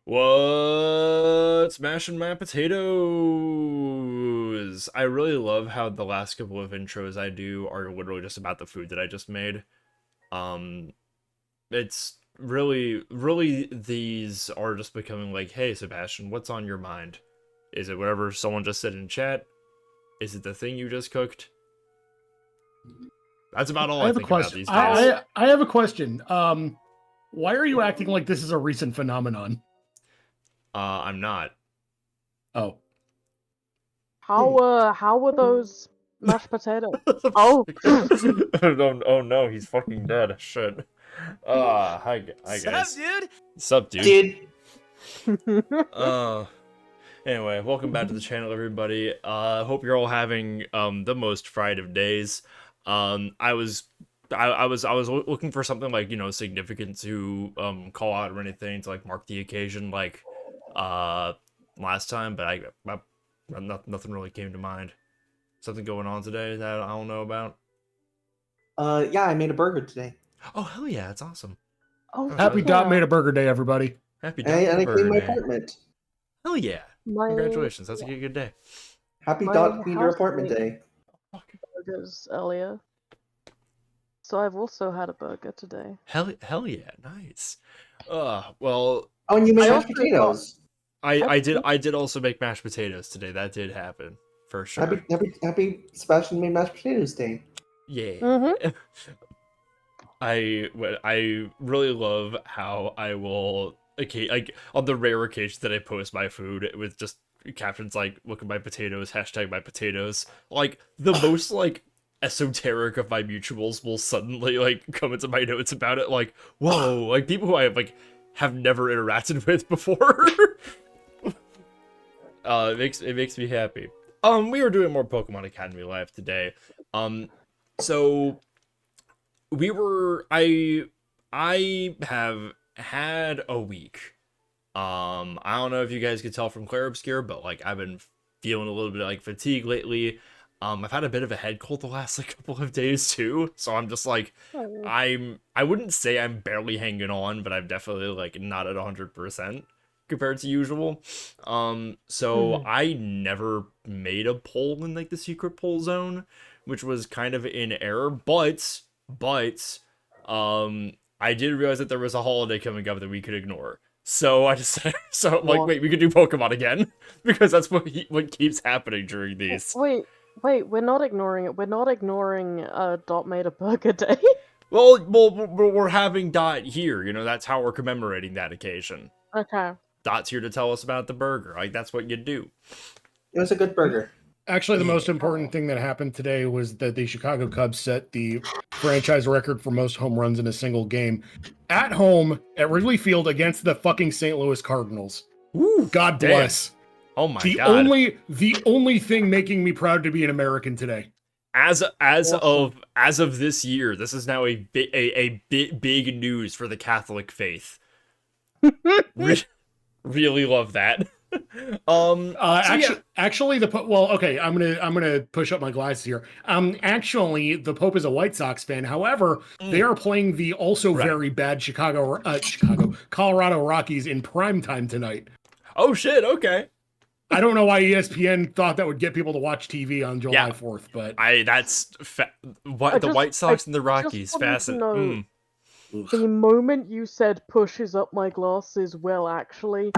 What's mashing my potatoes? I really love how the last couple of intros I do are literally just about the food that I just made. Um, it's really these are just becoming like, hey Sebastian, what's on your mind? Is it whatever someone just said in chat? Is it the thing you just cooked? That's about all I I have a think about question. these days. I have a question. Why are you acting like this is a recent phenomenon? I'm not. Oh, How were those mashed potatoes? Oh, oh no, he's fucking dead. Shit. Hi guys. dude? Sup, dude? Dude, Uh, anyway, welcome back to the channel, everybody. Hope you're all having the most Friday of days. I was looking for something like significant to call out or anything to like mark the occasion like last time, but nothing really came to mind. Something going on today that I don't know about. yeah, I made a burger today. Oh hell yeah, that's awesome. oh, happy yeah. Dot made a burger day, everybody. Happy And I Dr. cleaned my Day. apartment. Hell yeah. My Congratulations, that's a good day. Happy My Dot cleaned her house apartment made- day. burgers earlier, so I've also had a burger today. Hell yeah, nice. Well, Oh, and you made I mashed also potatoes. I did also make mashed potatoes today. That did happen for sure. Happy Sebastian made mashed potatoes day. Yeah. Mhm. I really love how I will like on the rare occasion that I post my food with just captions like "look at my potatoes," hashtag my potatoes. Like the most like esoteric of my mutuals will suddenly like come into my notes about it. Like whoa, like people who I have never interacted with before. It makes me happy. We are doing more Pokemon Academy Live today. So I have had a week. I don't know if you guys could tell from Clair Obscure, but like I've been feeling a little bit like fatigue lately. I've had a bit of a head cold the last like couple of days too, so I'm just like Oh. I wouldn't say I'm barely hanging on, but I'm definitely like not at 100% compared to usual. So I never made a poll in like the secret poll zone, which was kind of in error, but I did realize that there was a holiday coming up that we could ignore. So I decided, so I'm like, What? wait, we could do Pokemon again because that's what keeps happening during these. Wait, we're not ignoring it. We're not ignoring Dot made a burger day. Well, we're having Dot here. You know, that's how we're commemorating that occasion. Okay. Dot's here to tell us about the burger. Like that's what you do. It was a good burger. Actually, the most important thing that happened today was that the Chicago Cubs set the franchise record for most home runs in a single game at home at Wrigley Field against the fucking St. Louis Cardinals. Woo, God damn. bless. Oh my the god. only thing making me proud to be an American today. As Awesome. of this year, this is now a big news for the Catholic faith. Really love that. Actually, I'm gonna push up my glasses here. Actually, the Pope is a White Sox fan. However, they are playing the also Right. very bad Colorado Rockies in prime time tonight. Oh shit, okay. I don't know why ESPN thought that would get people to watch TV on July 4th, but the White Sox and the Rockies wanted to fascinating. know- The moment you said pushes up my glasses, well, actually,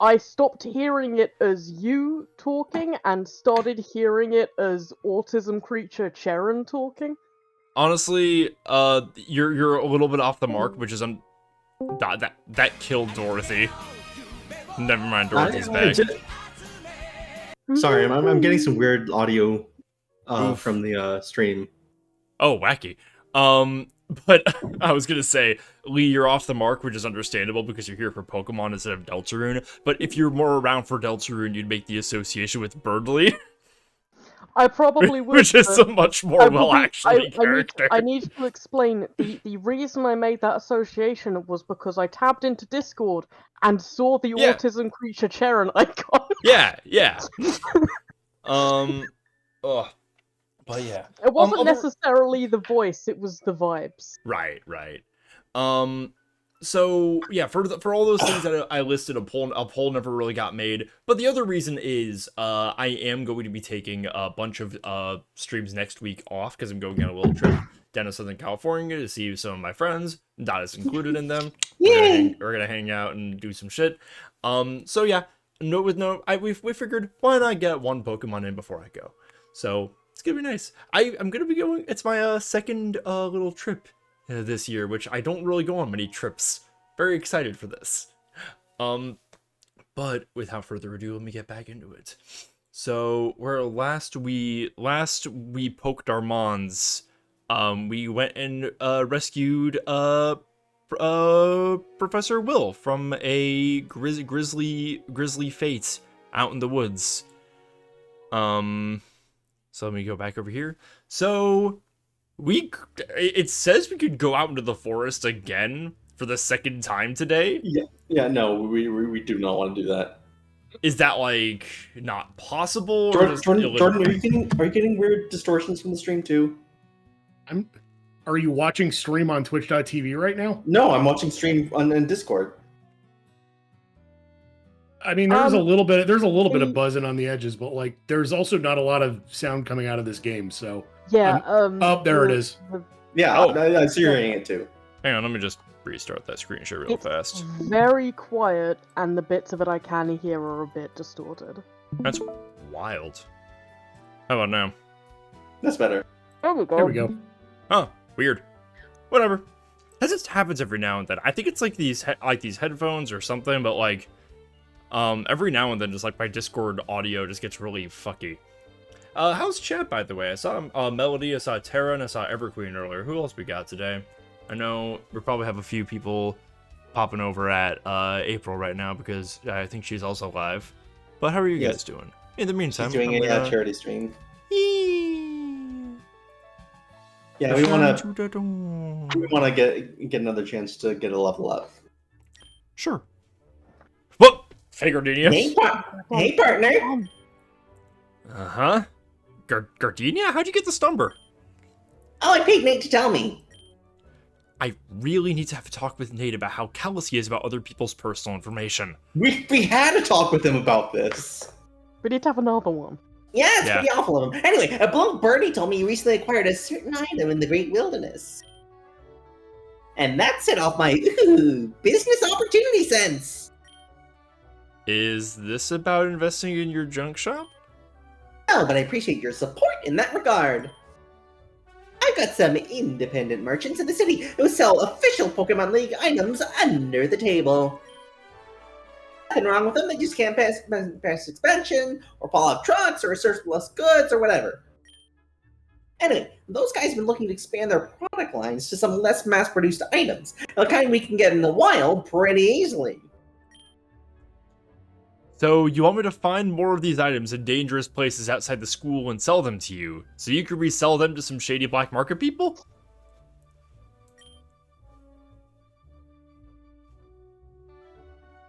I stopped hearing it as you talking and started hearing it as autism creature Sharon talking. Honestly, you're a little bit off the mark, which is that killed Dorothy. Never mind, Dorothy's back. Sorry, I'm getting some weird audio Oof. from the stream. Oh, wacky. But I was gonna say, Lee, you're off the mark, which is understandable because you're here for Pokemon instead of Deltarune. But if you're more around for Deltarune, you'd make the association with Birdly, I probably would. which is but a much more character. I need to explain the reason I made that association was because I tabbed into Discord and saw the Yeah. autism creature Sharon icon. Yeah. But yeah. It wasn't other- necessarily the voice; it was the vibes. Right. So yeah, for all those things that I listed, a poll never really got made. But the other reason is I am going to be taking a bunch of streams next week off because I'm going on a little trip down to Southern California to see some of my friends. Dot is included in them. Yay! We're gonna hang out and do some shit. So yeah, we figured why not get one Pokemon in before I go. So it's gonna be nice. I'm gonna be going. It's my second little trip this year, which I don't really go on many trips. Very excited for this. But without further ado, let me get back into it. So where last we poked our mons, we went and rescued Professor Will from a grisly fate out in the woods. So let me go back over here. So it says we could go out into the forest again for the second time today. Yeah, no, we do not want to do that. Is that like not possible? Or Jordan, are you getting weird distortions from the stream too? Are you watching stream on twitch.tv right now? No, I'm watching stream on Discord. I mean, there's a little bit of buzzing on the edges, but like there's also not a lot of sound coming out of this game, so Yeah. there it is. Yeah, Oh. I see you're hearing it too. Hang on, let me just restart that screen share real It's fast. very quiet, and the bits of it I can hear are a bit distorted. That's wild. How about now? That's better. There we go. There we go. Huh, weird. Whatever. That just happens every now and then. I think it's like these headphones or something, but like every now and then just like my Discord audio just gets really fucky. How's chat, by the way? I saw Melody, I saw Tara, and I saw Everqueen earlier. Who else we got today? I know we probably have a few people popping over at April right now because I think she's also live. But how are you guys doing? In the meantime, He's doing a charity stream. Yeah, we want to get another chance to get a level up. Sure. Whoa, Gardenia. Hey, partner. Uh-huh. Gardenia? How'd you get the Stumber? Oh, I paid Nate to tell me. I really need to have a talk with Nate about how callous he is about other people's personal information. We had a talk with him about this. We need to have another one. Yeah, it's pretty awful of him. Anyway, a blonde birdie told me you recently acquired a certain item in the Great Wilderness. And that set off my business opportunity sense. Is this about investing in your junk shop? No, but I appreciate your support in that regard. I've got some independent merchants in the city who sell official Pokemon League items under the table. Nothing wrong with them, they just can't pass expansion, or fall off trucks, or surplus goods, or whatever. Anyway, those guys have been looking to expand their product lines to some less mass-produced items, the kind we can get in the wild pretty easily. So you want me to find more of these items in dangerous places outside the school and sell them to you, so you could resell them to some shady black market people?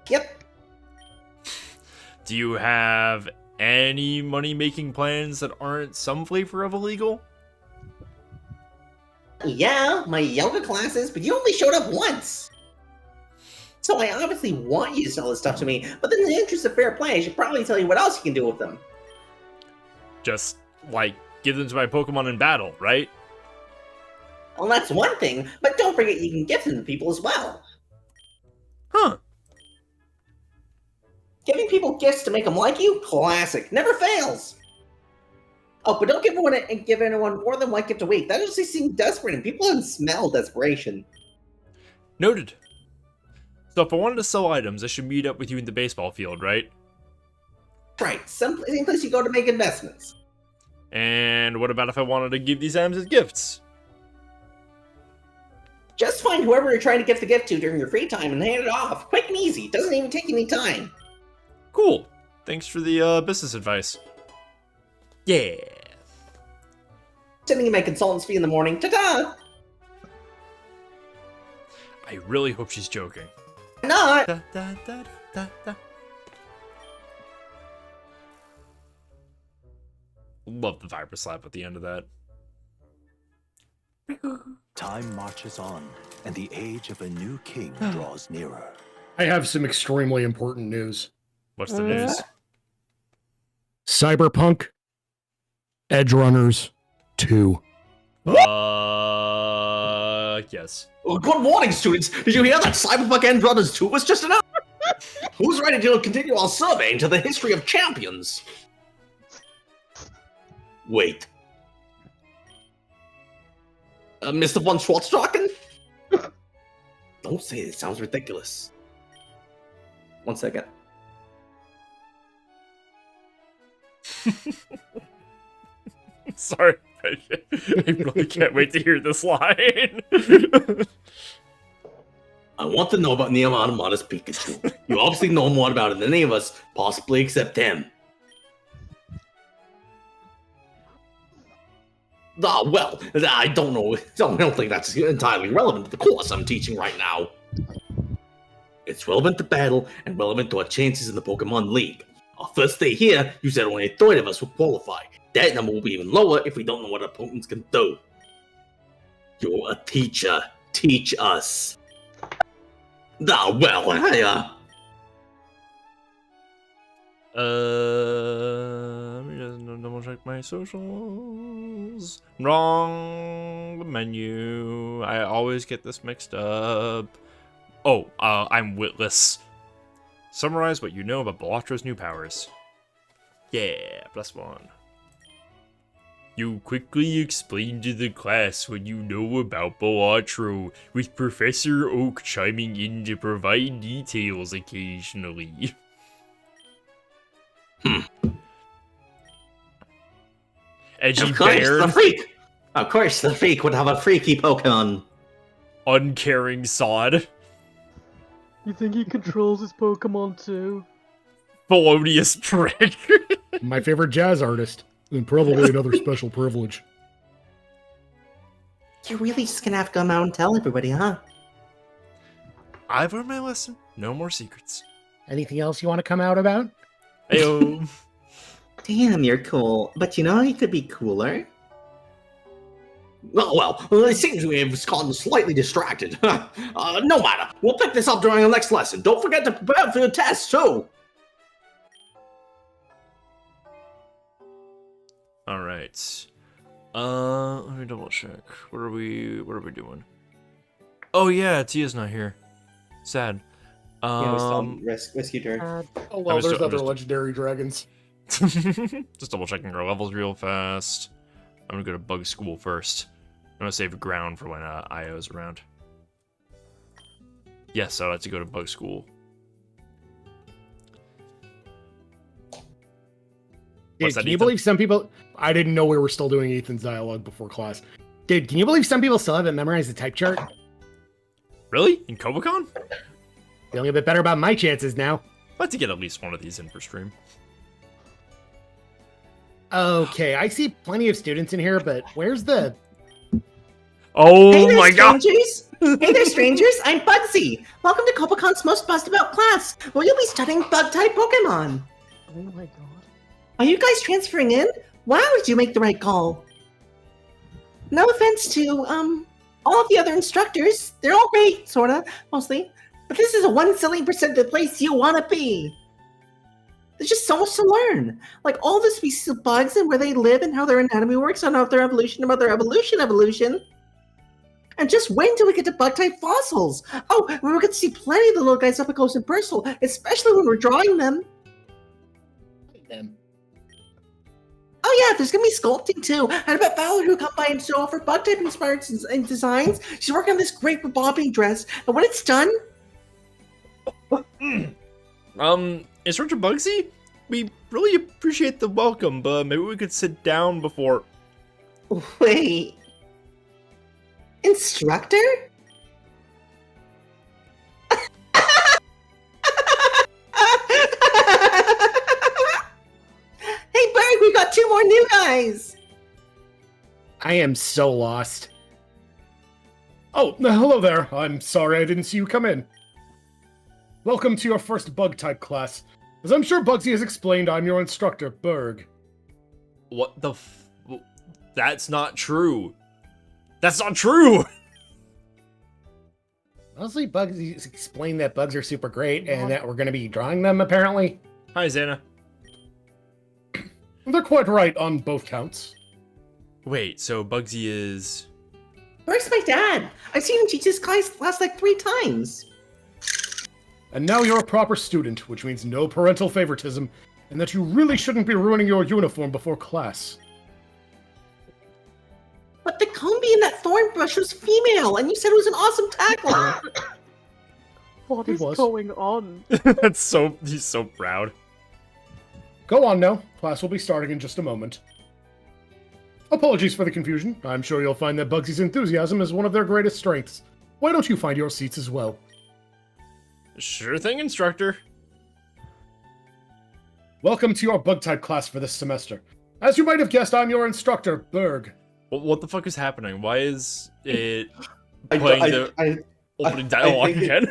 Yep. Do you have any money-making plans that aren't some flavor of illegal? Yeah, my yoga classes, but you only showed up once. So I obviously want you to sell this stuff to me, but in the interest of fair play, I should probably tell you what else you can do with them. Just, like, give them to my Pokemon in battle, right? Well, that's one thing, but don't forget you can gift them to people as well. Huh. Giving people gifts to make them like you? Classic. Never fails. Oh, but don't give anyone more than one gift a week. That just seems desperate, and people can smell desperation. Noted. So if I wanted to sell items, I should meet up with you in the baseball field, right? Right. Same place you go to make investments. And what about if I wanted to give these items as gifts? Just find whoever you're trying to give the gift to during your free time and hand it off. Quick and easy. Doesn't even take any time. Cool. Thanks for the business advice. Yeah. Sending you my consultant's fee in the morning. Ta-ta! I really hope she's joking. Not. Da, da, da, da, da. Love the Viper Slap at the end of that. Time marches on, and the age of a new king draws nearer. I have some extremely important news. What's the news? Cyberpunk Edge Runners 2. Yes. Oh, good morning, students. Did you hear that Cyberpunk End Runners 2 was just announced? Who's ready to continue our survey into the history of champions? Wait. Mr. von Schwartztraken? Don't say it. It sounds ridiculous. 1 second. Sorry. I really can't wait to hear this line. I want to know about Nier Automata's Pikachu. You obviously know more about it than any of us, possibly except him. Well, I don't know. I don't think that's entirely relevant to the course I'm teaching right now. It's relevant to battle and relevant to our chances in the Pokemon League. Our first day here, you said only a third of us will qualify. That number will be even lower if we don't know what our opponents can do. You're a teacher. Teach us. Well, let me just double check my socials. Wrong menu. I always get this mixed up. Oh, I'm witless. Summarize what you know about Balatra's new powers. Yeah, +1. You quickly explain to the class what you know about Balatro, with Professor Oak chiming in to provide details occasionally. Edgy of course, bear, the freak! Of course, the freak would have a freaky Pokemon. uncaring sod, You think he controls his Pokemon too? felonious prick. My favorite jazz artist. And probably another special privilege. You're really just gonna have to come out and tell everybody, huh? I've learned my lesson. No more secrets. Anything else you want to come out about? Ayo. Damn, you're cool. But you know you could be cooler? Well, it seems we have gotten slightly distracted. No matter. We'll pick this up during the next lesson. Don't forget to prepare for the test, too. All right. Let me double check. What are we doing? Oh yeah, Tia's not here. Sad. Rescue her. Oh well, I'm just- there's I'm other just- legendary dragons. Just double checking our levels real fast. I'm gonna go to Bug School first. I'm gonna save ground for when Io's around. Yes, I'd like to go to Bug School. Dude, What's that, can you Ethan? believe some people... I didn't know we were still doing Ethan's dialogue before class. Dude, can you believe some people still haven't memorized the type chart? Really? In Kobacon? Feeling a bit better about my chances now. I'd like to get at least one of these in for stream. Okay, I see plenty of students in here, but where's the... Oh Hey there, my god! strangers! Hey there, strangers! I'm Bugsy! Welcome to Copacon's most buzzed about class, where you'll be studying bug-type Pokemon! Oh my god. Are you guys transferring in? Wow, did you make the right call? No offense to, all of the other instructors. They're all great, sorta, mostly. But this is a 1% of the place you wanna be. There's just so much to learn. Like all the species of bugs and where they live and how their anatomy works, and how their evolution, about their evolution. And just wait until we get to bug-type fossils. Oh, we're going to see plenty of the little guys up close and personal, especially when we're drawing them. Oh yeah, there's gonna be sculpting too. And I bet Valor who come by and show off her bug type inspired designs. She's working on this great bobbing dress, and when it's done, Instructor Bugsy? We really appreciate the welcome, but maybe we could sit down before... wait, instructor? Hey Berg, we got 2 more new guys. I am so lost. Oh, hello there. I'm sorry I didn't see you come in. Welcome to your first bug-type class. As I'm sure Bugsy has explained, I'm your instructor, Berg. What the That's not true. That's not true! Honestly, Bugsy explained that bugs are super great and that we're going to be drawing them, apparently. Hi, Xana. They're quite right on both counts. Wait, so Bugsy is... Where's my dad? I've seen him teach his class like 3 times. And now you're a proper student, which means no parental favoritism, and that you really shouldn't be ruining your uniform before class. But the combi in that thorn brush was female, and you said it was an awesome tackle. What It is was. going on? That's so... He's so proud. Go on now. Class will be starting in just a moment. Apologies for the confusion. I'm sure you'll find that Bugsy's enthusiasm is one of their greatest strengths. Why don't you find your seats as well? Sure thing, instructor. Welcome to your bug-type class for this semester. As you might have guessed, I'm your instructor, Berg. What the fuck is happening? Why is it I- playing I- the I- opening I dialogue think it-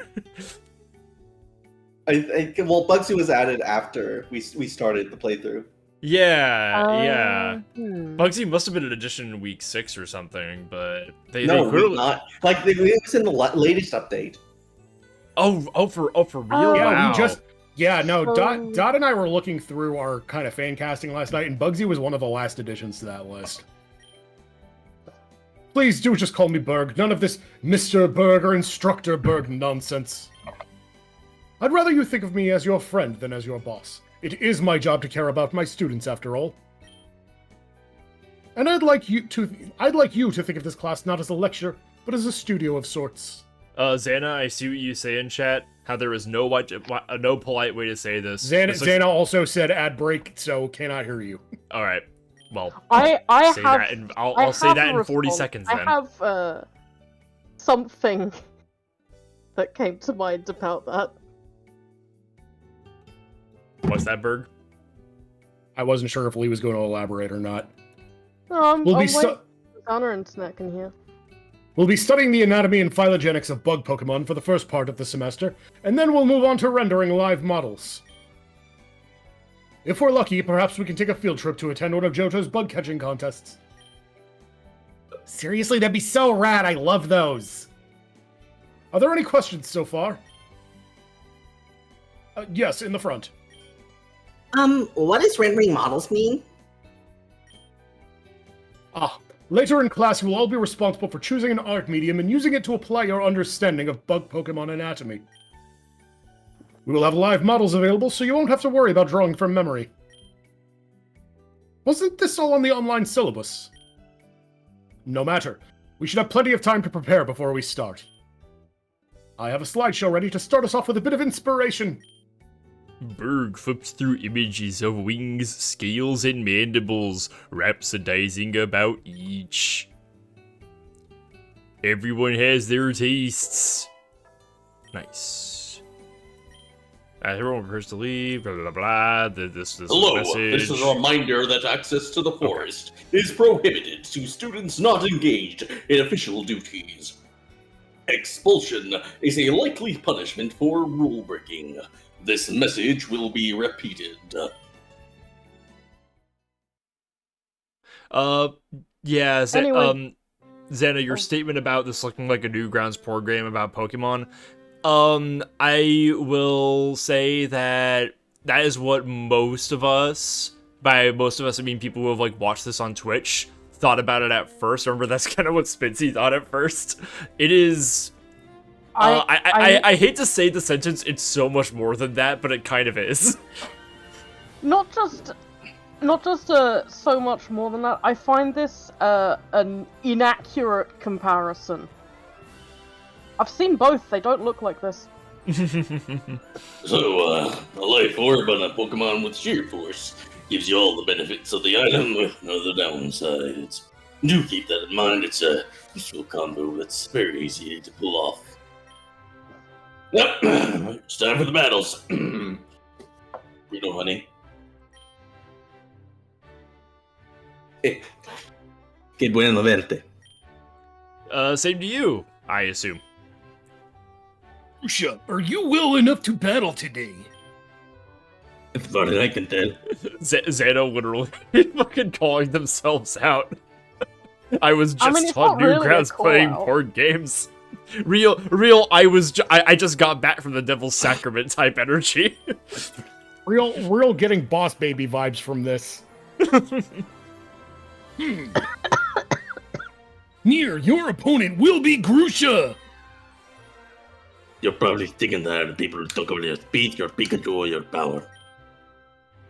again? Well, Bugsy was added after we started the playthrough. Yeah. Hmm. Bugsy must have been an addition in week 6 or something, but they No, clearly... not like it was in the latest update. Oh, for real? Yeah, Wow. Dot and I were looking through our kind of fan casting last night, and Bugsy was one of the last additions to that list. Please do just call me Berg. None of this Mr. Berg or Instructor Berg nonsense. I'd rather you think of me as your friend than as your boss. It is my job to care about my students, after all. And I'd like you to think of this class not as a lecture, but as a studio of sorts. Xana, I see what you say in chat. How there is no no polite way to say this. Xana also said ad break, so cannot hear you. All right. Well, I say have that in, I'll I say have that a in 40 response. seconds I then. have something that came to mind about that. What's that, Berg? I wasn't sure if Lee was going to elaborate or not. I'm We'll be waiting for Connor and Snack in here. We'll be studying the anatomy and phylogenics of bug Pokemon for the first part of the semester, and then we'll move on to rendering live models. If we're lucky, perhaps we can take a field trip to attend one of Johto's bug catching contests. Seriously, that'd be so rad. I love those. Are there any questions so far? Yes, in the front. What does rendering models mean? Later in class, you will all be responsible for choosing an art medium and using it to apply your understanding of bug Pokemon anatomy. We will have live models available, so you won't have to worry about drawing from memory. Wasn't this all on the online syllabus? No matter. We should have plenty of time to prepare before we start. I have a slideshow ready to start us off with a bit of inspiration. Berg flips through images of wings, scales, and mandibles, rhapsodizing about each. Everyone has their tastes. Nice. Everyone prefers to leave, blah blah blah. This Hello, message. this is a reminder that access to the forest is prohibited to students not engaged in official duties. Expulsion is a likely punishment for rule breaking. This message will be repeated. Yeah, Anyway. Xana, your statement about this looking like a Newgrounds program about Pokemon, I will say that that is what most of us, by most of us I mean people who have like watched this on Twitch, thought about it at first. Remember, that's kind of what Spincy thought at first. It is... I hate to say the sentence, it's so much more than that, but it kind of is. Not just so much more than that. I find this an inaccurate comparison. I've seen both. They don't look like this. So, a life orb on a Pokemon with sheer force gives you all the benefits of the item with no the downsides. Do keep that in mind. It's a useful combo that's very easy to pull off. Yep, it's time for the battles. You know, honey. Hey, que bueno verte. Same to you, I assume. Usha, are you well enough to battle today? As far as I can tell. Xano literally fucking calling themselves out. I was just it's taught not really a Newgrounds playing call-out. board games. Real. I just got back from the Devil's Sacrament type energy. Real getting Boss Baby vibes from this. Nier, your opponent will be Grusha. You're probably thinking that the people talk about your speed, your Pikachu, or your power.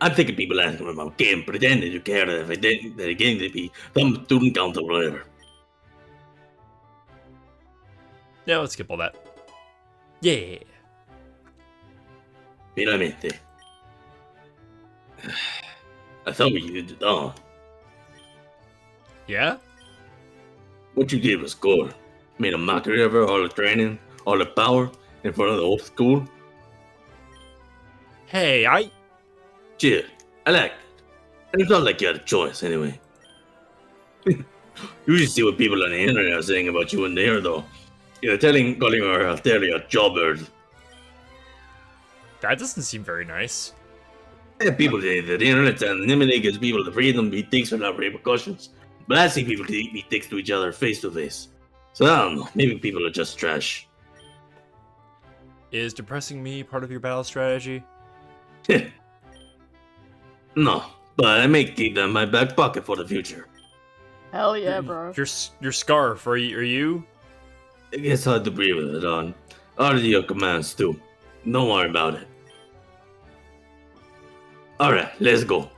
I'm thinking people asking about game, pretending you care if they didn't, they're going to be some student council or whatever. Yeah, let's skip all that. Yeah. Finalmente. I thought we did it all. Yeah? What you did was good. Made a mockery of her, all the training, all the power, in front of the whole school. Hey, Chill. I like it. And it's not like you had a choice, anyway. You should see what people on the internet are saying about you in there, though. You're calling her a jawbird. That doesn't seem very nice. Yeah, people say that the internet's anonymity gives people the freedom to be dicks without repercussions. But I see people be dicks to each other face to face. So I don't know, maybe people are just trash. Is depressing me part of your battle strategy? No, but I may keep that in my back pocket for the future. Hell yeah, bro. Your scarf, are you? I guess I'll have to breathe with it on. I'll do your commands too. Don't worry about it. Alright, let's go.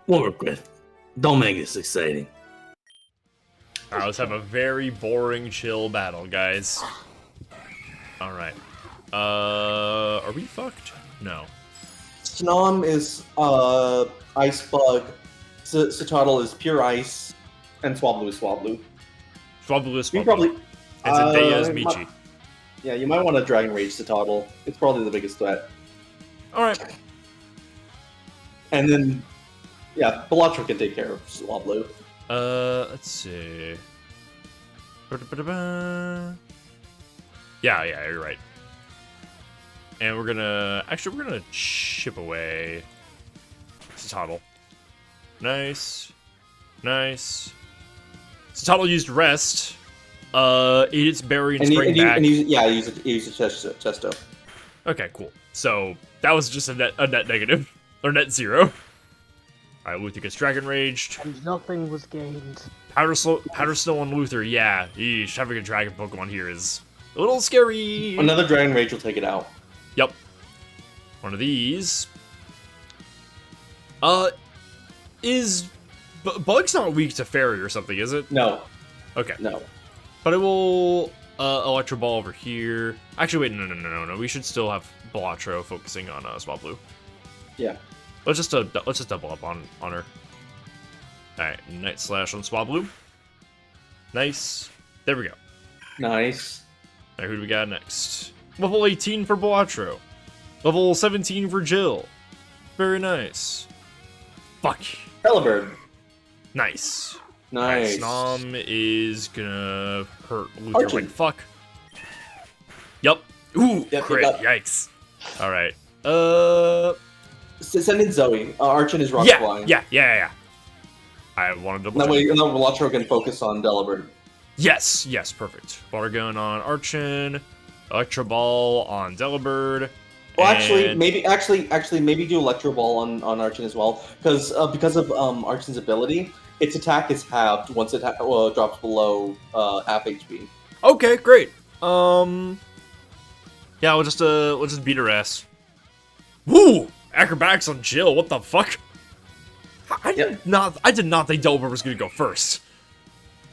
One request. Don't make this exciting. Alright, let's have a very boring, chill battle, guys. Alright. Are we fucked? No. Snom is Ice Bug. Citadel is Pure Ice. And Swablu is Swablu. Swablu is You Swablu. probably. And Zendaya is Michi. Yeah, you might want to Dragon Rage Citadel. It's probably the biggest threat. Alright. And then, yeah, Bellatrix can take care of Swablu. Let's see. Ba-da-ba-da-ba. Yeah, you're right. And we're gonna chip away Citadel. Nice. Citadel used rest. Ate its berry and sprang back. Use a chesto. Okay, cool. So that was just a net negative. Or net zero. Alright, Luther gets Dragon Raged. And nothing was gained. Powder Snow on Luther, yeah. Yeesh, having a dragon Pokemon here is a little scary. Another Dragon Rage will take it out. Yep. One of these. Bug's not weak to Fairy or something, is it? No. Okay. No. But it will Electro Ball over here. Actually, wait, no. We should still have Belatro focusing on Swablu. Yeah. Let's just double up on her. Alright, Night Slash on Swablu. Nice. There we go. Nice. Alright, who do we got next? Level 18 for Belatro. Level 17 for Jill. Very nice. Fuck. Telebird. Nice. Nice. Snom is gonna hurt Luther Archon. like fuck. Yup. Ooh, Yep, crit. you got- Yikes. Alright. Send in Zoe. Archon is rock Yeah. flying. Yeah. I wanted to. That way, Bellatrix can focus on Delibird. Yes, perfect. Water Gun on Archon, Electro Ball on Delibird. Well, actually, maybe do Electro Ball on Archon as well, because of Archon's ability, its attack is halved once it drops below half HP. Okay, great. Yeah, we'll just beat her ass. Woo! Acrobatics on Jill. What the fuck? I did not think Delibird was gonna go first.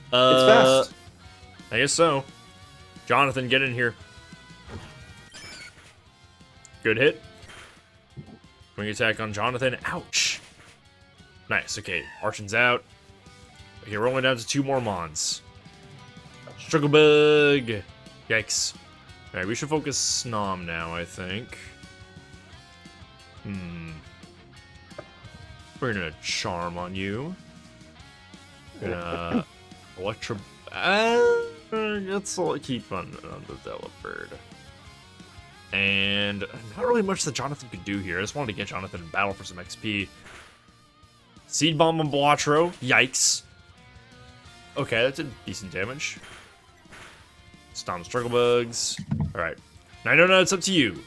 It's fast. I guess so. Jonathan, get in here. Good hit. Wing attack on Jonathan. Ouch. Nice. Okay, Archon's out. Okay, we're only down to 2 more Mons. Struggle Bug. Yikes. Alright, we should focus Snom now, I think. We're gonna Charm on you. Gonna Electro. Let's keep on the Delibird. And not really much that Jonathan could do here. I just wanted to get Jonathan in battle for some XP. Seed Bomb on Belatro. Yikes. Okay, that did decent damage. Stomp struggle bugs. Alright. Now I don't know, it's up to you.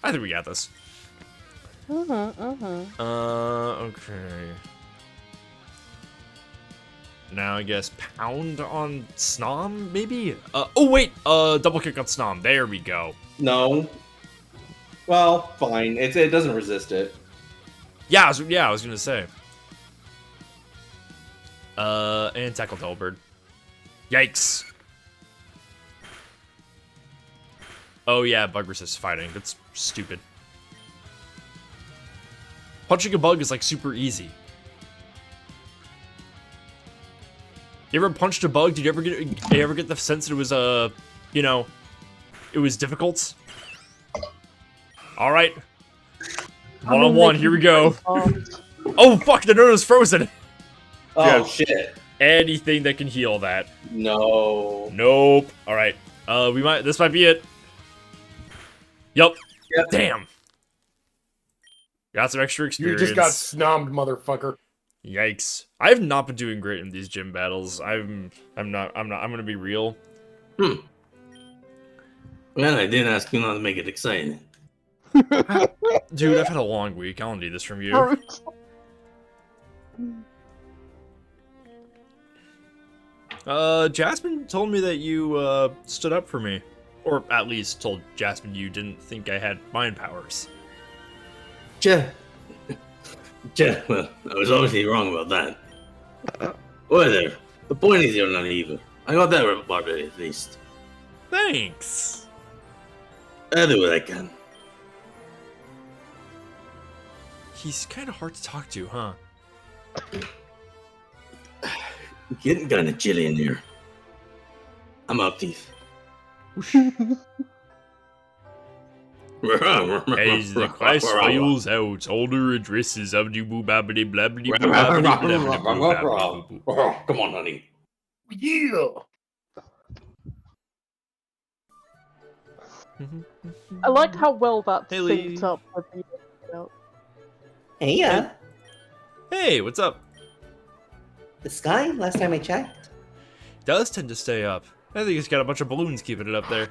I think we got this. Okay. Now I guess pound on Snom, maybe? Oh wait, double kick on Snom. There we go. No. Well, fine. It doesn't resist it. Yeah, I was gonna say. And tackle Delbird. Yikes. Oh yeah, bug resist fighting. That's stupid. Punching a bug is like super easy. You ever punched a bug? Did you ever get the sense that it was you know, it was difficult? All right, one-on-one. Here we go. Oh fuck! The node is frozen. Oh Yeah. shit. Anything that can heal that. No. Nope. All right. This might be it. Yup. Yep. Damn. Got some extra You experience. just got snommed, motherfucker. Yikes. I have not been doing great in these gym battles. I'm gonna be real. Well, I didn't ask you not to make it exciting. Dude, I've had a long week. I don't need this from you. Jasmine told me that you stood up for me. Or at least told Jasmine you didn't think I had mind powers. Well, I was obviously wrong about that. Whatever. The point is you're not evil. I got that part right, at least. Thanks. I'll do what I can. He's kind of hard to talk to, huh? Getting kind of chilly in here. I'm out, Teeth. As the quest files out, older addresses of the boo babbity blabbity boo babbity blabbity boo babbity boo boo. Come on, honey. Yeah. I liked how well that Hey, Lee. synced up with the. Hey, Hey, what's up? the sky, last time I checked. Does tend to stay up. I think it's got a bunch of balloons keeping it up there.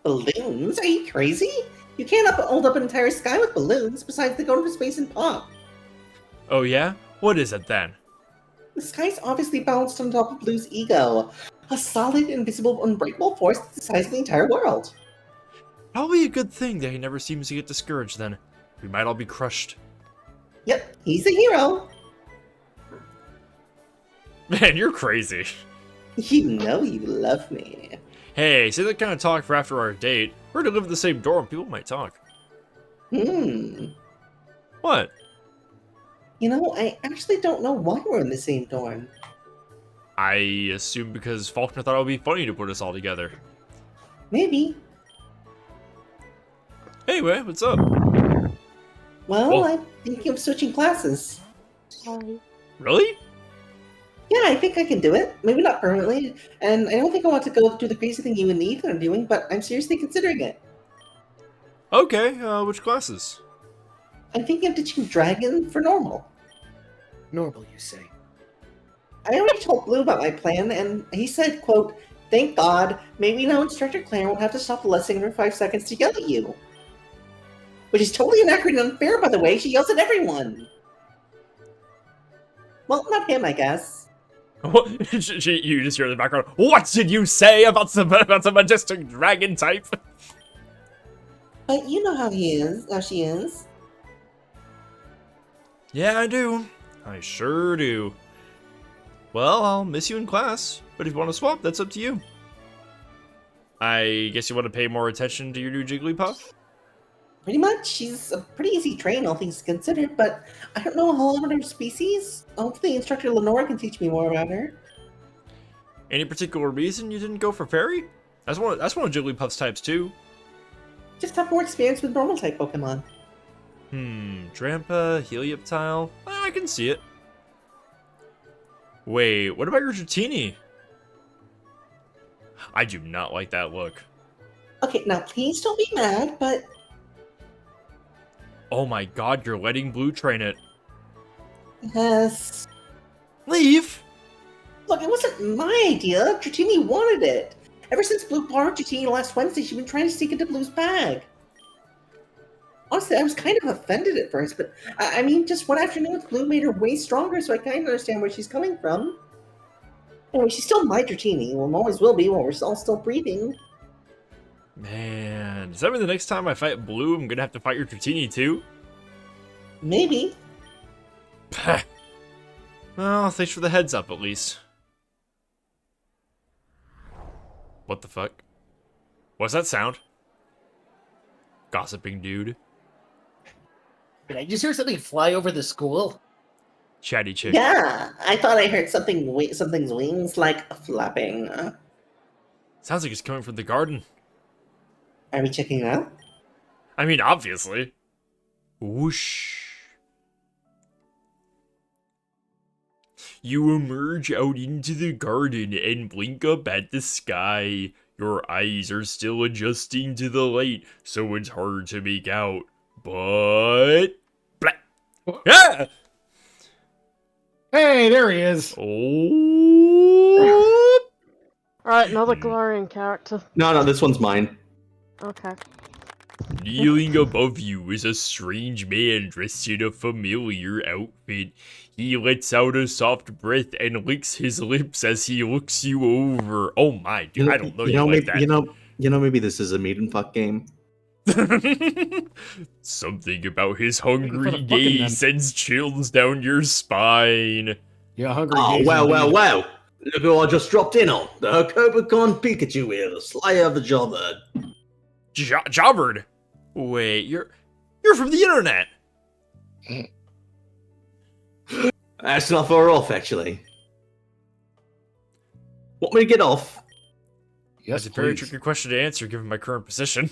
Balloons? Are you crazy? You can't hold up an entire sky with balloons, besides they go into space and pop. Oh yeah? What is it then? The sky's obviously balanced on top of Blue's ego. A solid, invisible, unbreakable force that's the size of the entire world. Probably a good thing that he never seems to get discouraged then. We might all be crushed. Yep, he's a hero. Man, you're crazy. You know you love me. Hey, say that kind of talk for after our date. We're to live in the same dorm, people might talk. What? You know, I actually don't know why we're in the same dorm. I assume because Faulkner thought it would be funny to put us all together. Maybe. Anyway, what's up? Well, Well- I'm thinking of switching classes. Sorry. Really? Yeah, I think I can do it. Maybe not permanently. And I don't think I want to go do the crazy thing you and Ethan are doing, but I'm seriously considering it. Okay, which classes? I'm thinking of ditching Dragon for normal. Normal, you say. I already told Blue about my plan, and he said, quote, "Thank God, maybe now Instructor Claire won't have to stop the lesson every 5 seconds to yell at you." Which is totally inaccurate and unfair, by the way. She yells at everyone. Well, not him, I guess. You just hear in the background. What did you say about the majestic dragon type? But you know how she is. Yeah, I do. I sure do. Well, I'll miss you in class, but if you want to swap, that's up to you. I guess you want to pay more attention to your new Jigglypuff? Pretty much. She's a pretty easy train, all things considered, but I don't know a whole lot about her species. Hopefully Instructor Lenora can teach me more about her. Any particular reason you didn't go for Fairy? That's one of Jigglypuff's types too. Just have more experience with normal type Pokemon. Drampa, Helioptile? I can see it. Wait, what about your Dratini? I do not like that look. Okay, now please don't be mad, but Oh my god, you're letting Blue train it. yes. Leave? Look, it wasn't my idea. Dratini wanted it. Ever since Blue borrowed Dratini last Wednesday, she's been trying to sneak into Blue's bag. Honestly, I was kind of offended at first, but I mean, just one afternoon with Blue made her way stronger, so I kind of understand where she's coming from. Anyway, she's still my Dratini, and always will be while we're all still breathing. Man, does that mean the next time I fight Blue, I'm gonna have to fight your Dratini too? Maybe. Well, thanks for the heads up, at least. What the fuck? What's that sound? Gossiping dude. Did I just hear something fly over the school? Chatty chick. Yeah, I thought I heard something's wings like flapping. Sounds like it's coming from the garden. Are we checking it out? I mean, obviously. Whoosh. You emerge out into the garden and blink up at the sky. Your eyes are still adjusting to the light, so it's hard to make out. But... Blah. Ah! Hey, there he is. Oh! Alright, another Galarian character. No, this one's mine. Okay. Kneeling above you is a strange man dressed in a familiar outfit. He lets out a soft breath and licks his lips as he looks you over. Oh my, dude, I don't know you like maybe, that. Maybe this is a meet and fuck game. Something about his for hungry the fucking gaze then. sends chills down your spine. Yeah, hungry. Oh, gaze well. indeed. Look who I just dropped in on. The Cobacon Pikachu here, the Slayer of the Jawbird. Jawbird? Wait, you're from the internet. That's not far off, actually. Want me to get off? Yes, That's a very please. tricky question to answer given my current position.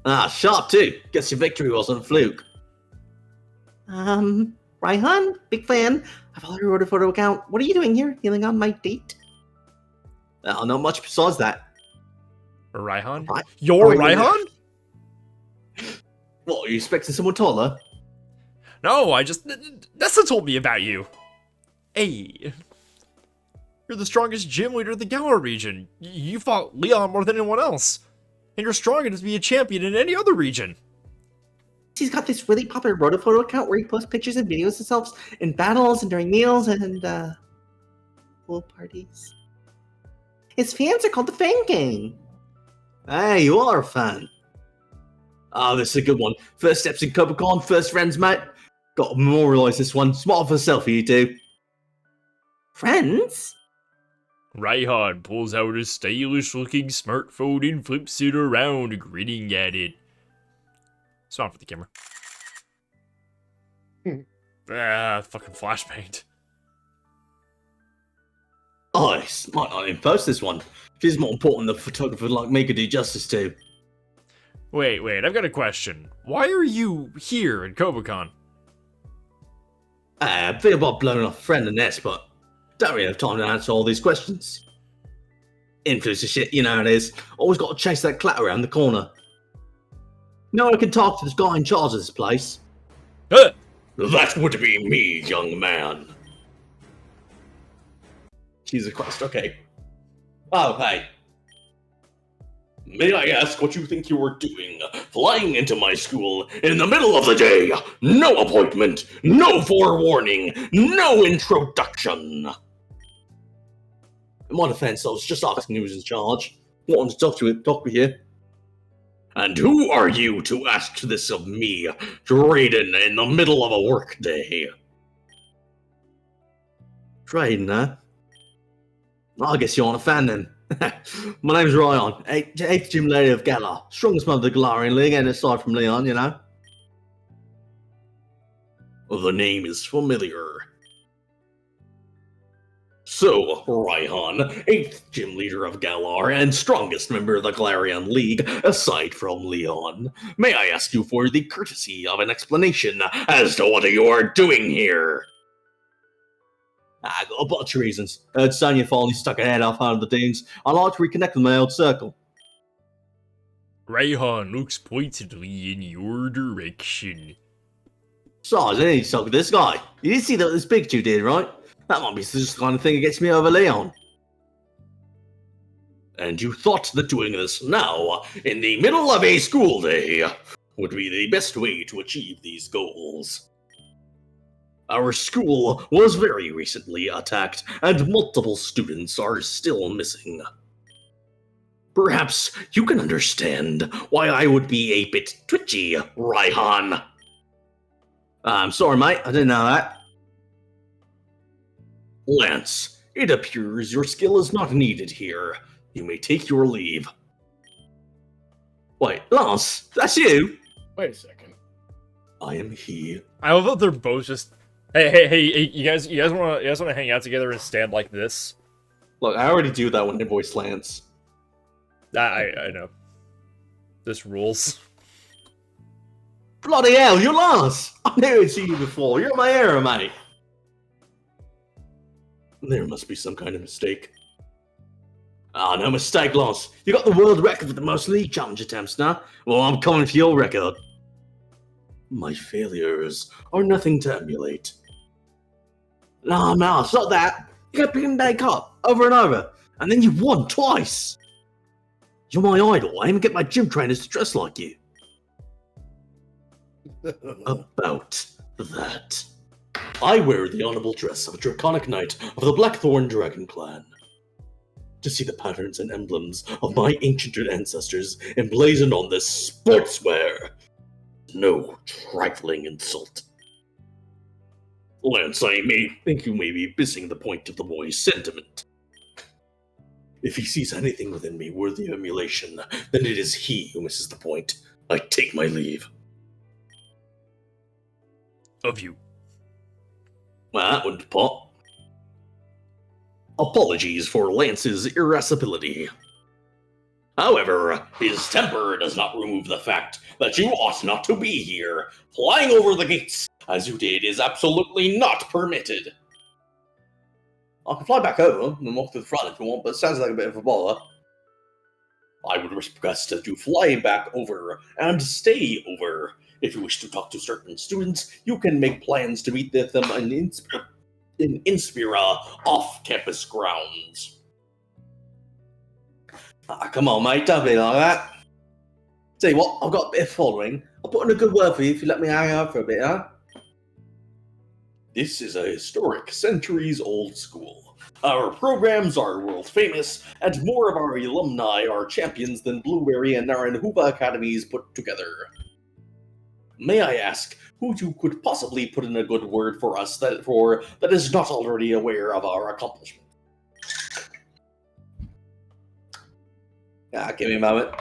Ah, sharp too. Guess your victory wasn't a fluke. Raihan, big fan. I've already wrote a photo account. What are you doing here? Healing on my date? Not much besides that. Raihan? Right. You're Right. Raihan? What, are you expecting someone taller? No, Nessa told me about you. Hey. You're the strongest gym leader in the Galar region. You fought Leon more than anyone else. And you're strong enough to be a champion in any other region. He's got this really popular Rotophoto account where he posts pictures and videos of himself in battles and during meals and, pool parties. His fans are called the Fan Gang. Hey, you are a fan. Oh, this is a good one. First steps in Cobacon, first friends, mate. Got to memorialise this one. Smart for selfie, you two. Friends? Raihan pulls out a stylish-looking smartphone and flips it around, grinning at it. Smile for the camera. Fucking flashbanged. Oh, I might not even post this one. This is more important than a photographer like me could do justice to. Wait, I've got a question. Why are you here in Cobacon? I think about blowing off a friend and this, but don't really have time to answer all these questions. Influencer shit, you know how it is. Always got to chase that clat around the corner. No one can talk to this guy in charge of this place. Huh! That would be me, young man. Jesus Christ, okay. Oh, hey. May I ask what you think you were doing, flying into my school in the middle of the day? No appointment, no forewarning, no introduction. In my defense, I was just asking who was in charge. Wanted to talk with you. And who are you to ask this of me, Drayden, in the middle of a workday? Drayden, huh? I guess you aren't a fan then. My name's Ryan, 8th gym leader of Galar. Strongest member of the Galarian League, and aside from Leon, you know. The name is familiar. So, Raihan, 8th gym leader of Galar and strongest member of the Galarian League, aside from Leon, may I ask you for the courtesy of an explanation as to what you are doing here? I got a bunch of reasons. Heard Sonya finally stuck her head off out of the dunes. I'd like to reconnect with my old circle. Raihan looks pointedly in your direction. Besides, I need to talk with this guy. You did see that this Pikachu did, right? That might be just the kind of thing that gets me over Leon. And you thought that doing this now, in the middle of a school day, would be the best way to achieve these goals. Our school was very recently attacked, and multiple students are still missing. Perhaps you can understand why I would be a bit twitchy, Raihan. I'm sorry, mate, I didn't know that. Lance, it appears your skill is not needed here. You may take your leave. Wait, Lance, that's you? Wait a second. I am he. I love that they're both just. Hey, you guys wanna hang out together and stand like this? Look, I already do that when I voice Lance. I know. This rules. Bloody hell, you're Lance! I've never seen you before. You're my hero, mate. There must be some kind of mistake. Ah, no mistake, Lance. You got the world record for the most league challenge attempts now. Well, I'm coming for your record. My failures are nothing to emulate. No, it's not that. You got Big Day Cup over and over, and then you won twice. You're my idol. I even get my gym trainers to dress like you. About that. I wear the honorable dress of a draconic knight of the Blackthorn Dragon Clan. To see the patterns and emblems of my ancient ancestors emblazoned on this sportswear. No trifling insult. Lance, I may think you may be missing the point of the boy's sentiment. If he sees anything within me worthy of emulation, then it is he who misses the point. I take my leave. Of you. Well, that wouldn't pop. Apologies for Lance's irascibility. However, his temper does not remove the fact that you ought not to be here. Flying over the gates, as you did, is absolutely not permitted. I can fly back over and walk to the front if you want, but it sounds like a bit of a bother. I would request that you fly back over and stay over. If you wish to talk to certain students, you can make plans to meet with them in Inspira off-campus grounds. Come on, mate, don't be like that. Tell you what, I've got a bit of following. I'll put in a good word for you if you let me hang out for a bit, huh? This is a historic, centuries-old school. Our programs are world famous, and more of our alumni are champions than Blueberry and Naranhuba academies put together. May I ask who you could possibly put in a good word for us that is not already aware of our accomplishment? Give me a moment.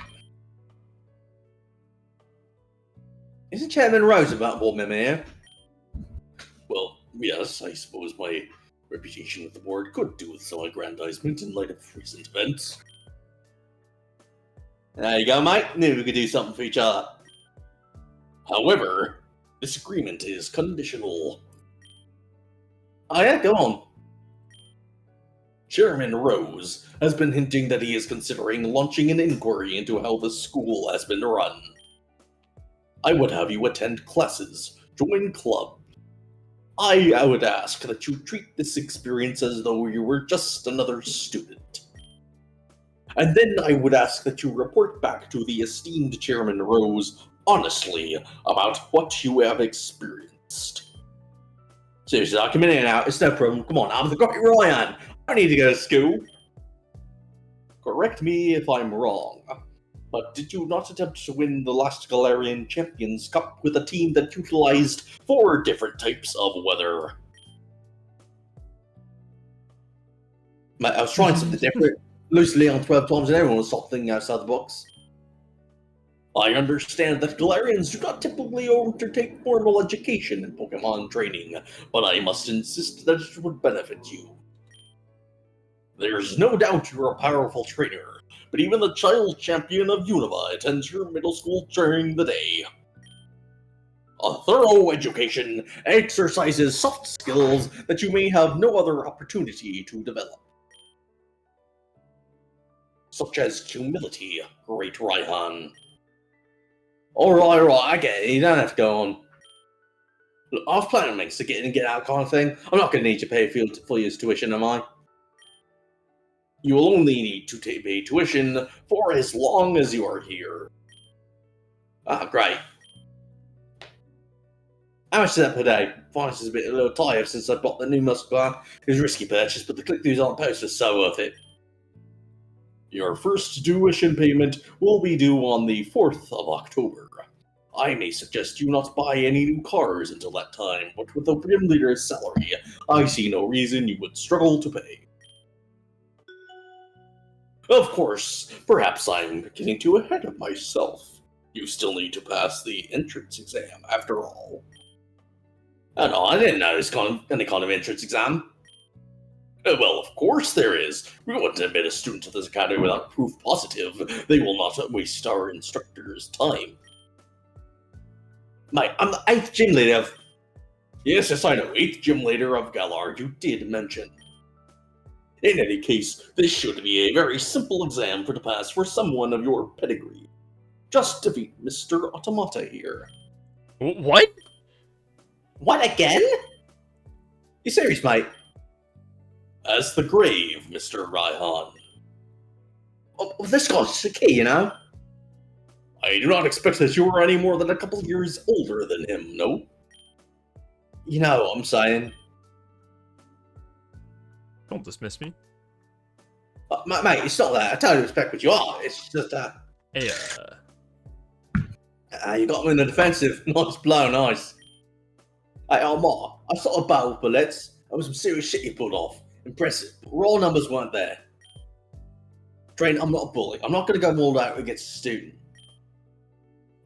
Isn't Chairman Roosevelt board member here? Well, yes, I suppose my reputation with the board could do with some aggrandizement in light of recent events. There you go, mate. Knew we could do something for each other. However, this agreement is conditional. Oh yeah, go on. Chairman Rose has been hinting that he is considering launching an inquiry into how the school has been run. I would have you attend classes, join clubs. I would ask that you treat this experience as though you were just another student. And then I would ask that you report back to the esteemed Chairman Rose honestly about what you have experienced. Seriously, I come in and out, it's no problem. Come on, I'm the Rocket Ryan. I need to go to school. Correct me if I'm wrong, but did you not attempt to win the last Galarian Champions Cup with a team that utilized 4 different types of weather? I was trying something different. Loosely on 12 times and everyone was sort of thinking outside the box. I understand that Galarians do not typically undertake formal education in Pokemon training, but I must insist that it would benefit you. There's no doubt you're a powerful trainer, but even the child champion of Unova attends your middle school during the day. A thorough education exercises soft skills that you may have no other opportunity to develop. Such as humility, great Raihan. Alright, I get it, you don't have to go on. Look, I was planning on making a get in and get out kind of thing. I'm not going to need to pay for your tuition, am I? You will only need to pay tuition for as long as you are here. Ah, great. How much is that per day? Finance is a little tired since I bought the new muscle car. It was a risky purchase, but the click-throughs on the post are so worth it. Your first tuition payment will be due on the 4th of October. I may suggest you not buy any new cars until that time, but with the gym leader's salary, I see no reason you would struggle to pay. Of course, perhaps I'm getting too ahead of myself. You still need to pass the entrance exam, after all. Oh no, I didn't know there's any kind of entrance exam. Well, of course there is. We wouldn't admit a student to this academy without proof positive. They will not waste our instructors' time. Mate, I'm the 8th gym leader of... Yes, I know, 8th gym leader of Galar, you did mention. In any case, this should be a very simple exam to pass for someone of your pedigree. Just defeat Mr. Automata here. What? What again? You serious, mate? As the grave, Mr. Raihan. Oh, this guy's the key, you know? I do not expect that you are any more than a couple years older than him, no? You know what I'm saying? Don't dismiss me. Mate, it's not that. I totally respect what you are. It's just Hey, you got me in the defensive. Nice blow, nice. Hey, Omar, I saw a battle with bullets. That was some serious shit you pulled off. Impressive. But raw numbers weren't there. Train, I'm not a bully. I'm not going to go mauled out against a student.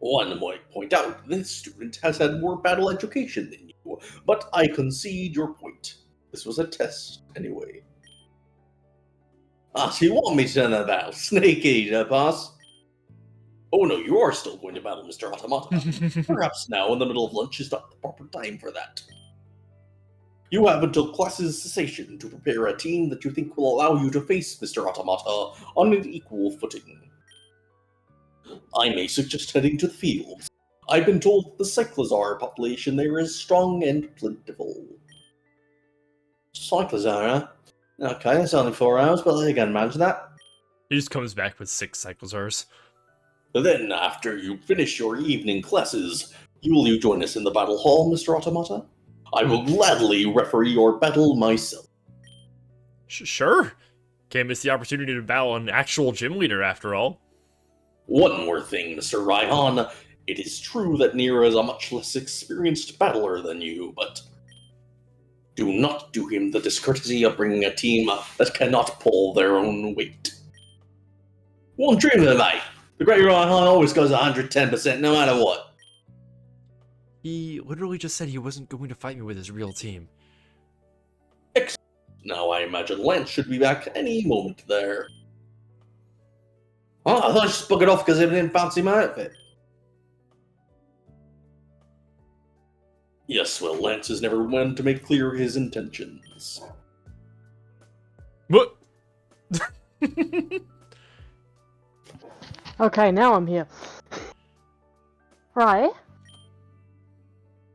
One might point out this student has had more battle education than you, but I concede your point. This was a test, anyway. Ah, so you want me to turn that battle? Sneaky, boss. Oh no, you are still going to battle Mr. Automata. Perhaps now, in the middle of lunch, is not the proper time for that. You have until class's cessation to prepare a team that you think will allow you to face Mr. Automata on an equal footing. I may suggest heading to the fields. I've been told that the Cyclozar population there is strong and plentiful. Cyclozar, huh? Okay, that's only 4 hours, but I can manage that. he just comes back with 6 Cyclozars. Then, after you finish your evening classes, will you join us in the battle hall, Mr. Automata? I will gladly referee your battle myself. Sure. Can't miss the opportunity to battle an actual gym leader, after all. One more thing, Mr. Raihan. It is true that Nier is a much less experienced battler than you, but do not do him the discourtesy of bringing a team that cannot pull their own weight. One dream of it, mate. The Great Raihan always goes 110% no matter what. He literally just said he wasn't going to fight me with his real team. Now I imagine Lance should be back any moment there. Oh, I thought I just book it off because I didn't fancy my outfit. Yes, well, Lance has never one to make clear his intentions. What? Okay, now I'm here. Right.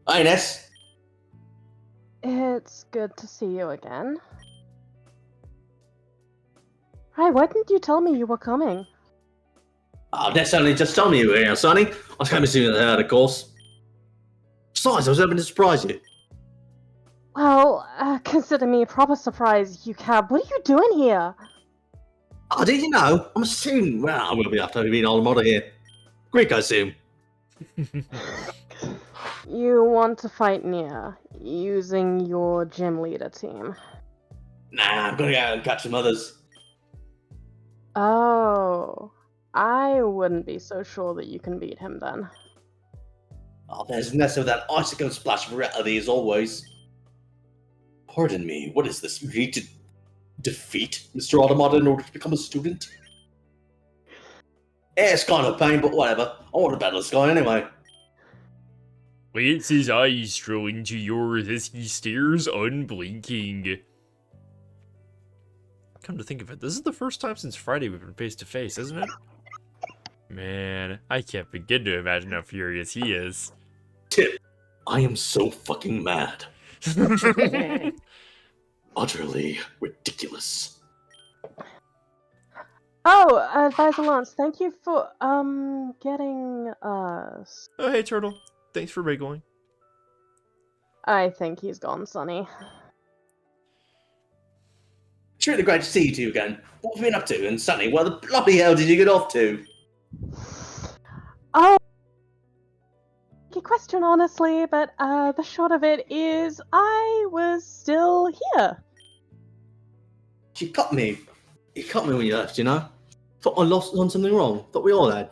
Hi, Ness. It's good to see you again. Hi, why didn't you tell me you were coming? Oh, Ness only just told me you were here, Sonny. I was coming soon to that, of course. Besides, I was hoping to surprise you. Well, consider me a proper surprise, you cab. What are you doing here? Oh, did you know? I'm a student. Well, I will be after being on the model here. Greek, I assume. You want to fight Nier, using your gym leader team. Nah, I'm gonna go and catch some others. Oh, I wouldn't be so sure that you can beat him then. Oh, there's less of that icicle splash of reality as always. Pardon me, what is this? You need to defeat Mr. Automata in order to become a student? Yeah, it's kind of a pain, but whatever. I want to battle this guy anyway. Lance his eyes stroll into yours as he stares unblinking. Come to think of it, this is the first time since Friday we've been face to face, isn't it? Man, I can't begin to imagine how furious he is. Tip. I am so fucking mad. Utterly ridiculous. Oh, Advisor Lance, thank you for getting us. Oh, hey, Turtle. Thanks for wriggling. I think he's gone, Sonny. It's really great to see you two again. What have you been up to? And Sonny, where the bloody hell did you get off to? Oh, good question, honestly, but the short of it is I was still here. You cut me. You cut me when you left, you know? Thought I lost on something wrong. Thought we all had.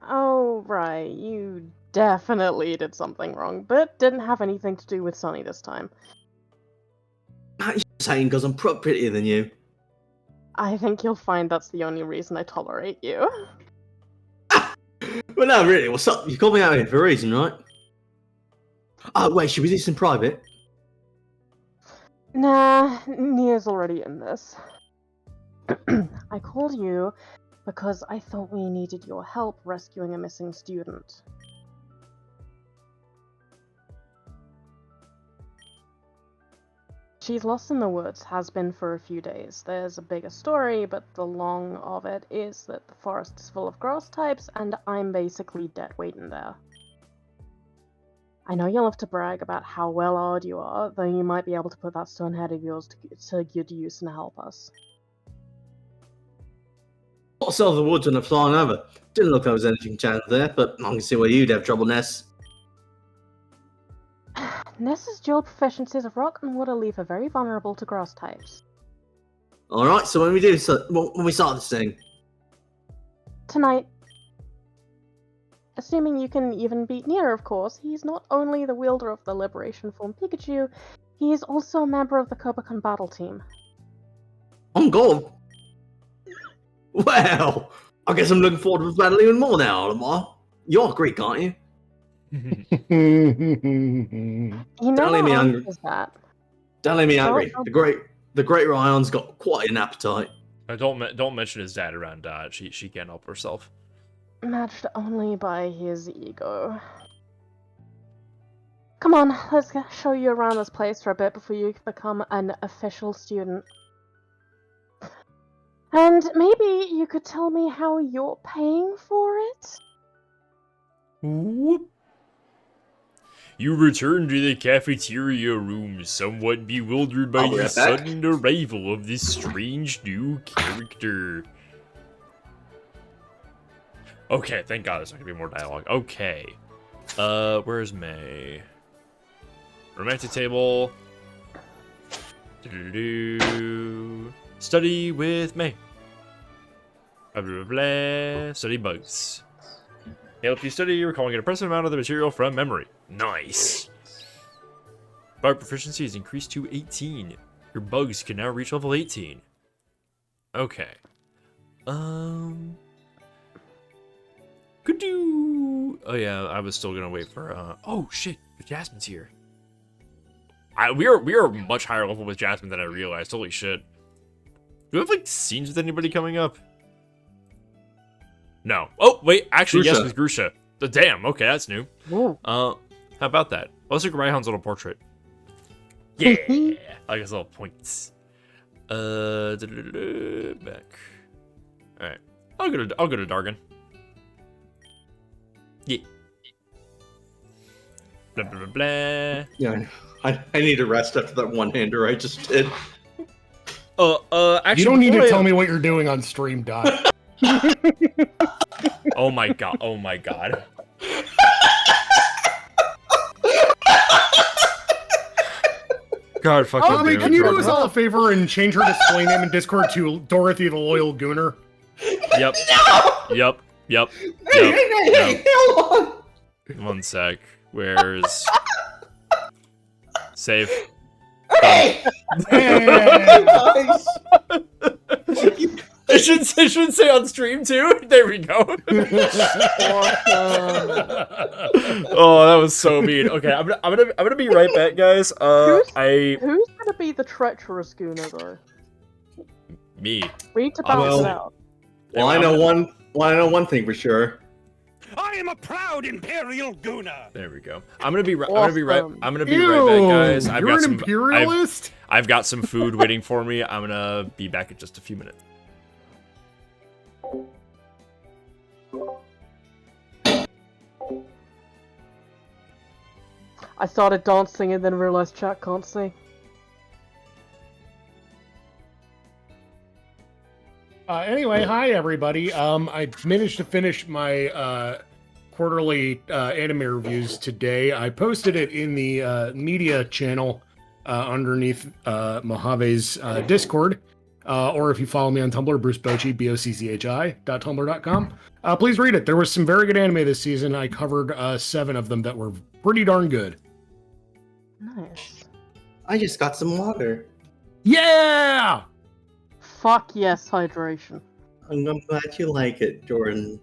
Oh, right, you definitely did something wrong, but didn't have anything to do with Sonny this time. You're saying because I'm prettier than you. I think you'll find that's the only reason I tolerate you. Well, no, really, what's up? You called me out here for a reason, right? Oh, wait, should we do this in private? Nah, Nier's already in this. I called you because I thought we needed your help rescuing a missing student. She's lost in the woods, has been for a few days. There's a bigger story, but the long of it is that the forest is full of grass types, and I'm basically dead weight in there. I know you'll have to brag about how well-armed you are, though you might be able to put that stone head of yours to good use and help us. Got sell the woods when they're flying over. Didn't look like there was anything chance there, but I can see where you'd have trouble, Ness. Ness's dual proficiencies of rock and water leave her very vulnerable to grass types. Alright, so when we start this thing? Tonight. Assuming you can even beat Nier, of course, he's not only the wielder of the Liberation Form Pikachu, he is also a member of the Kobakon battle team. On God! Well, I guess I'm looking forward to this battle even more now, Olimar. You're Greek, aren't you? He never leave me hungry. answers that. Don't let me angry. Don't- The great Ryan's got quite an appetite. Don't mention his dad around Dot. She can't help herself. Matched only by his ego. Come on, let's show you around this place for a bit before you become an official student. And maybe you could tell me how you're paying for it? Whoop. You return to the cafeteria room, somewhat bewildered by I'll be the right back. sudden arrival of this strange new character. Okay, thank God there's not gonna be more dialogue. Okay. Where's May? Romantic table. Do-do-do. Study with May. Blah, blah, blah, blah. Study bugs. Help you study, recalling an impressive amount of the material from memory. Nice. Bug proficiency is increased to 18. Your bugs can now reach level 18. Okay. Could do. Oh yeah, I was still gonna wait for. Oh shit, Jasmine's here. We are much higher level with Jasmine than I realized. Holy shit. Do we have like scenes with anybody coming up? No. Oh wait, actually yes, Grusha. with Grusha. Damn. Okay, that's new. Ooh. How about that? Let's look at Raihan's little portrait. Yeah, I guess little points. Back. All right, I'll go to Dargan. Yeah. Blah blah blah blah. Yeah, I need a rest after that one-hander I just did. Actually, You don't need before to I- tell me what you're doing on stream, Dot. Oh my god. Oh my god. God fucking. Oh, I mean, damn can it, you do Dargan. us all a favor and change her display name in Discord to Dorothy the Loyal Gooner? Yep. No! Yep. Yep. Hey, Yep. hey, hey, hey, hold on! One sec. Where's save? Hey! Hey! Guys! It should say on stream too. There we go. Oh, that was so mean. Okay, I'm gonna be right back, guys. Who's gonna be the treacherous Gooner though? Me. We need to balance well- it out. Well, I know one thing for sure. I am a proud Imperial Gooner. There we go. I'm gonna be right back, Ew, guys. you're an imperialist? I've got some food waiting for me. I'm gonna be back in just a few minutes. I started dancing and then realized chat can't see. Anyway, hi everybody. I managed to finish my quarterly anime reviews today. I posted it in the media channel underneath Mojave's Discord. Or if you follow me on Tumblr, Bruce Bocci, BOCCHI.tumblr.com. Please read it. There was some very good anime this season. I covered 7 of them that were pretty darn good. Nice. I just got some water. Yeah! Fuck yes, hydration. I'm glad you like it, Jordan.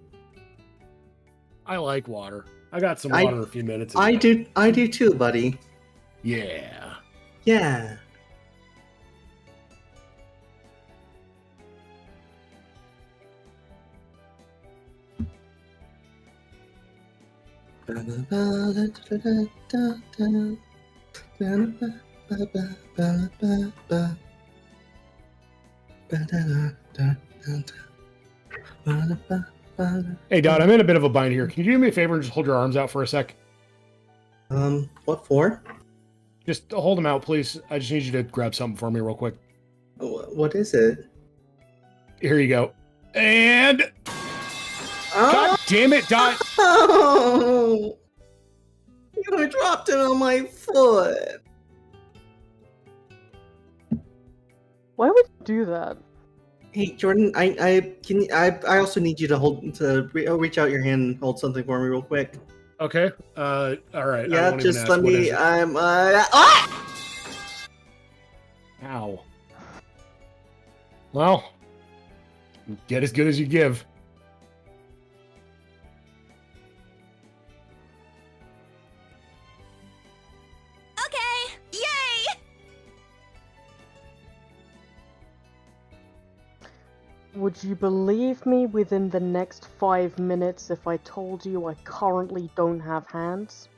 I like water. I got some water a few minutes ago. I do too, buddy. Yeah. Yeah. Hey, Don, I'm in a bit of a bind here. Can you do me a favor and just hold your arms out for a sec? What for? Just hold them out, please. I just need you to grab something for me real quick. What is it? Here you go. And... God damn it, Don! Oh! You dropped it on my foot. Why would you do that? Hey, Jordan, I also need you to reach out your hand and hold something for me real quick. Okay. All right. Yeah, just let me. Ah! Ow. Well, get as good as you give. Okay, yay! Would you believe me within the next 5 minutes if I told you I currently don't have hands?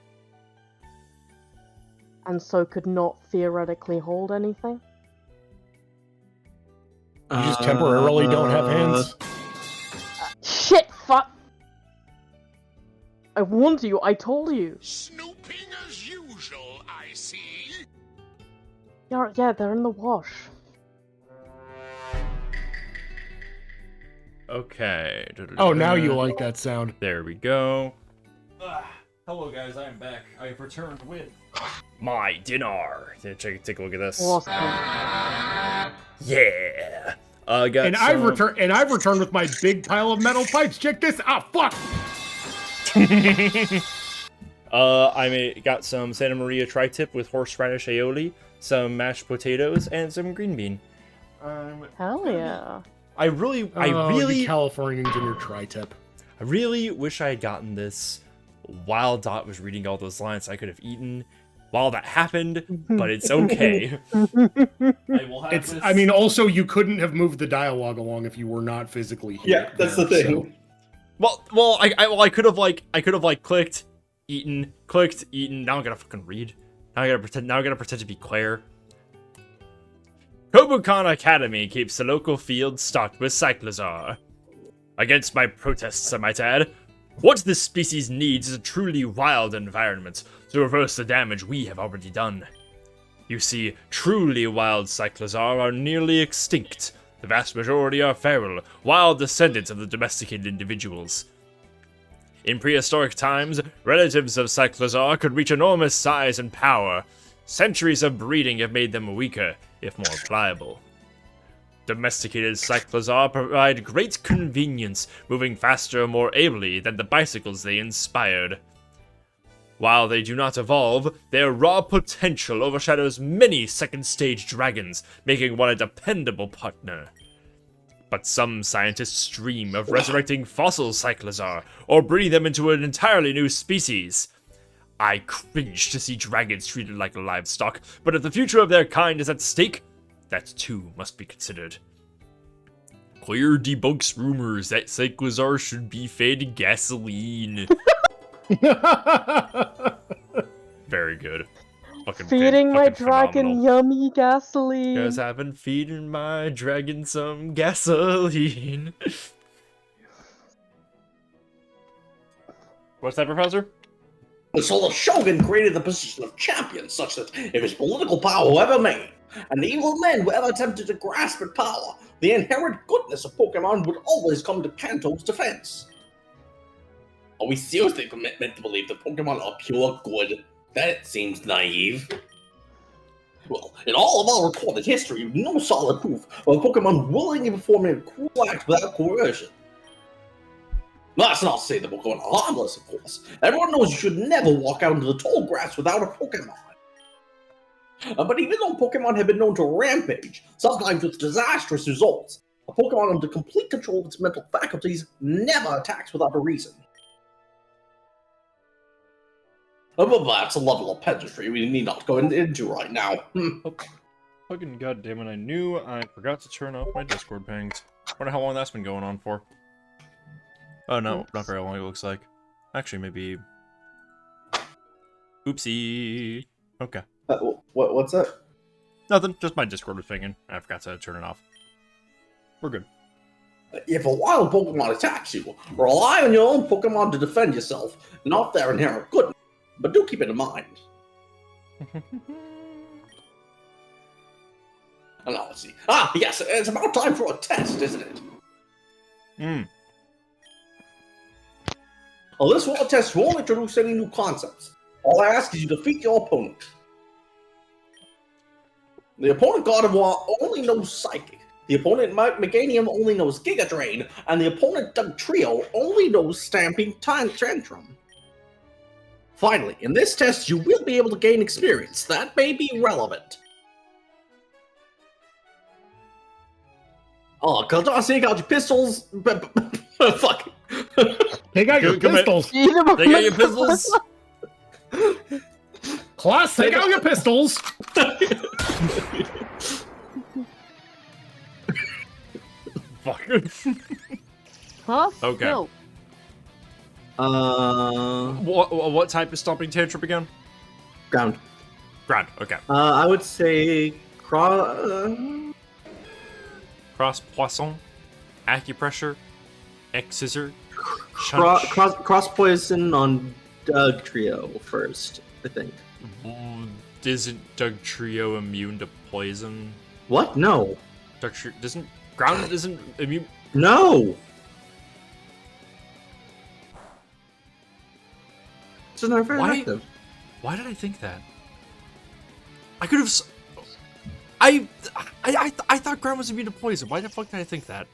And so could not theoretically hold anything? You just temporarily don't have hands? Shit, fuck! I warned you, I told you! Snooping as usual, I see. Yeah, they're in the wash. Okay. Oh, now you like that sound. There we go. Hello guys, I am back. I have returned with my dinner. Take a look at this. Awesome. Yeah. I've returned with my big pile of metal pipes. Check this. Ah, fuck. Got some Santa Maria tri-tip with horseradish aioli, some mashed potatoes, and some green bean. Hell yeah. I really you Californians and your tri-tip. I really wish I had gotten this while Dot was reading all those lines. I could have eaten while that happened, but it's okay. I mean, also you couldn't have moved the dialogue along if you were not physically here. Yeah, that's the thing. So. Well, I could have clicked, eaten. Now I'm gonna fucking read. Now I gotta pretend to be Claire. Kobukan Academy keeps the local field stocked with Cyclozar. Against my protests, I might add. What this species needs is a truly wild environment to reverse the damage we have already done. You see, truly wild Cyclozar are nearly extinct. The vast majority are feral, wild descendants of the domesticated individuals. In prehistoric times, relatives of Cyclozar could reach enormous size and power. Centuries of breeding have made them weaker, if more pliable. Domesticated Cyclozar provide great convenience, moving faster and more ably than the bicycles they inspired. While they do not evolve, their raw potential overshadows many second-stage dragons, making one a dependable partner. But some scientists dream of resurrecting fossil Cyclozar, or breeding them into an entirely new species. I cringe to see dragons treated like livestock, but if the future of their kind is at stake, that too must be considered. Clear debunks rumors that Cyclizar should be fed gasoline. Very good. Feeding my dragon phenomenal. yummy gasoline. Cause I've been feeding my dragon some gasoline. What's that, Professor? So the Shogun created the position of champion such that if his political power were ever made, and the evil men were ever attempted to grasp at power, the inherent goodness of Pokemon would always come to Kanto's defense. Are we seriously meant to believe that Pokemon are pure good? That seems naive. Well, in all of our recorded history, no solid proof of a Pokemon willingly performing a cruel act without coercion. That's not to say that Pokemon are harmless, of course. Everyone knows you should never walk out into the tall grass without a Pokemon. But even though Pokemon have been known to rampage, sometimes with disastrous results, a Pokemon under complete control of its mental faculties never attacks without a reason. But that's a level of pedantry we need not go into right now. Oh, fucking goddamn it, I knew I forgot to turn off my Discord pings. Wonder how long that's been going on for. Oh no, not very long it looks like. Actually, maybe... Oopsie. Okay. What's that? Nothing, just my Discord was pinging. I forgot to turn it off. We're good. If a wild Pokemon attacks you, rely on your own Pokemon to defend yourself, not their inherent goodness. But do keep it in mind. Now let's see. Ah, yes, it's about time for a test, isn't it? Well, this water test won't introduce any new concepts. All I ask is you defeat your opponent. The opponent God of War only knows Psychic. The opponent Meganium only knows Giga Drain, and the opponent Dugtrio only knows Stamping Tantrum. Finally, in this test, you will be able to gain experience that may be relevant. Oh, Kaldar, take out your pistols. Fuck. Take out your pistols. Take out your pistols. Class, take out your pistols. Fuck. Huh? Okay. No. What type of stomping tantrum again? Ground. Ground. Okay. I would say cross poisson, acupressure, X scissor, cross poison on Doug Trio first. I think. Isn't Doug Trio immune to poison? What? No. Doug Trio ground isn't immune. No. It's not very effective. Why did I think that? I could have. I thought ground was immune to poison. Why the fuck did I think that?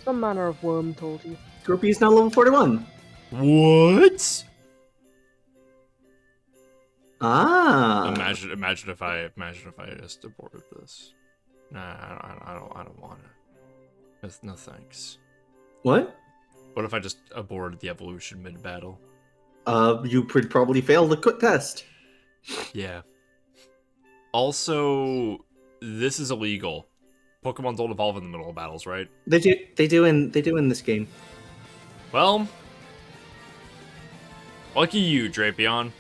Some manner of worm told you. Scorpy is now level 41. What? Ah. Imagine if I just aborted this. Nah, I don't want it. No thanks. What? What if I just aborted the evolution mid battle? You would probably fail the quick test. Yeah. Also, this is illegal. Pokemon don't evolve in the middle of battles, right? They do in this game. Well, lucky you, Drapion.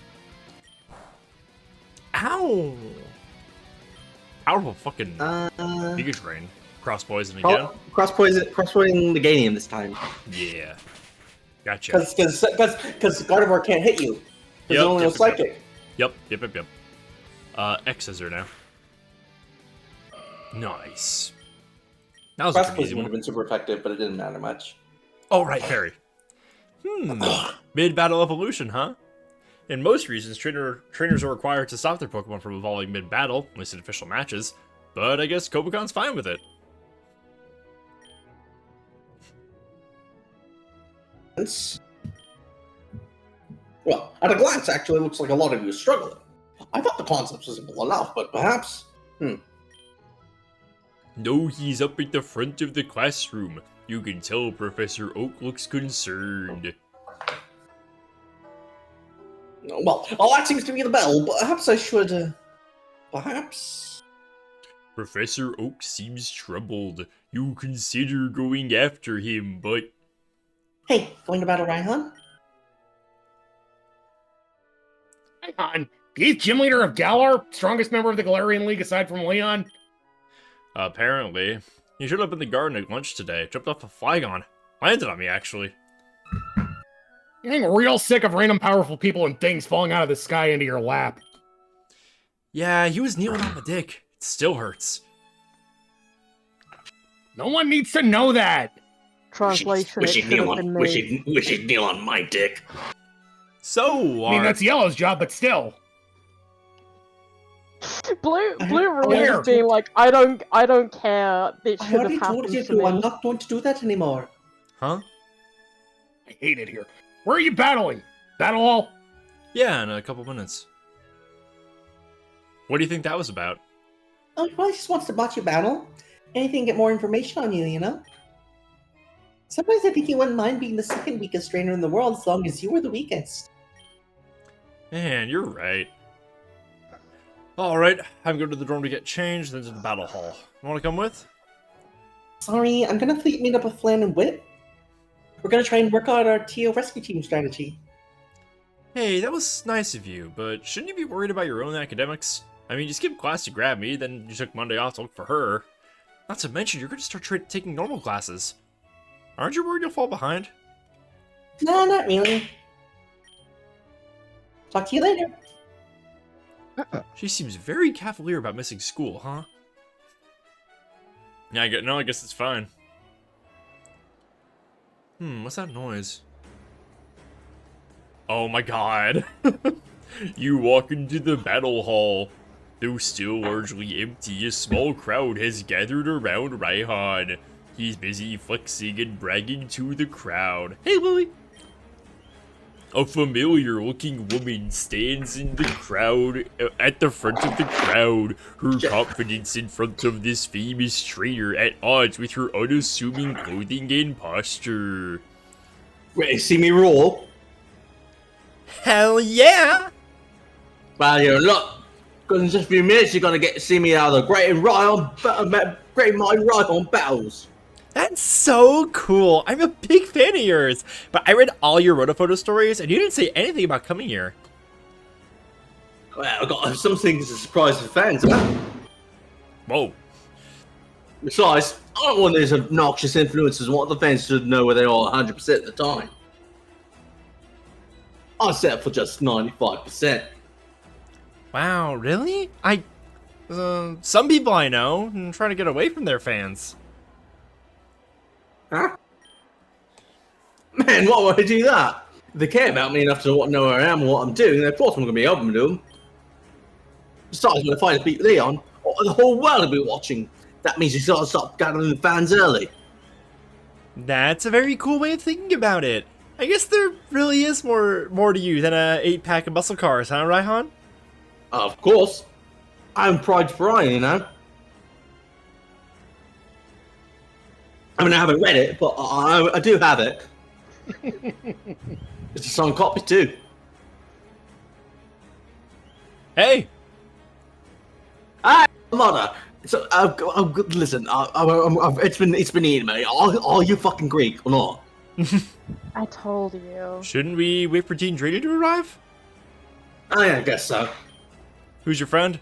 Ow! Powerful fucking Giga Drain. Cross poison again. Cross poison Meganium this time. Yeah. Gotcha. Because Gardevoir can't hit you. There's only no Psychic. Yep. X scissor now. Nice. That was Cross a easy poison would one. have been super effective, but it didn't matter much. Oh, right, Fairy. Mid-battle evolution, huh? In most regions, trainers are required to stop their Pokemon from evolving mid-battle, at least in official matches, but I guess Kobukon's fine with it. Well, at a glance, actually, it looks like a lot of you are struggling. I thought the concept was simple enough, but perhaps... No, he's up at the front of the classroom. You can tell Professor Oak looks concerned. Well, that seems to be the bell. Perhaps I should... perhaps... Professor Oak seems troubled. You consider going after him, but... Hey, going to battle Raihan? Hang on. He's gym leader of Galar, strongest member of the Galarian League aside from Leon. Apparently. He showed up in the garden at lunch today, jumped off a Flygon. Landed on me, actually. You're getting real sick of random powerful people and things falling out of the sky into your lap. Yeah, he was kneeling on my dick. It still hurts. No one needs to know that. Translation, it should have been me. Wish he'd kneel on my dick. So, I mean, that's Yellow's job, but still. Blue really just being like, I don't care. It I should have already told happened you to to. I'm me. not going to do that anymore. Huh? I hate it here. Where are you battling? Battle Hall? Yeah, in a couple minutes. What do you think that was about? Oh, he probably just wants to botch your battle. Anything to get more information on you, you know? Sometimes I think he wouldn't mind being the second weakest trainer in the world as long as you were the weakest. Man, you're right. Alright, I'm going to the dorm to get changed, then to the battle hall. You want to come with? Sorry, I'm gonna meet up with Flan and Wit. We're gonna try and work out our TO rescue team strategy. Hey, that was nice of you, but shouldn't you be worried about your own academics? I mean, you skipped class to grab me, then you took Monday off to look for her. Not to mention, you're going to start taking normal classes. Aren't you worried you'll fall behind? No, not really. Talk to you later. She seems very cavalier about missing school, huh? Yeah, I guess it's fine. What's that noise? Oh my god. You walk into the battle hall. Though still largely empty, a small crowd has gathered around Raihan. He's busy flexing and bragging to the crowd. Hey, Lily! A familiar-looking woman stands in the crowd, at the front of the crowd, her confidence in front of this famous trainer at odds with her unassuming clothing and posture. Ready to see me roar? Hell yeah! Well, you're not. Because in just a few minutes, you're going to get to see me out of the Great and Mighty Raihan battles. That's so cool. I'm a big fan of yours. But I read all your Rotophoto stories, and you didn't say anything about coming here. Well, I've got some things to surprise the fans about. Whoa. Besides, I don't want these obnoxious influences. I want the fans to know where they are 100% of the time. I set for just 95%. Wow, really? Some people I know try to get away from their fans. Huh? Man, why would I do that? If they care about me enough to know where I am and what I'm doing, then of course I'm going to be open to them. Besides, when I finally beat Leon, the whole world will be watching. That means you got to start gathering the fans early. That's a very cool way of thinking about it. I guess there really is more to you than a 8-pack of muscle cars, huh, Raihan? Of course. I'm Pride Brian, you know. I mean, I haven't read it, but I do have it. It's a signed copy too. Hey! Hi, mother. So, listen. It's been eating me. Are you fucking Greek or not? I told you. Shouldn't we wait for Dean Drady to arrive? I guess so. Who's your friend?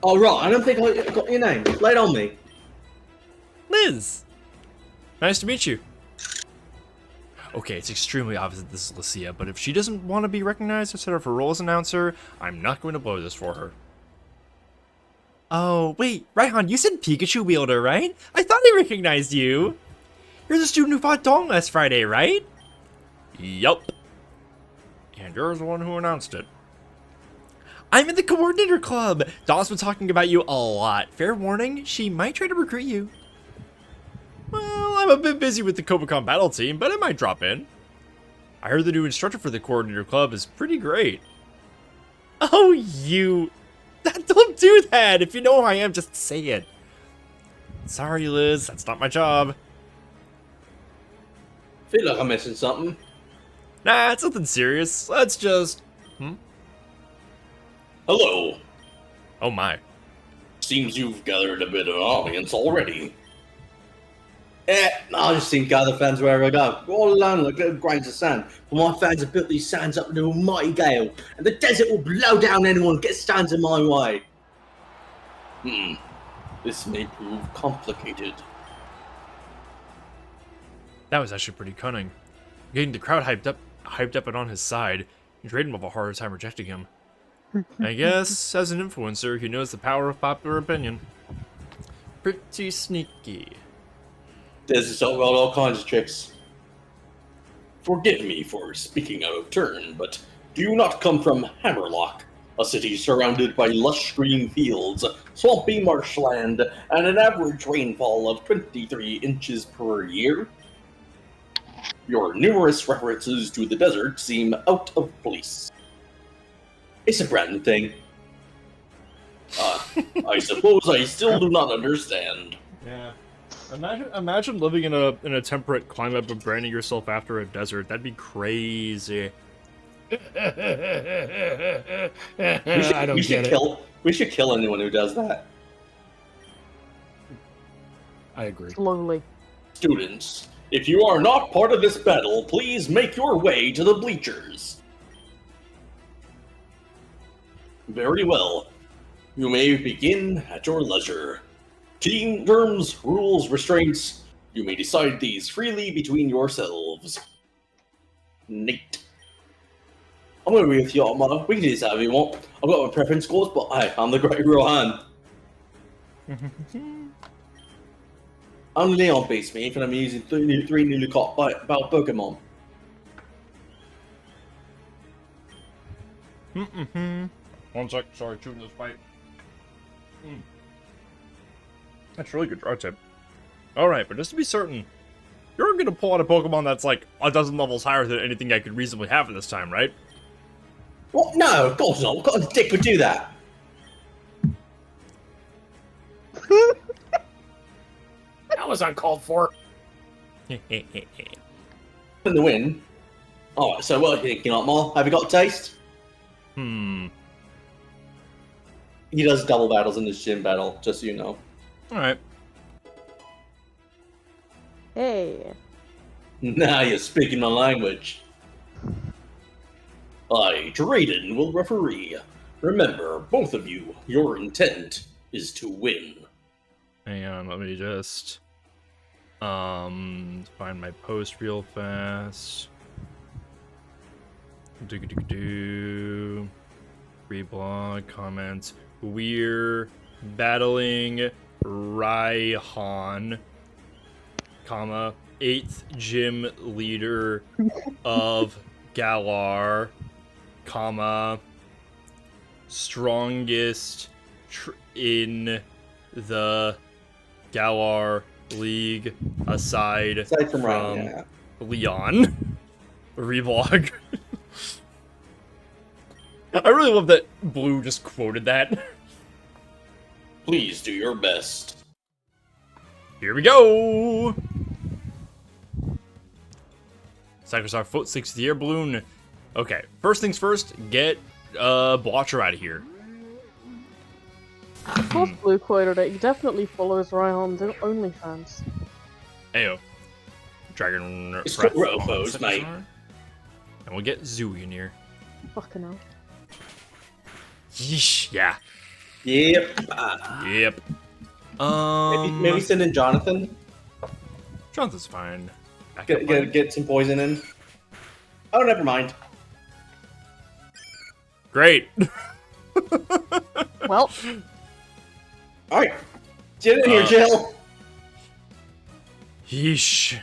Oh, right. I don't think I got your name. Lay it on me. Liz! Nice to meet you. Okay, it's extremely obvious that this is Lucia, but if she doesn't want to be recognized instead of her role as announcer, I'm not going to blow this for her. Oh, wait, Raihan, you said Pikachu wielder, right? I thought I recognized you. You're the student who fought Dong last Friday, right? Yup. And you're the one who announced it. I'm in the coordinator club. Dong's been talking about you a lot. Fair warning, she might try to recruit you. Well, I'm a bit busy with the Kobacon battle team, but I might drop in. I heard the new instructor for the coordinator club is pretty great. Oh, you... Don't do that! If you know who I am, just say it. Sorry, Liz, that's not my job. Feel like I'm missing something. Nah, it's nothing serious. Let's just... Hello. Oh my. seems you've gathered a bit of an audience already. I'll just seem to gather fans wherever I go. All alone like little grains of sand. But my fans have built these sands up into a mighty gale, and the desert will blow down anyone who gets stands in my way. This may prove complicated. That was actually pretty cunning. Getting the crowd hyped up and on his side, and Drayden will have a harder time rejecting him. I guess, as an influencer, he knows the power of popular opinion. Pretty sneaky. There's all kinds of tricks. Forgive me for speaking out of turn, but do you not come from Hammerlock, a city surrounded by lush green fields, swampy marshland, and an average rainfall of 23 inches per year? Your numerous references to the desert seem out of place. It's a Brandon thing. I suppose I still do not understand. Yeah. Imagine living in a temperate climate but branding yourself after a desert. That'd be crazy. I don't get it. We should kill anyone who does that. I agree. Slowly. Students, if you are not part of this battle, please make your way to the bleachers. Very well. You may begin at your leisure. Team terms, rules, restraints. You may decide these freely between yourselves. Nate. I'm gonna agree with you, Mother. We can do this however you want. I've got my preference scores, but hey, I'm the great Rohan. I'm Leon Beast, me, and I'm using three newly caught battle Pokemon. One sec, sorry, shooting this fight. That's really good draw tip. Alright, but just to be certain, you're gonna pull out a Pokemon that's like a dozen levels higher than anything I could reasonably have at this time, right? What? No, of course not. What kind of dick would do that? That was uncalled for. In the win. Alright, so what are you thinking, Otmar? Have you got a taste? He does double battles in this gym battle, just so you know. Alright. Hey. Now you're speaking my language. I, Drayden, will referee. Remember, both of you, your intent is to win. Hang on, let me just find my post real fast. Reblog, comments. We're battling Raihan, comma, 8th gym leader of Galar, comma, strongest in the Galar League aside from Ryan, yeah. Leon. Reblog. I really love that Blue just quoted that. Please do your best. Here we go! Cyclostar Foot 6th Year Balloon. Okay, first things first, get Blotcher out of here. Of course, Blue quoted it. He definitely follows Raihan's OnlyFans. Ayo. Dragon It's Breath. got Robos, mate. And we'll get Zoo in here. Fucking hell. Yeesh, yeah. Yep. Yep. Maybe send in Jonathan. Jonathan's fine. Get some poison in. Oh, never mind. Great. Well. Alright. Get in here, Jill. Yeesh.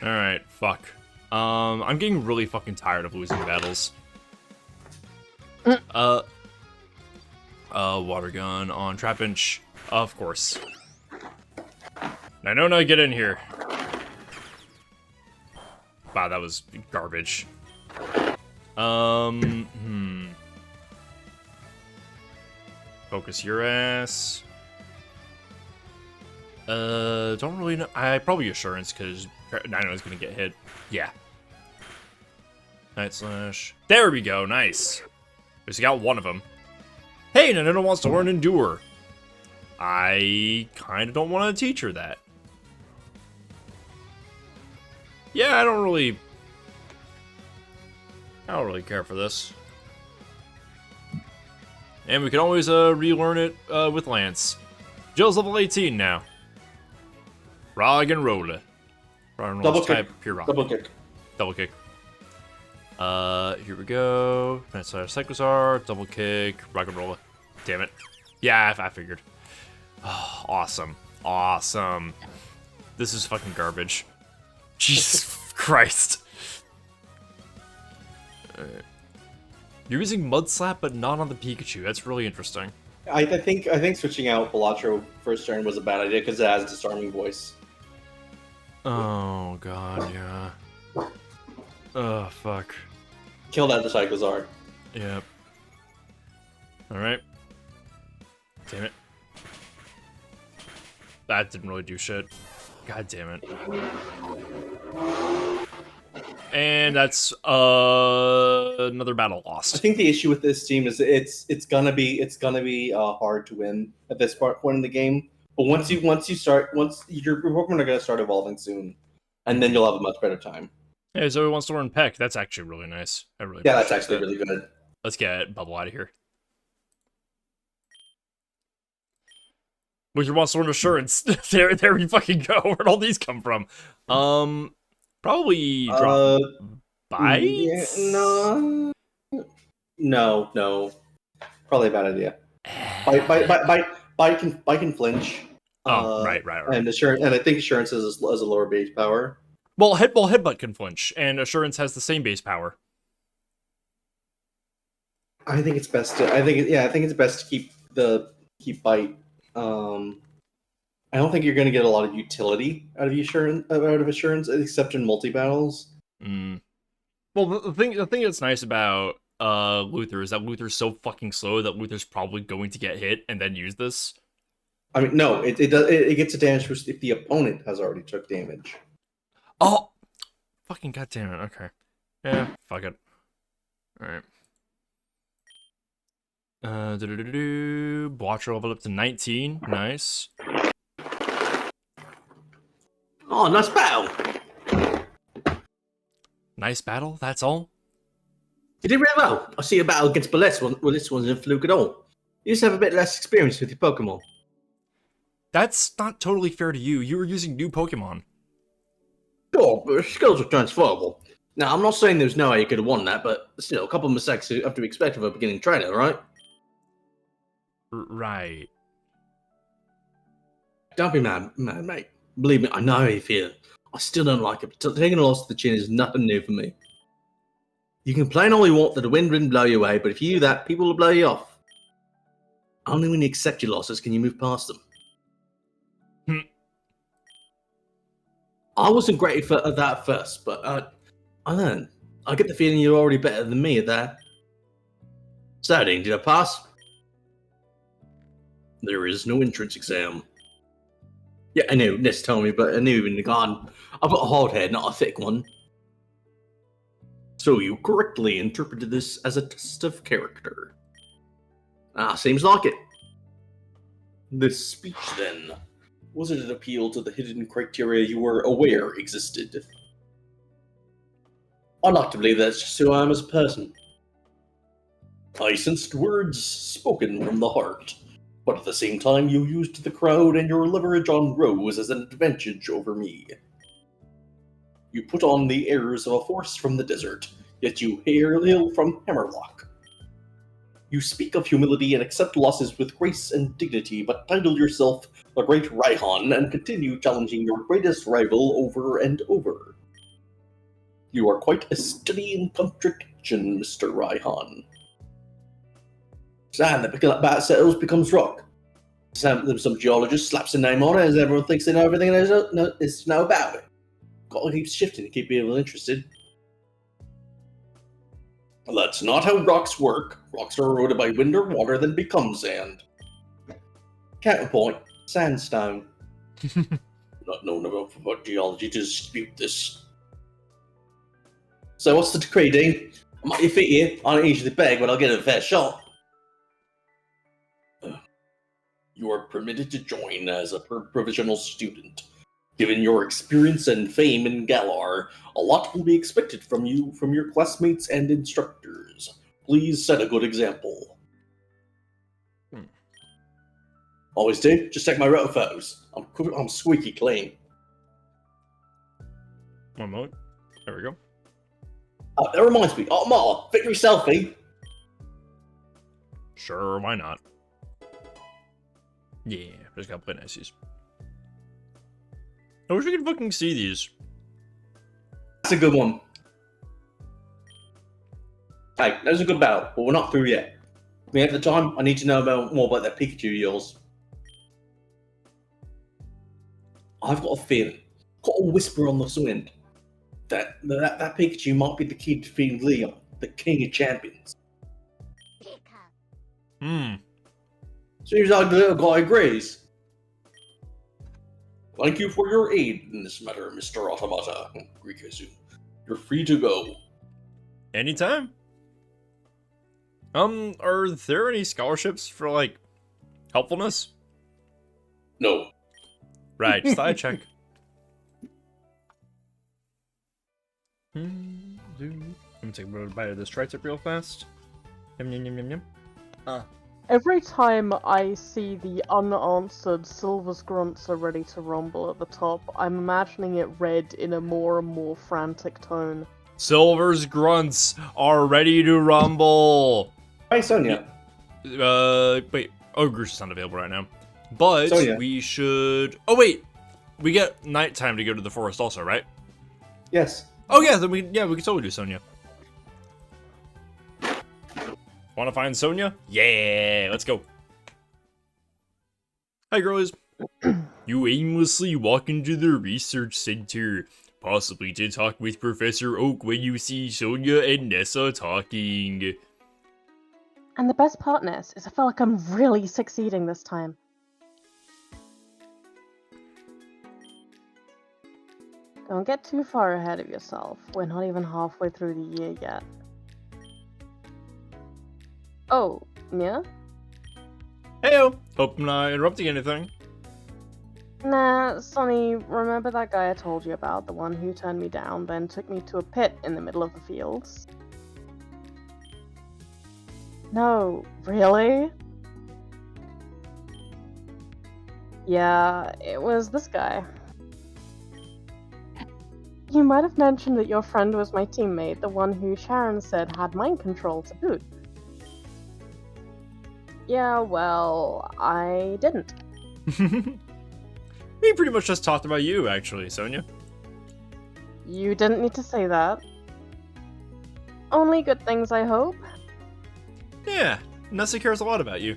Alright, fuck. I'm getting really fucking tired of losing battles. Water gun on Trapinch. Of course. No, get in here. Wow, that was garbage. Focus your ass. Don't really know. I probably Assurance, because Nino is gonna get hit. Yeah. Night Slash. There we go, nice. We just got one of them. Hey, Nino wants to learn Endure. I kind of don't want to teach her that. Yeah, I don't really care for this. And we can always relearn it with Lance. Jill's level 18 now. Rock and roll it. Double kick. Double kick. Double kick. Here we go. That's our Cyclozar. Double kick. Rock and roll it. Damn it. Yeah, I figured. Oh, awesome. Awesome. This is fucking garbage. Jesus Christ. You're using Mud Slap, but not on the Pikachu. That's really interesting. I think switching out Balatro first turn was a bad idea because it has a disarming voice. Oh god, yeah. Oh fuck. Kill that Cyclozar. Yep. Alright. Damn it. That didn't really do shit. God damn it. And that's another battle lost. I think the issue with this team is it's gonna be hard to win at this point in the game. But once your Pokemon are gonna start evolving soon, and then you'll have a much better time. Hey, Zoe wants to learn Peck. That's actually really nice. I really that's actually really good. Let's get Bubble out of here. Wizard wants to learn Assurance. there we fucking go. Where'd all these come from? Probably drop Bites? Yeah, no. Probably a bad idea. Bite can flinch. Right. And I think Assurance has a lower base power. Well, Headbutt can flinch, and Assurance has the same base power. I think it's best to keep Bite. I don't think you're going to get a lot of utility out of Assurance, except in multi battles. Well, the thing that's nice about Luther is that Luther's so fucking slow that Luther's probably going to get hit and then use this. I mean, no, it gets a damage boost if the opponent has already took damage. Oh, fucking goddamn it! Okay, yeah, fuck it. All right. Watcher level up to 19. Nice. Oh, nice battle. Nice battle. That's all. You did really well. I see a battle against Bless. Well, this wasn't a fluke at all. You just have a bit less experience with your Pokemon. That's not totally fair to you. You were using new Pokemon. Sure, but skills are transferable. Now, I'm not saying there's no way you could have won that, but still, a couple of mistakes you have to expect of a beginning trainer, right? Right. Don't be mad, mate. Believe me, I know how you feel. I still don't like it, but taking a loss to the chin is nothing new for me. You can complain all you want that the wind wouldn't blow you away, but if you do that, people will blow you off. Only when you accept your losses can you move past them. I wasn't great at that first, but I learned. I get the feeling you're already better than me at that. So, Dean, did I pass? There is no entrance exam. Yeah, I knew, Ness told me, but I knew in the garden. I've got a hard head, not a thick one. So you correctly interpreted this as a test of character. Seems like it. This speech, then, was it an appeal to the hidden criteria you were aware existed? I'd like to believe that's just who I am as a person. I sensed words spoken from the heart, but at the same time you used the crowd and your leverage on Rose as an advantage over me. You put on the airs of a force from the desert, yet you hail from Hammerlock. You speak of humility and accept losses with grace and dignity, but title yourself the Great Raihan and continue challenging your greatest rival over and over. You are quite a stunning contradiction, Mr. Raihan. Sand that bat settles becomes rock. Some geologist slaps a name on it as everyone thinks they know everything there is to know about it. Gotta keep shifting to keep people interested. That's not how rocks work. Rocks are eroded by wind or water, then become sand. Counterpoint, sandstone. Not known enough about geology to dispute this. So what's the decree, Dean? I might defeat you. I don't usually beg, but I'll get a fair shot. You are permitted to join as a provisional student. Given your experience and fame in Galar, a lot will be expected from you from your classmates and instructors. Please set a good example. Always do. Just check my roto photos. I'm squeaky clean. One moment. There we go. That reminds me. Oh, Ma, victory selfie. Sure, why not? Yeah, just gotta play niceys. I wish we could fucking see these. That's a good one. Hey, that was a good battle, but we're not through yet. We have the time. I need to know more about that Pikachu of yours. I've got a feeling, got a whisper on the wind, that Pikachu might be the key to defeating Leon, the King of Champions. Seems like the little guy agrees. Thank you for your aid in this matter, Mr. Automata. Rikazu, you're free to go. Anytime. Are there any scholarships for, like, helpfulness? No. Right, just thought I'd check. Let me take a bite of this tri-tip real fast. Yum, yum, yum, yum, yum. Every time I see the unanswered Silver's grunts are ready to rumble at the top, I'm imagining it read in a more and more frantic tone. Silver's grunts are ready to rumble. Hey, Sonia. Wait. Oh, Grush is not available right now. But Sonia. we should... Oh, wait. We get nighttime to go to the forest also, right? Yes. Oh, yeah. Then we can totally do Sonia. Want to find Sonia? Yeah, let's go. Hi, girlies. You aimlessly walk into the research center, possibly to talk with Professor Oak when you see Sonia and Nessa talking. And the best part, Ness, is I feel like I'm really succeeding this time. Don't get too far ahead of yourself. We're not even halfway through the year yet. Oh, Nier? Heyo! Hope I'm not interrupting anything. Nah, Sonny, remember that guy I told you about? The one who turned me down, then took me to a pit in the middle of the fields? No, really? Yeah, it was this guy. You might have mentioned that your friend was my teammate, the one who Sharon said had mind control to boot. Yeah, well, I didn't. We pretty much just talked about you, actually, Sonia. You didn't need to say that. Only good things, I hope. Yeah, Nessa cares a lot about you.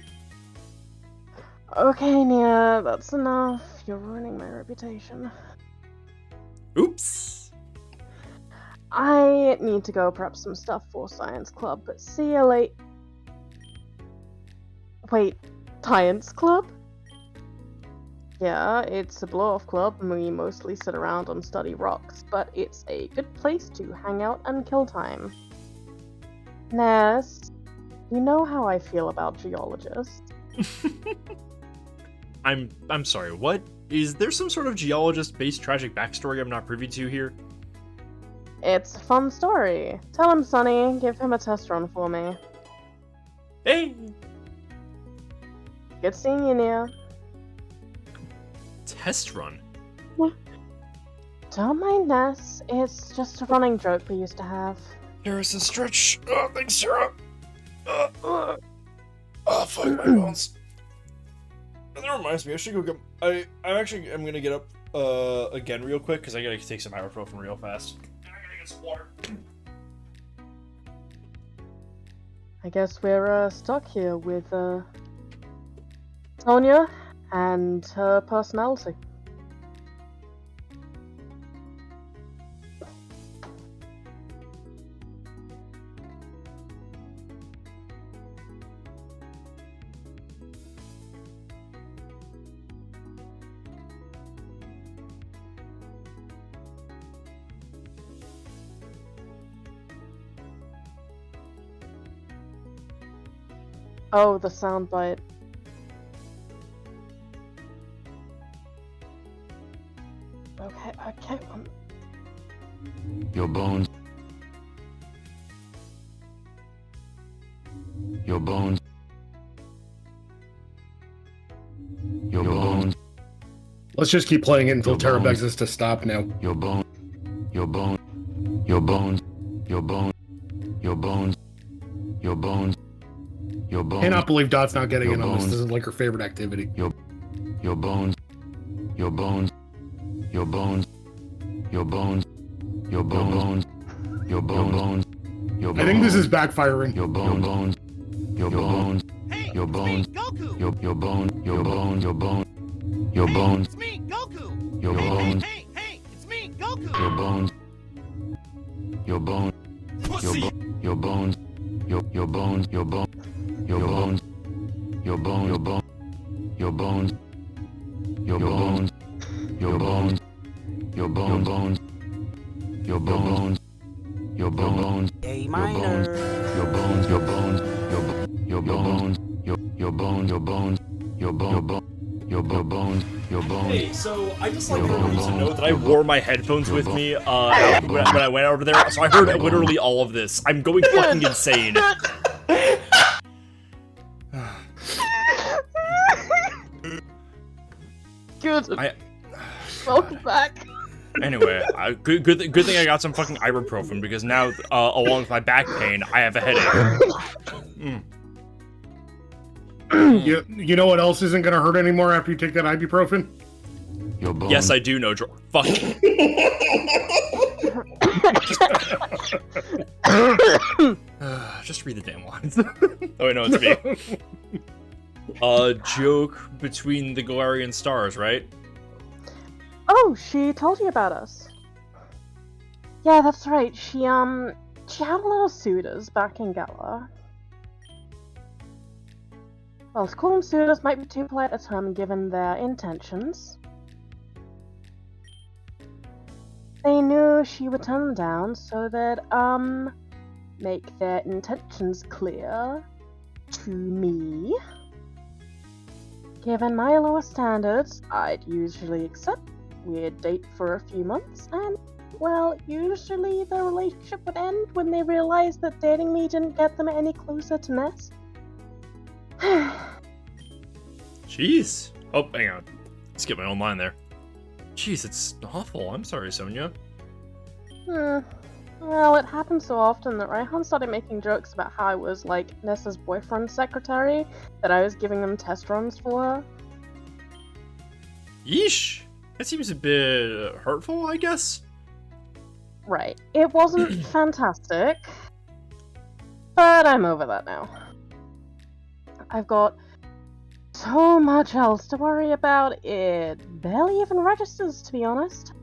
Okay, Nia, that's enough. You're ruining my reputation. Oops. I need to go prep some stuff for Science Club, but see you late. Wait, Science Club? Yeah, it's a blow-off club, and we mostly sit around and study rocks, but it's a good place to hang out and kill time. Ness, you know how I feel about geologists. I'm sorry, what? Is there some sort of geologist-based tragic backstory I'm not privy to here? It's a fun story. Tell him, Sonny. Give him a test run for me. Hey! Good seeing you, Nia. Test run? Don't mind Ness. It's just a running joke we used to have. Harrison Stretch. Oh, thanks, Sarah. Oh, fuck my bones. That reminds me, I should go get... I actually am gonna get up again real quick, because I gotta take some ibuprofen real fast. And I gotta get some water. I guess we're stuck here with Sonia and her personality. Oh, the soundbite. bones. Your bones. Your bones. Let's just keep playing it until Your Tara bones. begs us to stop now. Your bone. Your bone. Your bones. Your bone. Your bones. Your bones. Your bones. Cannot believe Dot's not getting Your in on this. bones. This is like her favorite activity. Your bones. Your bones. Your bones. Your bones. Your bones. Your bones. Your bones. I think this is backfiring. Your bones. Your bones. Hey, Your it's bones. me, Goku. Your bone. Your bones. Your bone. Your Hey, bones. it's me, Goku. Your hey, bones. Hey, hey, hey, it's me, Goku. Your bones. Your bones. Your Pussy. your bones. Your bones. Your bone. Your bones. Your bone. Your bone. Your bones. Your bones. Your bones. Your bones. Your bones. Your bones. A Your minor. bones. Your bones. Your bones. Your bones. Your bones. Your bone. Your bones. Your bones. Hey, so I just like Your everyone to bones. know that I Your wore my headphones Your with bone. me when I went over there, so I heard literally all of this. I'm going fucking insane. Good. I- Welcome back. Anyway, good thing I got some fucking ibuprofen because now, along with my back pain, I have a headache. You know what else isn't gonna hurt anymore after you take that ibuprofen? Your bones. Yes, I do know. Fuck. Just read the damn lines. Oh wait, no, it's me. A joke between the Galarian stars, right? Oh, she told you about us. Yeah, that's right. She had a lot of suitors back in Galar. Well, to call them suitors might be too polite a term given their intentions. They knew she would turn them down so that, make their intentions clear to me. Given my lower standards, I'd usually accept. We'd date for a few months, and, well, usually the relationship would end when they realized that dating me didn't get them any closer to Ness. Jeez. Oh, hang on. Skip my own line there. Jeez, it's awful. I'm sorry, Sonia. Well, it happened so often that Raihan started making jokes about how I was, like, Nessa's boyfriend's secretary, that I was giving them test runs for her. Yeesh. That seems a bit hurtful, I guess. Right. It wasn't fantastic, but I'm over that now. I've got so much else to worry about, it barely even registers, to be honest.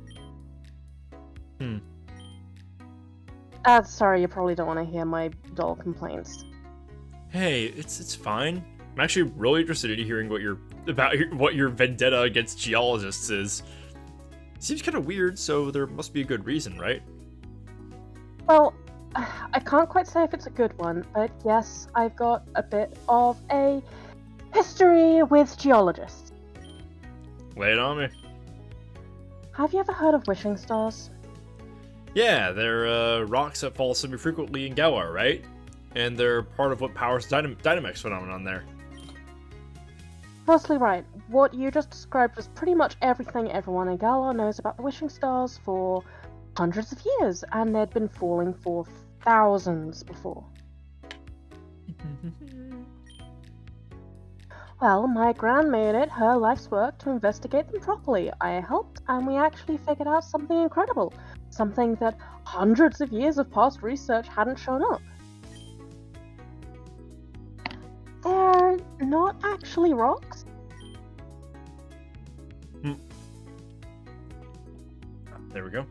Sorry, you probably don't want to hear my dull complaints. Hey, it's fine. I'm actually really interested in hearing what your vendetta against geologists is. Seems kind of weird, so there must be a good reason, right? Well, I can't quite say if it's a good one, but yes, I've got a bit of a history with geologists. Lay it on me. Have you ever heard of wishing stars? Yeah, they're rocks that fall semi-frequently in Galar, right? And they're part of what powers Dynamax phenomenon there. Mostly right. What you just described was pretty much everything everyone in Galar knows about the wishing stars for hundreds of years, and they'd been falling for thousands before. Well, my gran made it her life's work to investigate them properly. I helped, and we actually figured out something incredible. Something that hundreds of years of past research hadn't shown up. They're not actually rocks. There we go.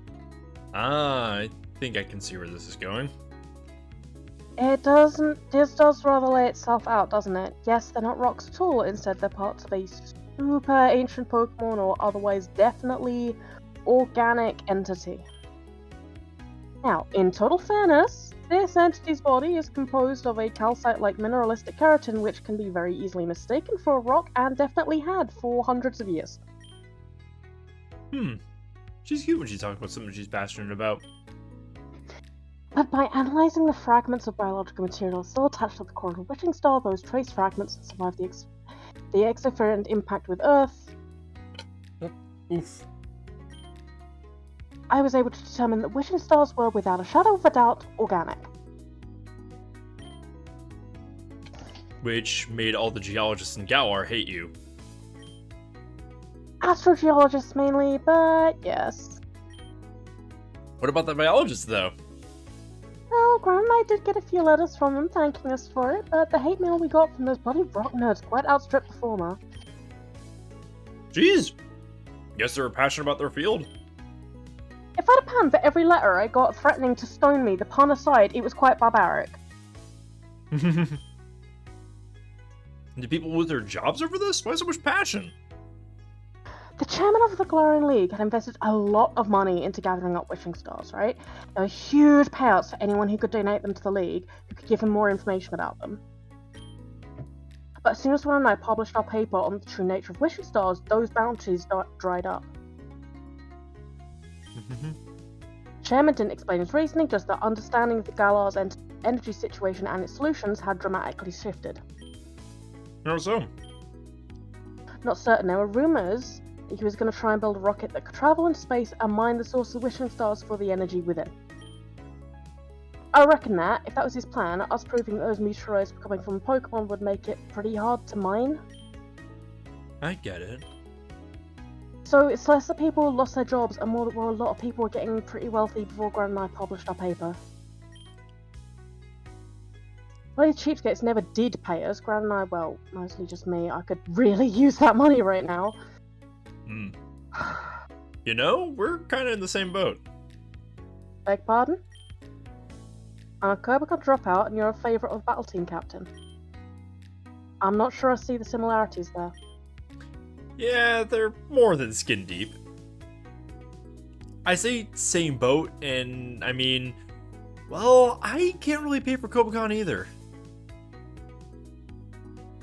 I think I can see where this is going. This does rather lay itself out, doesn't it? Yes, they're not rocks at all. Instead, they're parts of a super ancient Pokemon or otherwise definitely organic entity. Now, in total fairness, this entity's body is composed of a calcite-like mineralistic keratin, which can be very easily mistaken for a rock and definitely had for hundreds of years. She's cute when she talks about something she's passionate about. But by analysing the fragments of biological material still attached to the core of the wishing star, those trace fragments that survived the exoferent impact with Earth, Oof. I was able to determine that wishing stars were, without a shadow of a doubt, organic. Which made all the geologists in Galar hate you. Astrogeologists mainly, but yes. What about the biologists, though? Well, Grant and I did get a few letters from them thanking us for it, but the hate mail we got from those bloody rock nerds quite outstripped the former. Jeez. Guess they were passionate about their field. If I'd have panned for every letter I got threatening to stone me, the pun aside, it was quite barbaric. Do people lose their jobs over this? Why so much passion? The chairman of the Galarian League had invested a lot of money into gathering up wishing stars, right? There were huge payouts for anyone who could donate them to the League, who could give him more information about them. But as soon as Will and I published our paper on the true nature of wishing stars, those bounties dried up. Chairman didn't explain his reasoning, just that understanding of the Galar's energy situation and its solutions had dramatically shifted. How so? Not certain, there were rumours that he was going to try and build a rocket that could travel in space and mine the source of wishing stars for the energy within. I reckon that, if that was his plan, us proving that those meteorites were coming from a Pokemon would make it pretty hard to mine. I get it. So it's less that people lost their jobs and more that a lot of people were getting pretty wealthy before Grant and I published our paper. Well, the cheapskates never did pay us. Grant and I, well, mostly just me. I could really use that money right now. You know, we're kind of in the same boat. Beg pardon? I'm a Kobakan dropout and you're a favourite of Battle Team Captain. I'm not sure I see the similarities there. Yeah, they're more than skin deep. I say same boat, and I mean, well, I can't really pay for Kobakan either.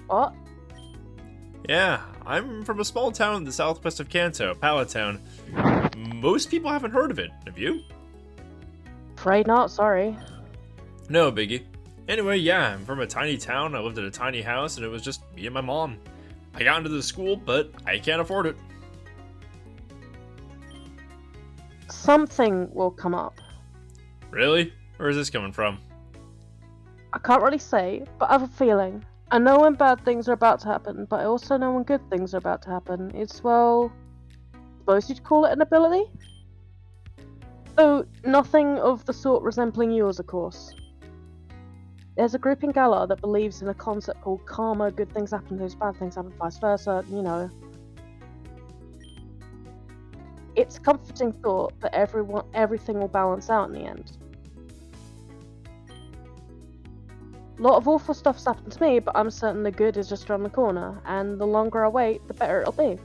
What? Yeah, I'm from a small town in the southwest of Kanto, Palatown. Most people haven't heard of it, have you? Afraid not, sorry. No, biggie. Anyway, yeah, I'm from a tiny town, I lived in a tiny house, and it was just me and my mom. I got into the school, but I can't afford it. Something will come up. Really? Where is this coming from? I can't really say, but I have a feeling. I know when bad things are about to happen, but I also know when good things are about to happen. It's, well, I suppose you'd call it an ability? Though, nothing of the sort resembling yours, of course. There's a group in Galar that believes in a concept called karma, good things happen to those bad things happen, vice versa, you know. It's a comforting thought that everything will balance out in the end. A lot of awful stuff's happened to me, but I'm certain the good is just around the corner, and the longer I wait, the better it'll be.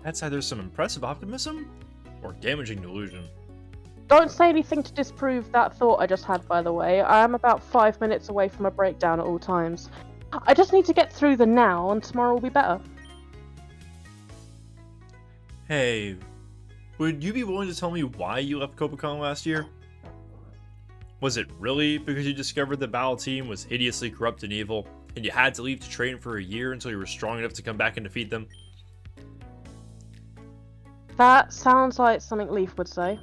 That's either some impressive optimism, or damaging delusion. Don't say anything to disprove that thought I just had, by the way. I am about 5 minutes away from a breakdown at all times. I just need to get through the now, and tomorrow will be better. Hey, would you be willing to tell me why you left Kobakan last year? Was it really because you discovered the battle team was hideously corrupt and evil, and you had to leave to train for a year until you were strong enough to come back and defeat them? That sounds like something Leaf would say.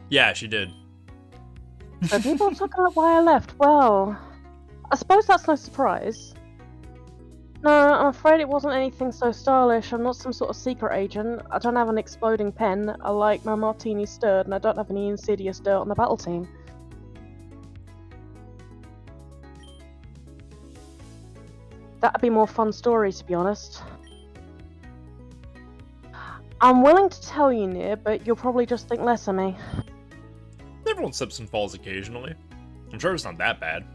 Yeah, she did. So people are talking about why I left. Well, I suppose that's no surprise. No, I'm afraid it wasn't anything so stylish. I'm not some sort of secret agent. I don't have an exploding pen. I like my martini stirred, and I don't have any insidious dirt on the battle team. That'd be more fun story, to be honest. I'm willing to tell you, Nier, but you'll probably just think less of me. Everyone slips and falls occasionally. I'm sure it's not that bad.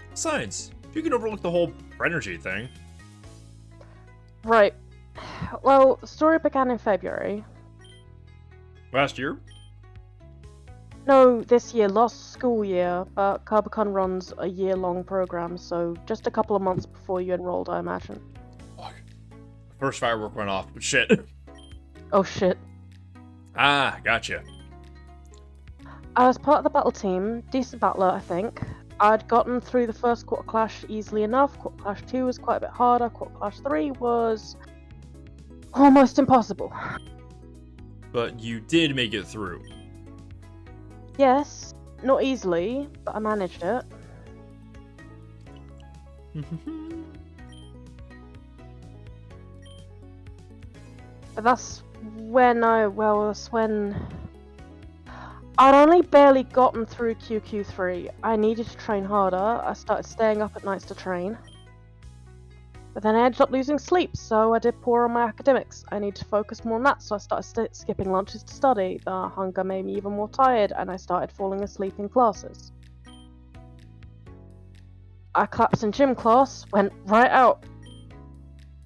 Besides, you can overlook the whole energy thing. Right. Well, the story began in February. Last year? No, this year, last school year, but Carbicon runs a year-long program, so just a couple of months before you enrolled, I imagine. Fuck. First firework went off, but shit. Oh shit. Ah, gotcha. I was part of the battle team, decent battler, I think. I'd gotten through the first Quarter Clash easily enough. Quarter Clash 2 was quite a bit harder. Quarter Clash 3 was almost impossible. But you did make it through. Yes, not easily, but I managed it. But that's when I'd only barely gotten through QQ3. I needed to train harder. I started staying up at nights to train. But then I ended up losing sleep, so I did poor on my academics. I needed to focus more on that, so I started skipping lunches to study. The hunger made me even more tired, and I started falling asleep in classes. I collapsed in gym class, went right out.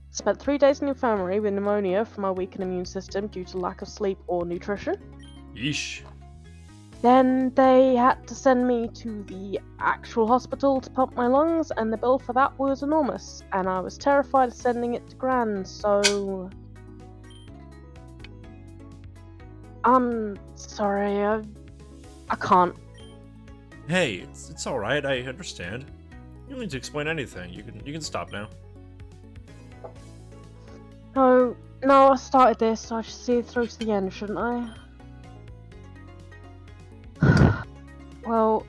Spent 3 days in the infirmary with pneumonia from my weakened immune system due to lack of sleep or nutrition. Yeesh. Then they had to send me to the actual hospital to pump my lungs, and the bill for that was enormous, and I was terrified of sending it to Gran, so... I'm sorry, I can't. Hey, it's alright, I understand. You don't need to explain anything. You can stop now. No, I started this, so I should see it through to the end, shouldn't I? Well,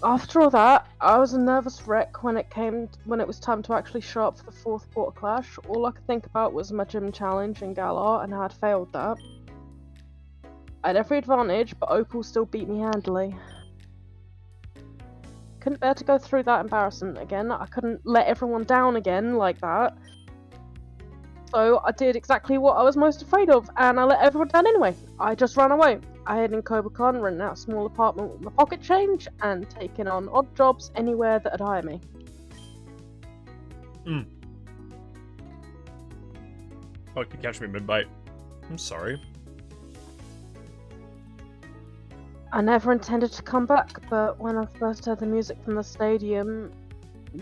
after all that, I was a nervous wreck when it was time to actually show up for the fourth Quarter Clash. All I could think about was my gym challenge in Galar and how I'd failed that. I had every advantage, but Opal still beat me handily. Couldn't bear to go through that embarrassment again. I couldn't let everyone down again like that. So I did exactly what I was most afraid of, and I let everyone down anyway. I just ran away. I hid in Kobacon, renting out a small apartment with my pocket change, and taking on odd jobs anywhere that'd hire me. Oh, you can catch me mid-bite. I'm sorry. I never intended to come back, but when I first heard the music from the stadium,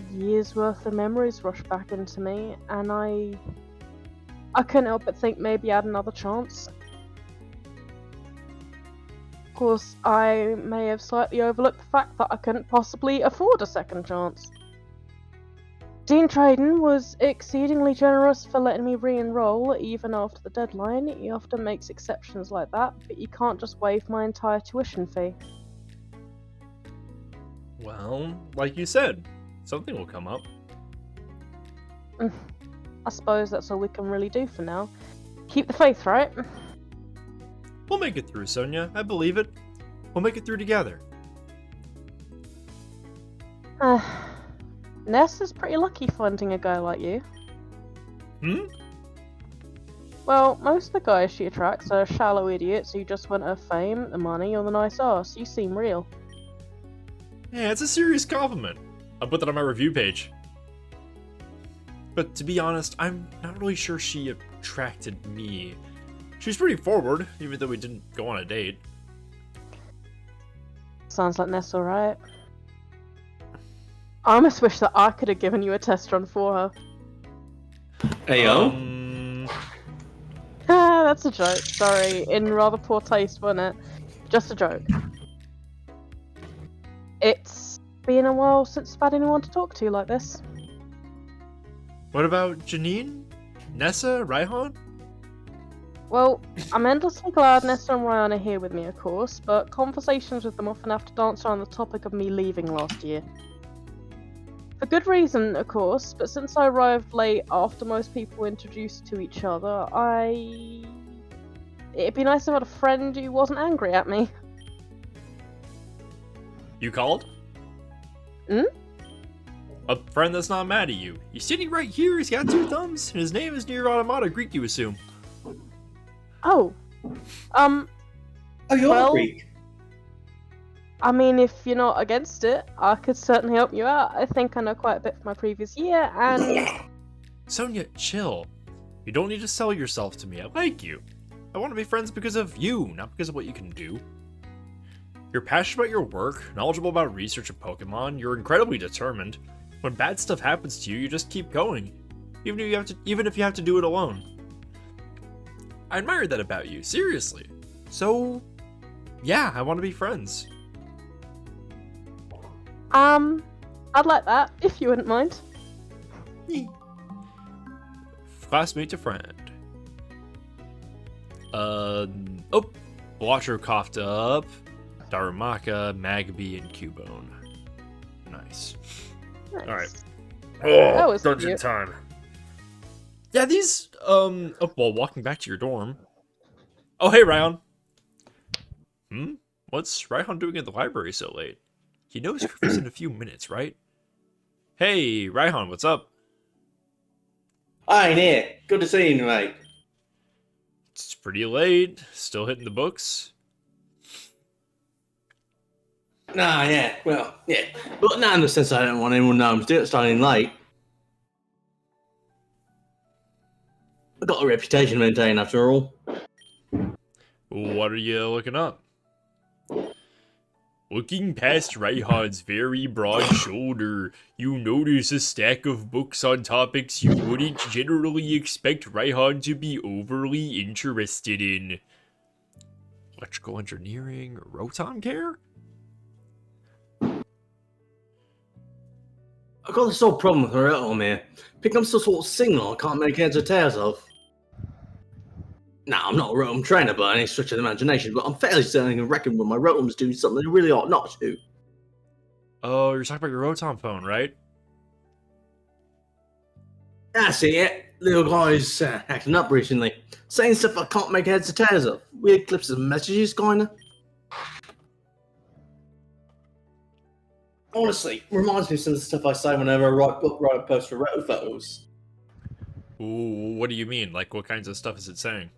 years worth of memories rushed back into me, and I couldn't help but think maybe I had another chance. Of course, I may have slightly overlooked the fact that I couldn't possibly afford a second chance. Dean Traden was exceedingly generous for letting me re-enroll even after the deadline. He often makes exceptions like that, but you can't just waive my entire tuition fee. Well, like you said, something will come up. I suppose that's all we can really do for now. Keep the faith, right? We'll make it through, Sonia. I believe it. We'll make it through together. Ness is pretty lucky finding a guy like you. Well, most of the guys she attracts are shallow idiots who just want her fame, the money, or the nice ass. You seem real. Yeah, it's a serious compliment. I'll put that on my review page. But to be honest, I'm not really sure she attracted me. She was pretty forward, even though we didn't go on a date. Sounds like Ness alright. I almost wish that I could have given you a test run for her. Ayo. That's a joke. Sorry, in rather poor taste, wasn't it? Just a joke. It's been a while since I've had anyone to talk to like this. What about Janine? Nessa? Raihan? Well, I'm endlessly glad Nessa and Ryan are here with me, of course, but conversations with them often have to dance around the topic of me leaving last year. For good reason, of course, but since I arrived late after most people were introduced to each other, it'd be nice to have a friend who wasn't angry at me. You called? A friend that's not mad at you. He's sitting right here, he's got 2 thumbs, and his name is Nier Automata Greek, you assume. Oh. Oh, you're Greek. I mean, if you're not against it, I could certainly help you out. I think I know quite a bit from my previous year, and... Sonia, chill. You don't need to sell yourself to me. I like you. I want to be friends because of you, not because of what you can do. You're passionate about your work, knowledgeable about research of Pokemon, you're incredibly determined. When bad stuff happens to you, you just keep going. Even if you have to do it alone. I admire that about you, seriously. So, Yeah, I want to be friends. I'd like that, if you wouldn't mind. Classmate to friend. Oh, Watcher coughed up. Darumaka, Magby, and Cubone. Nice. Alright. That was dungeon cute. time. Yeah, these, well, walking back to your dorm. Oh, hey, Ryan. What's Ryan doing at the library so late? He knows Griffith's in a few minutes, right? Hey, Raihan, what's up? Hi, Nier. Good to see you, mate. It's pretty late. Still hitting the books? Nah, yeah, well, yeah. But not in the sense I don't want anyone to know I'm still starting late. I've got a reputation to maintain, after all. What are you looking up? Looking past Raihan's very broad shoulder, you notice a stack of books on topics you wouldn't generally expect Raihan to be overly interested in. Electrical engineering, Rotom care? I've got this sort of problem with her at home here. Picking up some sort of signal I can't make heads or tails of. Now, I'm not a Rotom trainer by any stretch of the imagination, but I'm fairly certain I can reckon when my Rotom's doing something they really ought not to. Oh, you're talking about your Rotom phone, right? That's it. Little guy's acting up recently. Saying stuff I can't make heads or tails of. Weird clips of messages, kinda. Honestly, reminds me of some of the stuff I say whenever I write a post for retro photos. Ooh, what do you mean? Like, what kinds of stuff is it saying?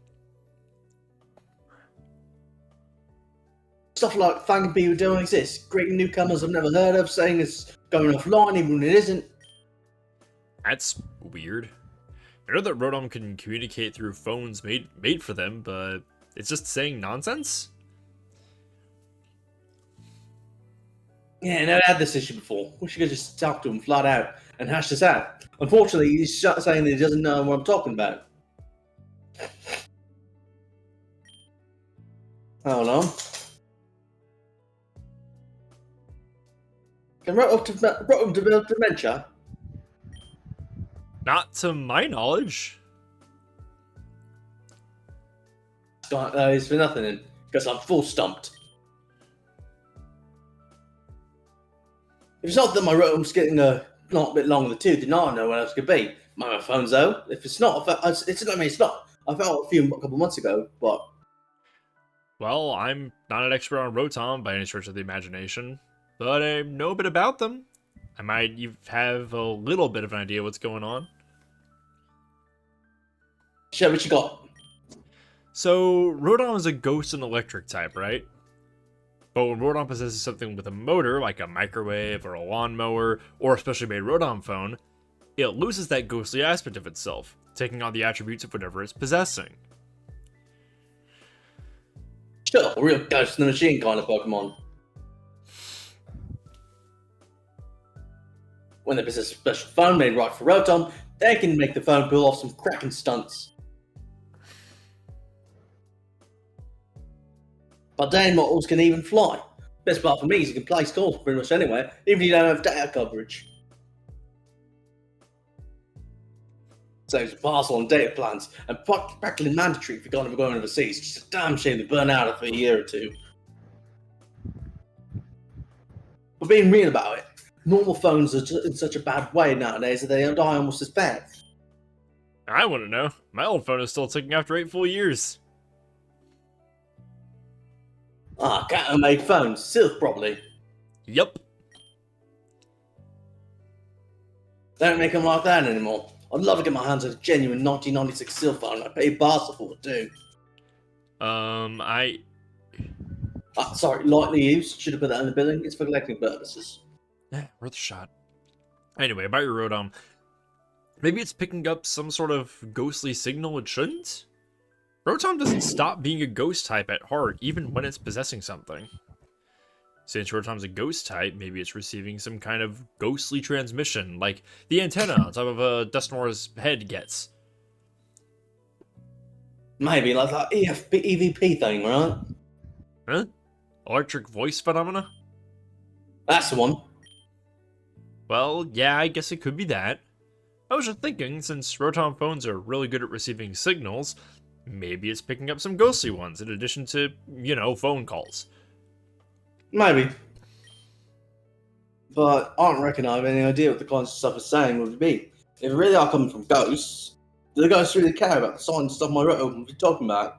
Stuff like thanking people who don't exist, greeting newcomers I've never heard of, saying it's going offline even when it isn't. That's weird. I know that Rotom can communicate through phones made for them, but it's just saying nonsense? Yeah, I never had this issue before. Wish you could just talk to him flat out and hash this out. Unfortunately, he's saying that he doesn't know what I'm talking about. Hold on. Can Rotom develop dementia? Not to my knowledge. It's for nothing then, because I'm full stumped. If it's not that my Rotom's getting a bit long in the tooth, then I don't know what else it could be. My phone's though. If it's not, it's not. I felt a couple months ago, but Well, I'm not an expert on Rotom by any stretch of the imagination, but I know a bit about them. I might have a little bit of an idea what's going on. Shit, what you got? So, Rotom is a ghost and electric type, right? But when Rotom possesses something with a motor, like a microwave or a lawnmower, or a specially made Rotom phone, it loses that ghostly aspect of itself, taking on the attributes of whatever it's possessing. Sure, a real ghost in the machine kind of Pokemon. When they possess a special phone made right for Rotom, they can make the phone pull off some cracking stunts. But Dan models can even fly. Best part for me is you can place calls pretty much anywhere, even if you don't have data coverage. Saves parcel and data plans, and practically mandatory if you're going to be going overseas. It's just a damn shame they burn out after a year or two. But being real about it, normal phones are in such a bad way nowadays that they die almost as fast. I want to know. My old phone is still ticking after 8 full years. Cat-made phones, Silk probably. Yep. They don't make them like that anymore. I'd love to get my hands on a genuine 1996 Silk phone. I'd pay Barca for it too. Sorry, lightly used. Should have put that in the billing. It's for collecting purposes. Yeah, worth a shot. Anyway, about your Rotom. Maybe it's picking up some sort of ghostly signal it shouldn't? Rotom doesn't stop being a ghost type at heart, even when it's possessing something. Since Rotom's a ghost type, maybe it's receiving some kind of ghostly transmission, like the antenna on top of a Dusknoir's head gets. Maybe like that EVP thing, right? Huh? Electric voice phenomena? That's the one. Well, yeah, I guess it could be that. I was just thinking, since Rotom phones are really good at receiving signals, maybe it's picking up some ghostly ones in addition to, phone calls. Maybe. But I don't reckon I have any idea what the kinds of stuff it's saying would be. If it really are coming from ghosts, do the ghosts really care about the signs stuff my Rotom would be talking about?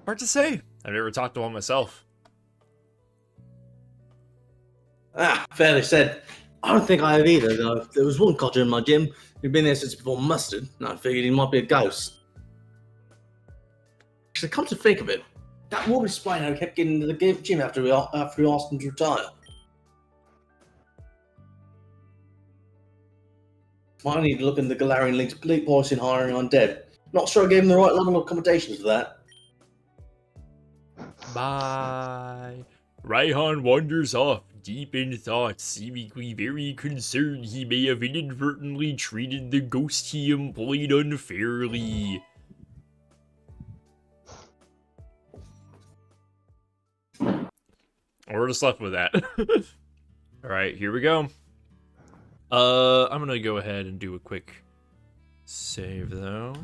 Hard to say. I've never talked to one myself. Fairly said. I don't think I have either, though. There was one codger in my gym who'd been there since before Mustard, and I figured he might be a ghost. Actually, come to think of it, that would explain how he kept getting into the gym after we asked him to retire. Might need to look into the Galarian League's complete policy in hiring undead. Not sure I gave him the right level of accommodations for that. Bye. Raihan wanders off, deep in thought, seemingly very concerned he may have inadvertently treated the ghost he employed unfairly. We're just left with that. Alright, here we go. I'm gonna go ahead and do a quick save, though.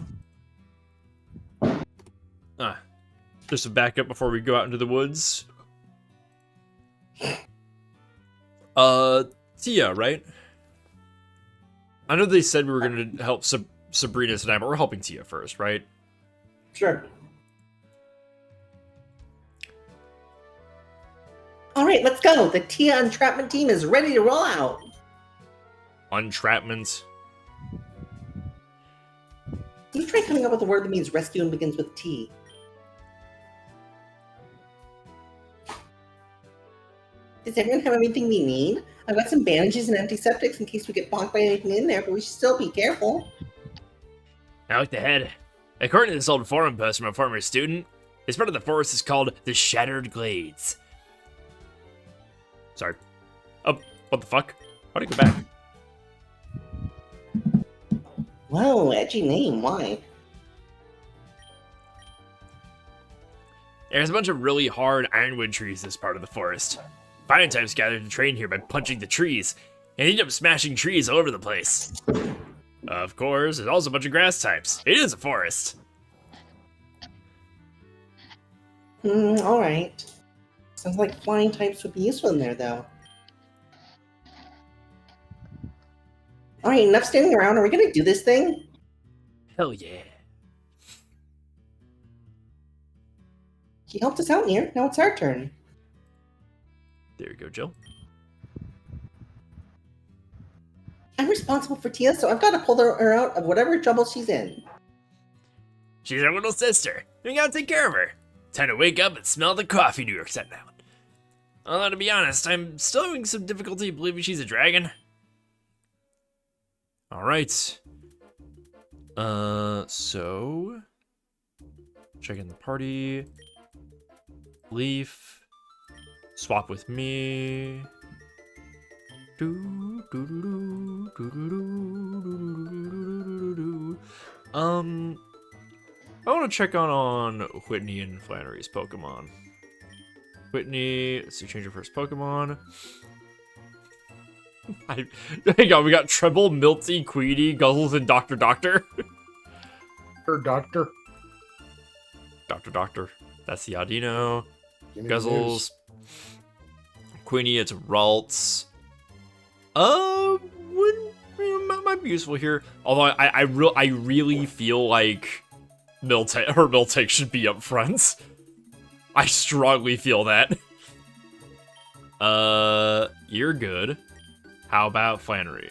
Just a backup before we go out into the woods. Tia, right? I know they said we were gonna help Sabrina tonight, but we're helping Tia first, right? Sure. Alright, let's go. The Tia entrapment team is ready to roll out. Entrapment. You try coming up with a word that means rescue and begins with T. Does everyone have everything we need? I've got some bandages and antiseptics in case we get bonked by anything in there, but we should still be careful. I like the head. According to this old forum post from a former student, this part of the forest is called the Shattered Glades. Sorry. Oh, what the fuck? How'd I go back? Whoa, edgy name, why? There's a bunch of really hard ironwood trees in this part of the forest. Fire types gathered to train here by punching the trees, and end up smashing trees all over the place. Of course, there's also a bunch of grass types. It is a forest. Alright. Sounds like flying types would be useful in there, though. Alright, enough standing around. Are we gonna do this thing? Hell yeah. He helped us out, Nier. Now it's our turn. There you go, Jill. I'm responsible for Tia, so I've got to pull her out of whatever trouble she's in. She's our little sister. We gotta take care of her. Time to wake up and smell the coffee New York's setting out. Although, to be honest, I'm still having some difficulty believing she's a dragon. Alright. So... check in the party. Leaf. Swap with me. I want to check on Whitney and Flannery's Pokemon. Whitney, let's see, change your first Pokemon. Hang on, we got Treble, Milty, Queenie, Guzzles, and Dr. Doctor. Doctor. Doctor. That's the Audino. Guzzles. Queenie, it's Ralts. Might be useful here. Although I really feel like Miltank should be up front. I strongly feel that. You're good. How about Flannery?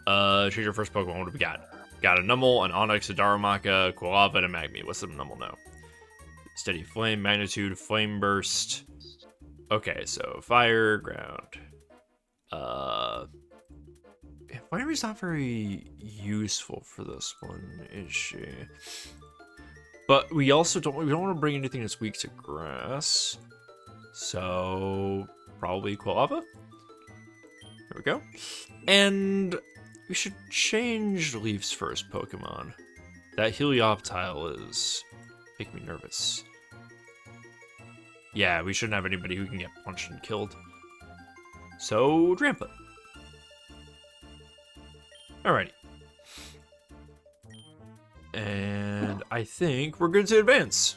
Choose your first Pokemon. What do we got? Got a Numel, an Onix, a Darumaka, Quilava, and a Magmi. What's the Numel know? Steady Flame, Magnitude, Flame Burst. Okay, so Fire, Ground. Flannery's not very useful for this one, is she? But we also don't want to bring anything that's weak to grass. So probably Quilava. There we go. And we should change Leaf's first Pokemon. That Helioptile is making me nervous. Yeah, we shouldn't have anybody who can get punched and killed. So, Drampa. Alrighty. And I think we're good to advance.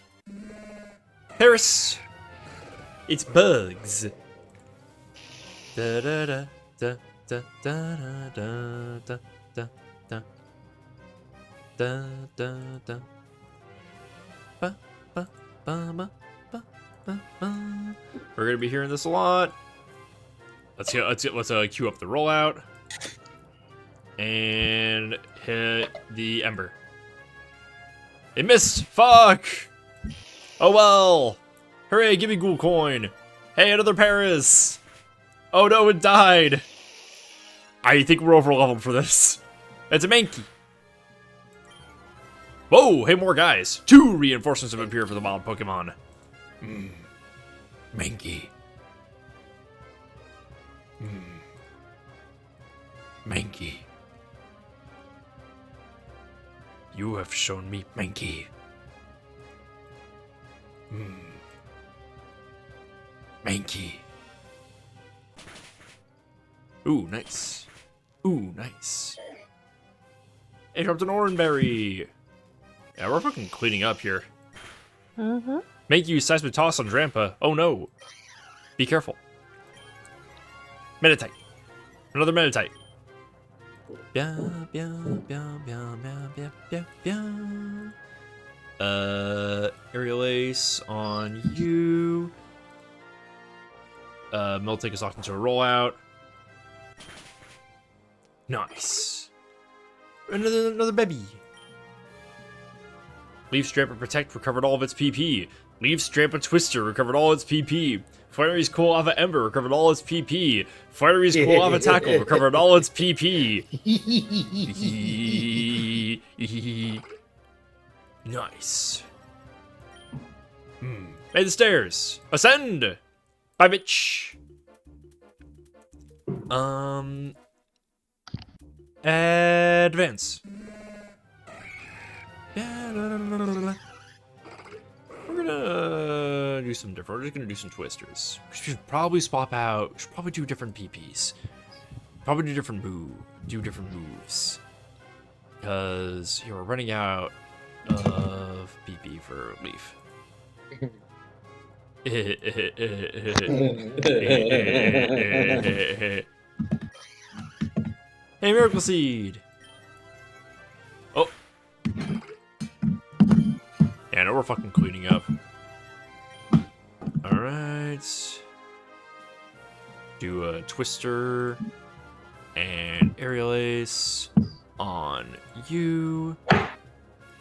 Paris! It's bugs. Da da da da da da da da da da da da da. Ba ba ba ba ba ba ba. We're gonna be hearing this a lot. Let's queue up the rollout and hit the ember. It missed. Fuck. Oh well. Hooray! Give me ghoul coin. Hey, another Paris. Oh no, it died. I think we're over leveled for this. It's a Mankey. Whoa! Hey, more guys. 2 reinforcements have appeared for the wild Pokemon. Mankey. Mankey. You have shown me Mankey. Mankey. Ooh, nice. Ooh, nice. Hey, dropped an Oranberry. Yeah, we're fucking cleaning up here. Mm-hmm. Make you seismic toss on Drampa. Oh no. Be careful. Meditite. Another Meditite. Bia, bia, bia, bia, bia, bia, bia, bia. Aerial Ace on you. Miltank is locked into a rollout. Nice. Another baby. Leaf Stramper Protect recovered all of its PP. Leaf Stramper Twister recovered all its PP. Fiery's Cool Lava Ember recovered all its PP. Fiery's Cool Lava Tackle recovered all its PP. Nice. Hey, the stairs. Ascend. Bye, bitch. Advance. We're gonna do some different. We're just gonna do some twisters. We should probably swap out. We should probably do different PPs. Probably do different moves. Because here we're running out of PP for Leaf. Hey, Miracle Seed! Oh! Yeah, no, we're fucking cleaning up. Alright. Do a Twister and Aerial Ace on you.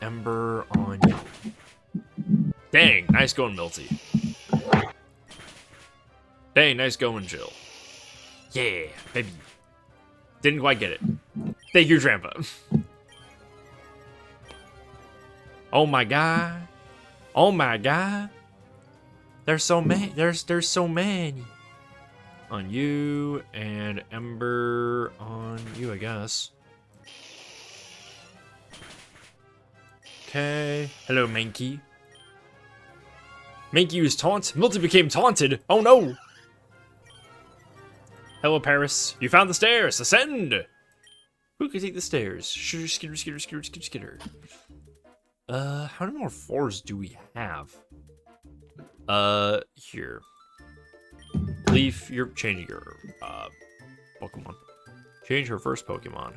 Ember on you. Dang, nice going, Milty. Dang, nice going, Jill. Yeah, baby. Didn't quite get it. Thank you, Trampa. Oh my god. Oh my god. There's so many. There's so many. On you and Ember on you, I guess. Okay. Hello, Mankey. Mankey used taunt. Milty became taunted. Oh no. Hello, Paris. You found the stairs. Ascend. Who can take the stairs? Skitter, skitter, skitter, skitter, skitter, skitter. How many more floors do we have? Here. Leaf, you're changing your, Pokemon. Change her first Pokemon.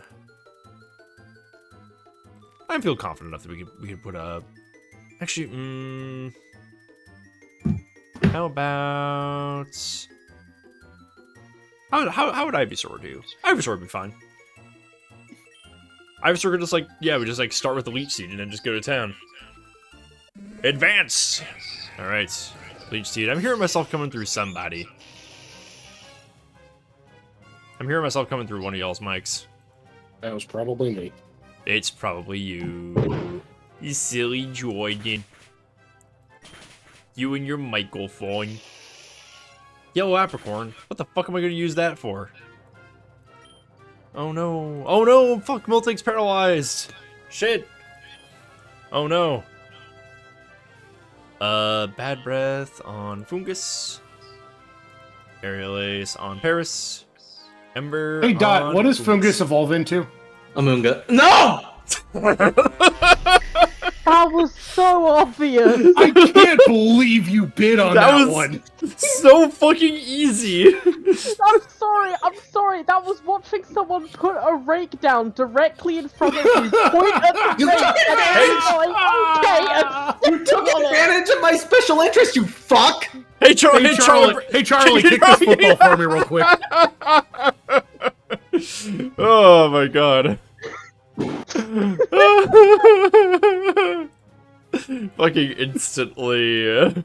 I feel confident enough that we could put a... Actually, how about... How would Ivysaur do? Ivysaur would be fine. Ivysaur could just like, yeah, we just like start with the Leech Seed and then just go to town. Advance! Alright. Leech Seed. I'm hearing myself coming through somebody. I'm hearing myself coming through one of y'all's mics. That was probably me. It's probably you. You silly Jordan. You and your microphone. Yellow Apricorn. What the fuck am I gonna use that for? Oh no. Oh no! Fuck, Miltank's paralyzed! Shit! Oh no. Bad Breath on Fungus. Aerial Ace on Paris. Ember. Hey Dot, on what does Fungus evolve into? Amoonga. No! That was so obvious. I can't believe you bid on that was one. so fucking easy. I'm sorry. That was watching someone put a rake down directly in front of you, point at the rake, and then going, okay, and You took advantage of my special interest, you fuck! Hey, Charlie. Hey Charlie, kick this football for me real quick. Oh my god. Fucking instantly.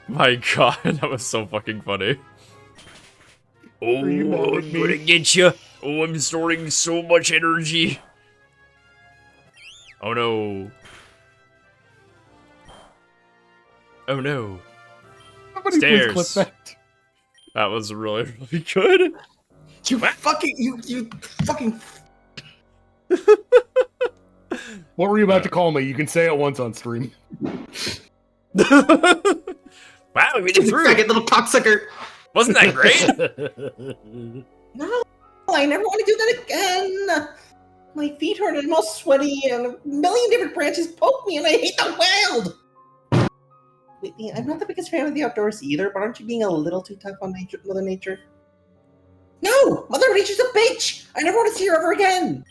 My god, that was so fucking funny. Oh, I'm gonna get you. Oh, I'm storing so much energy. Oh no. Oh no. Somebody please clip Stairs. that. That was really, really good. You fucking. What were you about to call me? You can say it once on stream. Wow, we made it through. Second little cocksucker. Wasn't that great? No, I never want to do that again. My feet hurt and I'm all sweaty and a million different branches poke me and I hate the wild. Wait, I'm not the biggest fan of the outdoors either, but aren't you being a little too tough on Mother Nature? No! Mother Nature's a bitch! I never want to see her ever again!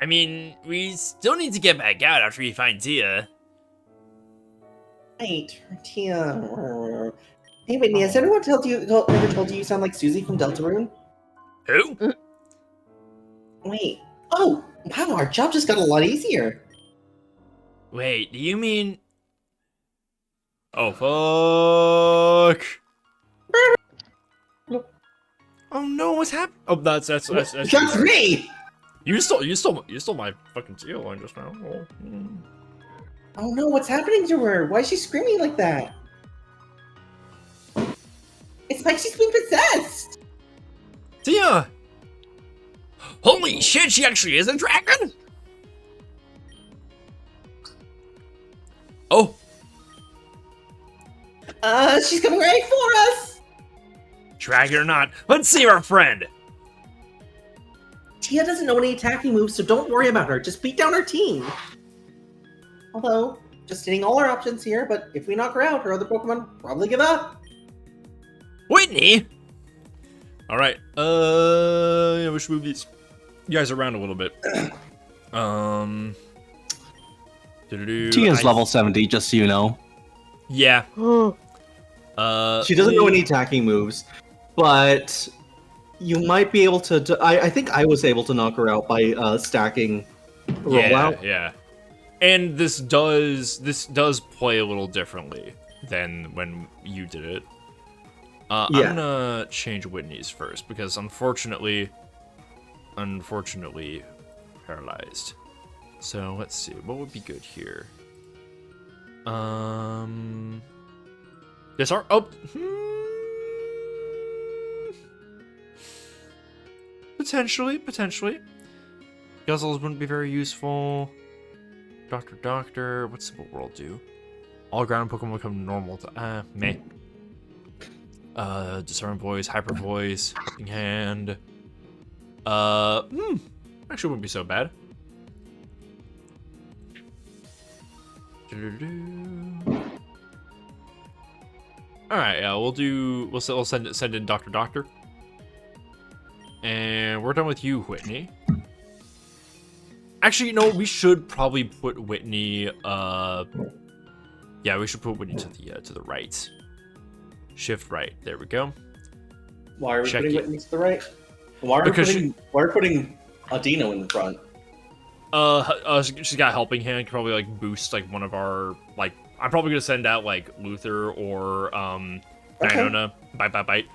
I mean, we still need to get back out after we find Tia. Wait, Tia. Hey, Whitney, has anyone ever told you you sound like Susie from Deltarune? Who? Wait. Oh, wow, our job just got a lot easier. Wait, do you mean... Oh, fuck. Oh no, what's happening? Oh, that's me! You stole my fucking Tia line just now. Oh, Oh no, what's happening to her? Why is she screaming like that? It's like she's been possessed! Tia! Holy shit, she actually is a dragon? Oh. She's coming right for us! Dragon or not, let's save our friend! Tia doesn't know any attacking moves, so don't worry about her. Just beat down our team. Although, just hitting all our options here, but if we knock her out, her other Pokemon probably give up. Whitney! Alright, yeah, we should move these guys around a little bit. Tia's level 70, just so you know. Yeah. She doesn't know any attacking moves, but you might be able to. I think I was able to knock her out by stacking rollout. Yeah. And this does play a little differently than when you did it. I'm gonna change Whitney's first because unfortunately paralyzed. So let's see, what would be good here? Disarm. Oh. Potentially. Guzzles wouldn't be very useful. Doctor. What's Simple World do? All ground Pokemon become normal to meh. Disarm Voice, Hyper Voice, Helping Hand. Actually wouldn't be so bad. Alright, yeah, we'll send in Doctor. And we're done with you, Whitney. Actually, you know, we should probably put Whitney, yeah, we should put Whitney to the right. Shift right. There we go. Why are we putting Whitney to the right? Why are we putting Adino in the front? She's got Helping Hand. Can probably like boost like one of our like. I'm probably gonna send out like Luther or Dianona. Bite.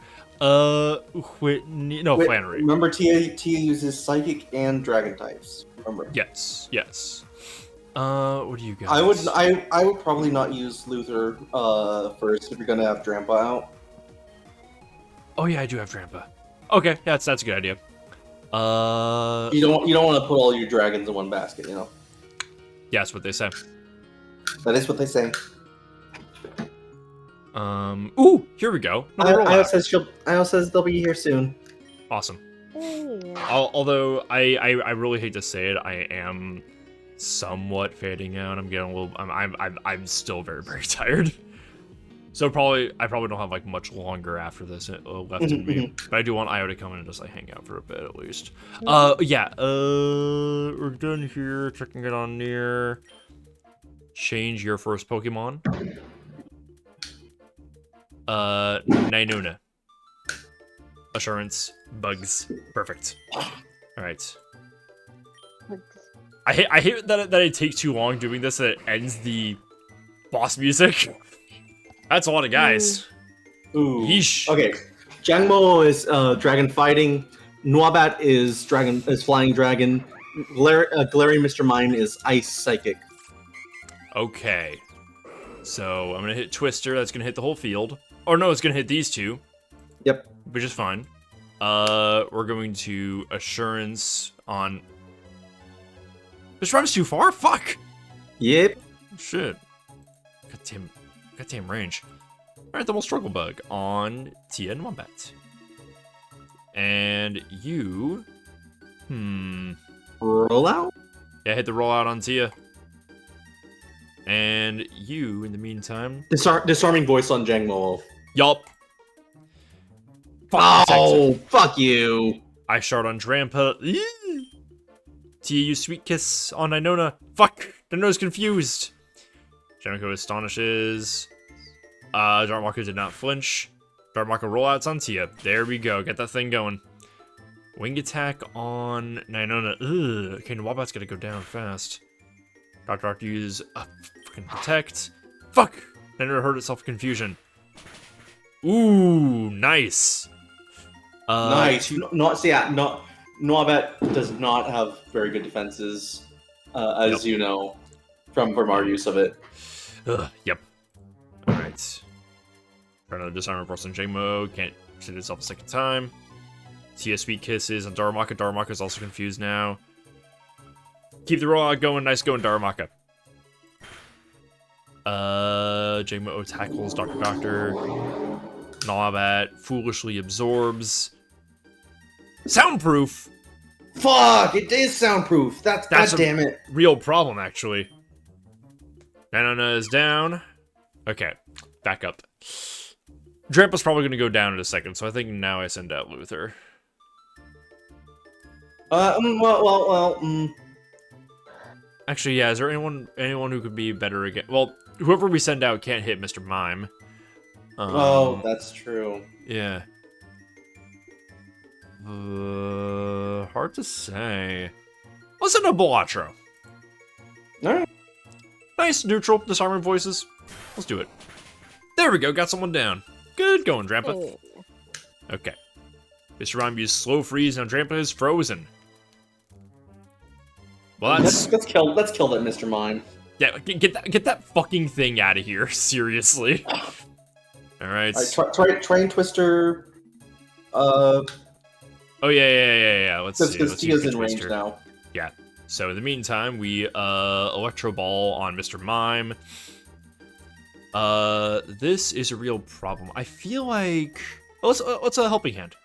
Whitney. No, Flannery. Remember, Tia uses Psychic and Dragon types. Remember. Yes. What do you guys? I would probably not use Luther first if you're gonna have Drampa out. Oh yeah, I do have Drampa. Okay, that's a good idea. You don't want to put all your dragons in one basket, you know. Yeah, that's what they say. That is what they say. Ooh, here we go. Another rollout. Io says they'll be here soon. Awesome. Yeah. Although I really hate to say it, I am somewhat fading out. I'm getting a little. I'm still very tired. So I probably don't have like much longer after this left in me. But I do want Io to come in and just like hang out for a bit at least. Yeah. We're done here. Checking it on Nier. Change your first Pokemon. Nainuna. Assurance. Bugs. Perfect. Alright. I hate that it takes too long doing this, that it ends the boss music. That's a lot of guys. Ooh. Yeesh. Okay. Jangmo is dragon fighting. Nuabat is flying dragon. Glaring Mr. Mime is ice psychic. Okay. So I'm gonna hit Twister, that's gonna hit the whole field. Or no, it's gonna hit these two. Yep. Which is fine. We're going to Assurance on... This round's too far? Fuck! Yep. Shit. Goddamn range. Alright, double Struggle Bug on Tia and Wombat. And you... Rollout? Yeah, hit the rollout on Tia. And you, in the meantime... Disarming voice on Jangmo. Yup. Fuck you. I shard on Drampa. Tia, you Sweet Kiss on Inona. Fuck! Inona's confused. Jamiko astonishes. Darmaka did not flinch. Darmaka rollouts on Tia. There we go. Get that thing going. Wing attack on Inona. Ugh. Okay, Wabat's gotta go down fast. Dr. use fucking protect. Fuck! Inona hurt itself confusion. Ooh, nice. Nice. Nuabat does not have very good defenses, as you know, from our use of it. Yep. Alright. Try another disarm reverse on J-Mo. Can't hit itself a second time. Tia Sweet Kisses on Darumaka. Darumaka's also confused now. Keep the rollout going. Nice going, Darumaka. J-Mo tackles Doctor. Nuabat foolishly absorbs. Soundproof! Fuck! It is soundproof! That's God damn it. Real problem, actually. Nanona is down. Okay, back up. Drampa's probably going to go down in a second, so I think now I send out Luther. Actually, yeah, is there anyone who could be better again? Well, whoever we send out can't hit Mr. Mime. That's true. Yeah. Hard to say. Let's send out Balatro. Alright. Nice, neutral, disarming voices. Let's do it. There we go, got someone down. Good going, Drampa. Oh. Okay. Mr. Rhyme used slow freeze, now Drampa is frozen. Well, let's kill that Mr. Mime. Yeah, get that fucking thing out of here. Seriously. All right. Train Twister. Oh yeah. Let's see. Because Tia's in range now. Yeah. So in the meantime, we Electro Ball on Mr. Mime. This is a real problem. I feel like let's a helping hand.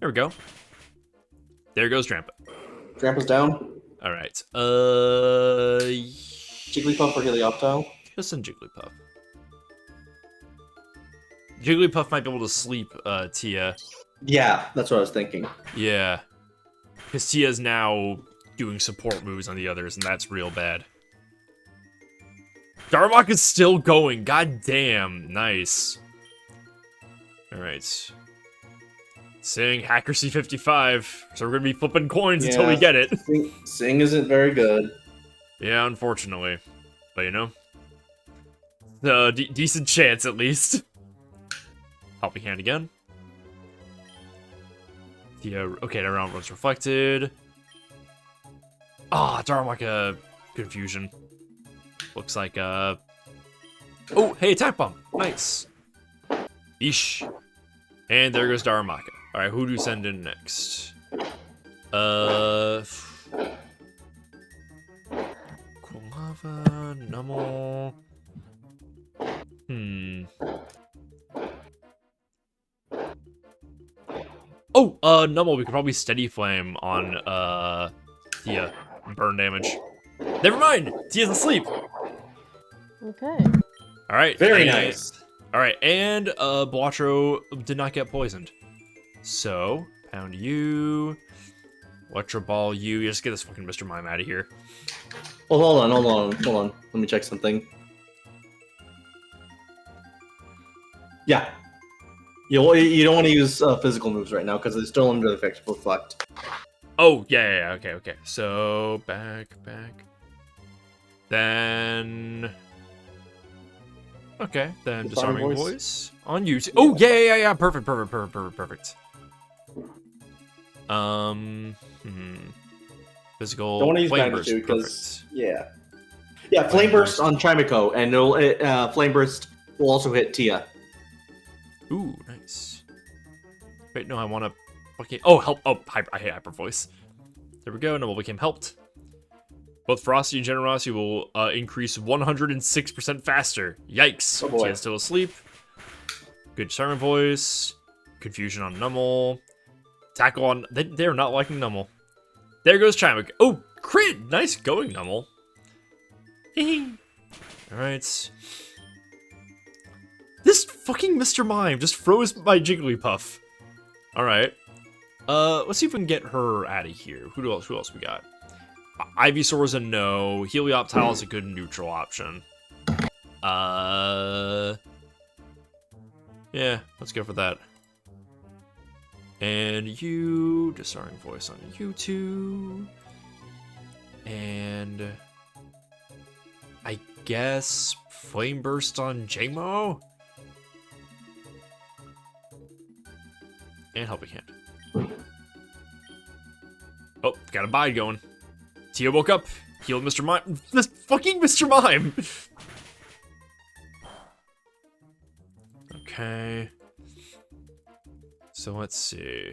There we go. There goes Drampa. Drampa's down. All right. Jigglypuff or Helioptile? Just send Jigglypuff. Jigglypuff might be able to sleep Tia. Yeah, that's what I was thinking. Yeah. Because Tia's now doing support moves on the others, and that's real bad. Darmok is still going. God damn. Nice. Alright. Sing Accuracy 55. So we're going to be flipping coins until we get it. Sing isn't very good. Yeah, unfortunately. But you know. Decent chance, at least. Helping hand again. Yeah, okay, that round was reflected. Darmaka confusion. Looks like, Oh, hey, attack bomb. Nice. Eesh. And there goes Darumaka. Alright, who do you send in next? Lava, Nummel. Oh, Nummel, we could probably steady flame on, Tia. Burn damage. Never mind! Tia's asleep! Okay. Alright. Very nice. Alright, and, Blotro did not get poisoned. So, pound you. Electro Ball you. Just get this fucking Mr. Mime out of here. Well, hold on. Let me check something. Yeah. You don't want to use physical moves right now because they're still under the effect of Reflect. Oh, yeah, okay. So, back. Then... Okay, then Disarming Voice on you. Oh, yeah. Perfect. Physical. Don't want to use Flame Magnitude Burst, because Flame Burst on Trimiko, and Flame Burst will also hit Tia. Ooh, nice. Wait, no, I want to fucking... Oh, help. Oh, I hate Hyper Voice. There we go. Noble became helped. Both Ferocity and Generosity will increase 106% faster. Yikes. Oh boy. Tia's still asleep. Good Disarming Voice. Confusion on Nummel. Tackle on... They're not liking Nummel. There goes Chimik. Oh, crit! Nice going, Nummel. Alright. This fucking Mr. Mime just froze my Jigglypuff. Alright. Let's see if we can get her out of here. Who else we got? Ivysaur's a no. Helioptile is a good neutral option. Yeah, let's go for that. And you, Disarming Voice on you two. And I guess Flame Burst on Jamo. And Helping Hand. Oh, got a bide going. Tia woke up, healed Mr. Mime. This fucking Mr. Mime! Okay. So let's see.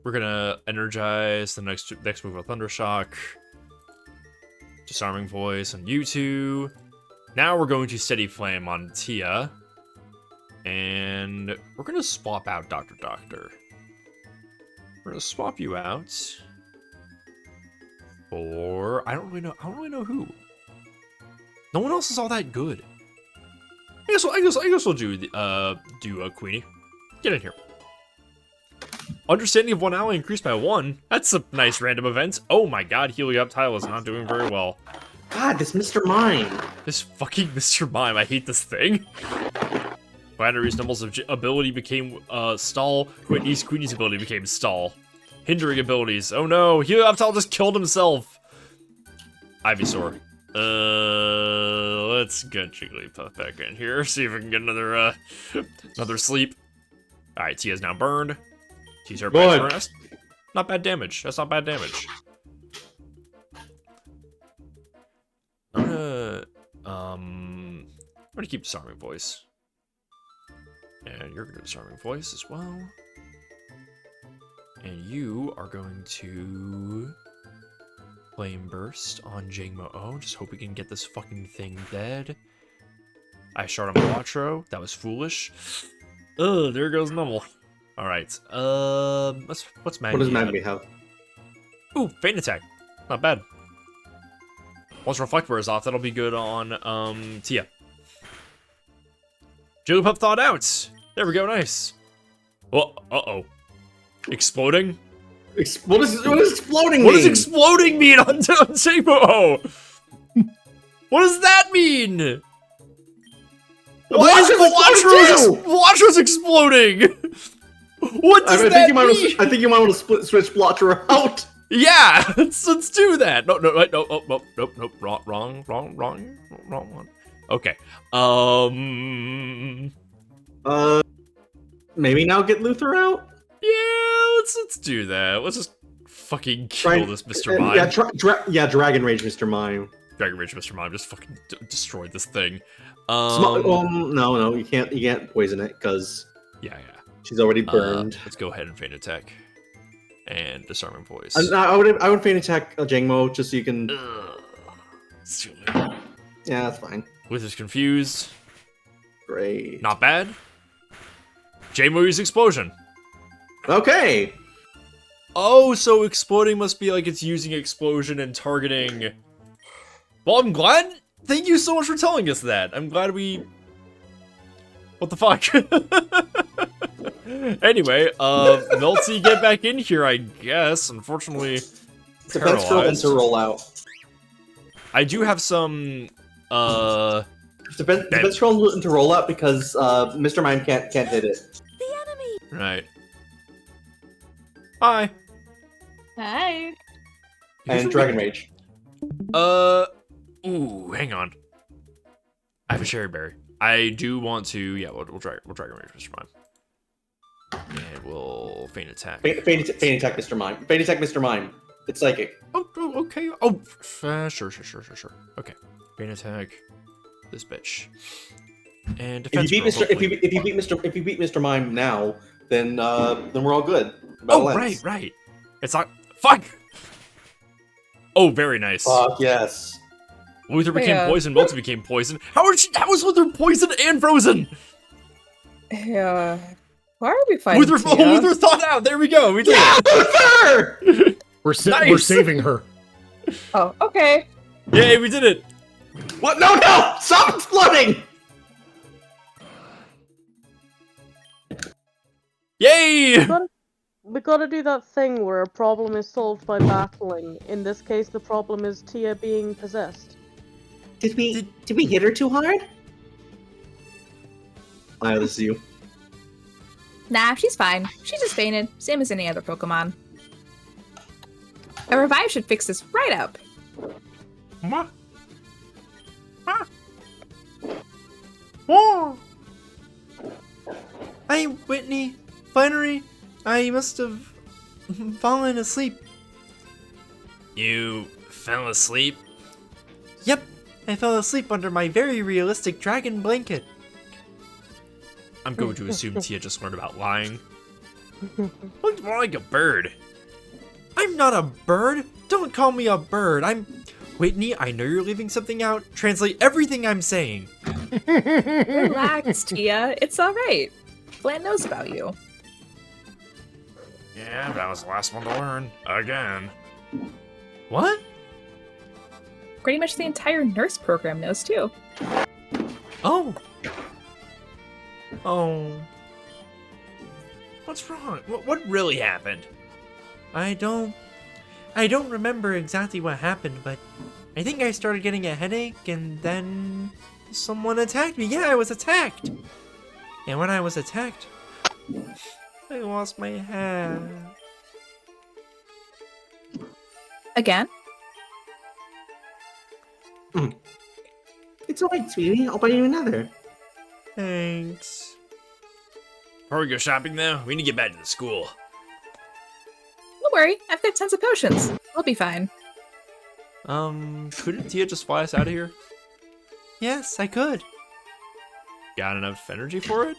We're gonna energize the next move with Thundershock. Disarming Voice on you two. Now we're going to Steady Flame on Tia. And we're gonna swap out Dr. Doctor. We're gonna swap you out for I don't really know who. No one else is all that good. I guess we'll do Queenie. Get in here. Understanding of one ally increased by 1. That's a nice random event. Oh my god, Helioptile is not doing very well. God, this Mr. Mime. This fucking Mr. Mime, I hate this thing. Binary Numble's ability became stall. Queenie's ability became stall. Hindering abilities. Oh no, Helioptile just killed himself. Ivysaur. Let's get Jigglypuff back in here. See if we can get another sleep. Alright, Tia's now burned. Tia's her back. That's not bad damage. That's not bad damage. I'm gonna keep Disarming Voice. And you're gonna Disarming Voice as well. And you are going to Flame Burst on Jangmo. Oh, just hope we can get this fucking thing dead. I shot on Quattro. That was foolish. Ugh, there goes Nummel. Alright, what's Magby? What does Magby have? Ooh, Feint Attack. Not bad. Once Reflect wears off, that'll be good on, Tia. Jigglypuff thawed out. There we go, nice. Well, uh-oh. Exploding? What is exploding mean? What does exploding mean on Jamo? What does that mean? Why is Quattro's exploding? What does that mean? I think you might want to switch Blotcher out. Yeah, let's do that. No, wrong one. Okay. Maybe now get Luther out. Yeah, let's do that. Let's just fucking kill this Mr. Mime. Dragon Rage Mr. Mime. Dragon Rage Mr. Mime just fucking destroyed this thing. No, you can't poison it because yeah. She's already burned. Let's go ahead and Feint Attack. and Disarming Voice. I would feint attack Jangmo just so you can. It's too late. Yeah, that's fine. Wither's Confused. Great. Not bad. Jangmo use Explosion. Okay. Oh, so exploding must be like it's using explosion and targeting. Well, I'm glad. Thank you so much for telling us that. I'm glad we. What the fuck? Anyway, Melty, get back in here, I guess. Unfortunately, Defense scroll to roll out. I do have some. Defense scroll to roll out because Mr. Mime can't hit it. Right. Hi. Hi. And Dragon Rage. Ooh, hang on. I have a cherry berry. I do want to. Yeah, we'll Dragon Rage, Mr. Mime. And we'll feint attack. Feint attack, Mr. Mime. Feint attack, Mr. Mime. It's psychic. Oh, okay. Oh, sure. Okay. Feint attack. This bitch. And defense. If you beat Mr. Mime now, then we're all good. Oh, right. It's not. Fuck. Oh, very nice. Fuck yes. Luther became poison. Melty became poison. How was Luther poisoned and frozen? Yeah. Why are we fighting? Luther thought out. There we go. We did it. Luther! We're saving her. Oh, okay. Yay, we did it. What? No! Stop exploding! Yay! We gotta do that thing where a problem is solved by battling. In this case, the problem is Tia being possessed. Did we hit her too hard? This is you. Nah, she's fine. She just fainted, same as any other Pokemon. A revive should fix this right up. Hey, Whitney. Flannery, I must have fallen asleep. You fell asleep? Yep, I fell asleep under my very realistic dragon blanket. I'm going to assume Tia just learned about lying. Looked more like a bird. I'm not a bird. Don't call me a bird. I'm... Whitney, I know you're leaving something out. Translate everything I'm saying. Relax, Tia. It's alright. Flan knows about you. Yeah, that was the last one to learn. Again. What? Pretty much the entire nurse program knows, too. Oh. Oh. What's wrong? What really happened? I don't remember exactly what happened, but I think I started getting a headache and then someone attacked me. Yeah, I was attacked. And when I was attacked, I lost my hat. Again? It's alright, sweetie. I'll buy you another. Thanks. Before we go shopping, though, we need to get back to the school. Don't worry, I've got tons of potions. We'll be fine. Couldn't Tia just fly us out of here? Yes, I could. Got enough energy for it?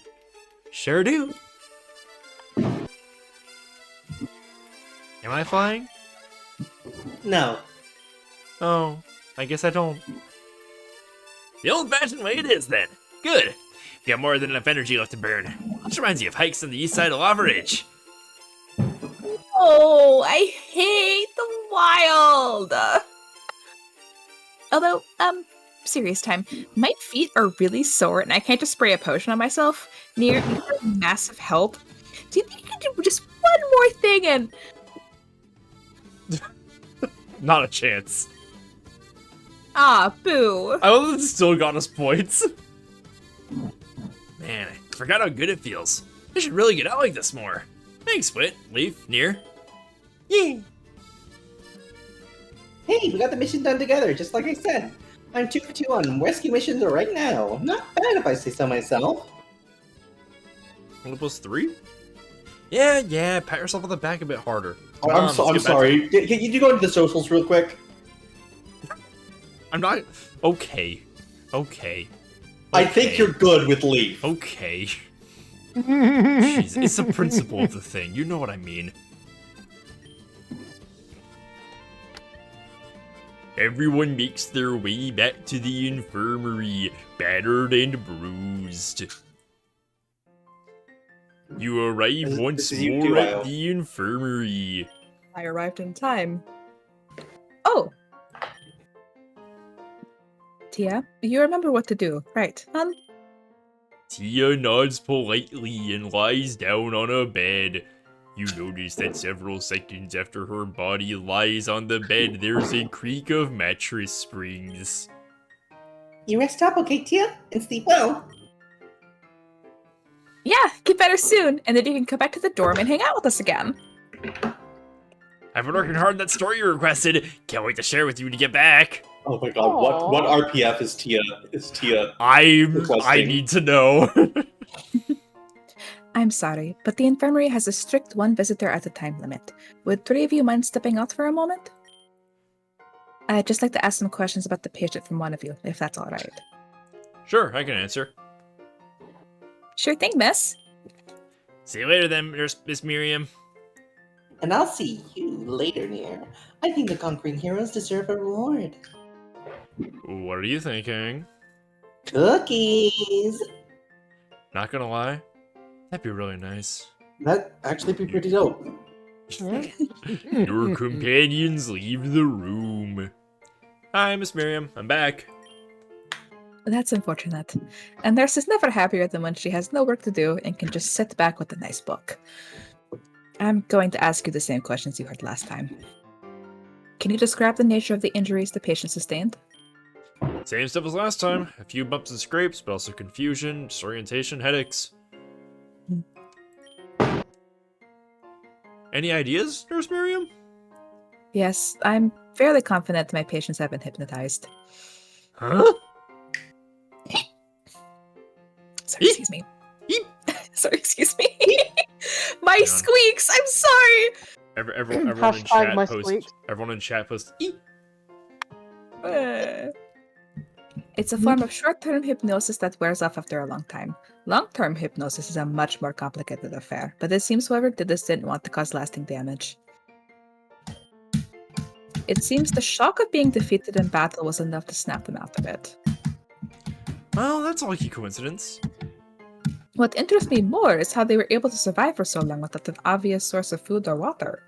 Sure do. Am I flying? No. Oh, I guess I don't. The old-fashioned way it is, then. Good. Got more than enough energy left to burn. Which reminds you of hikes on the east side of Lava Ridge. Oh, I hate the wild. Although, serious time. My feet are really sore and I can't just spray a potion on myself. Nier massive help. Do you think you can do just one more thing and... Not a chance. Ah, boo. I love that it still got us points. Man, I forgot how good it feels. I should really get out like this more. Thanks, Wit, Leaf, Nier. Yay! Hey, we got the mission done together, just like I said. I'm 2 for 2 on rescue missions right now. Not bad if I say so myself. One plus 3? Yeah, pat yourself on the back a bit harder. Oh, I'm sorry. Can you go into the socials real quick? I'm not... Okay. I think you're good with Leaf. Okay. Jeez, it's the principle of the thing. You know what I mean. Everyone makes their way back to the infirmary, battered and bruised. You arrive once this is you more too, at Io. the infirmary. I arrived in time. Oh! Tia, you remember what to do, right? Tia nods politely and lies down on a bed. You notice that several seconds after her body lies on the bed, there's a creak of mattress springs. You rest up, okay, Tia? And sleep well. Yeah, get better soon, and then you can come back to the dorm and hang out with us again. I've been working hard on that story you requested. Can't wait to share with you when you get back. Oh my god, what RPF is Tia I requesting? need to know. I'm sorry, but the infirmary has a strict one visitor at a time limit. Would 3 of you mind stepping out for a moment? I'd just like to ask some questions about the patient from one of you, if that's alright. Sure, I can answer. Sure thing, miss. See you later then, Miss Miriam. And I'll see you later, Nier. I think the conquering heroes deserve a reward. What are you thinking? Cookies! Not gonna lie, that'd be really nice. That'd actually be pretty dope. Your companions leave the room. Hi, Miss Miriam. I'm back. That's unfortunate. And nurse is never happier than when she has no work to do and can just sit back with a nice book. I'm going to ask you the same questions you heard last time. Can you describe the nature of the injuries the patient sustained? Same stuff as last time. A few bumps and scrapes, but also confusion, disorientation, headaches. Any ideas, Nurse Miriam? Yes, I'm fairly confident my patients have been hypnotized. Huh? Sorry, excuse me. Sorry, excuse me. My squeaks! I'm sorry! Everyone in Hashtag chat my post. squeaks. Everyone in chat post. It's a form of short-term hypnosis that wears off after a long time. Long-term hypnosis is a much more complicated affair, but it seems whoever did this didn't want to cause lasting damage. It seems the shock of being defeated in battle was enough to snap them out of it. Well, that's a lucky coincidence. What interests me more is how they were able to survive for so long without an obvious source of food or water.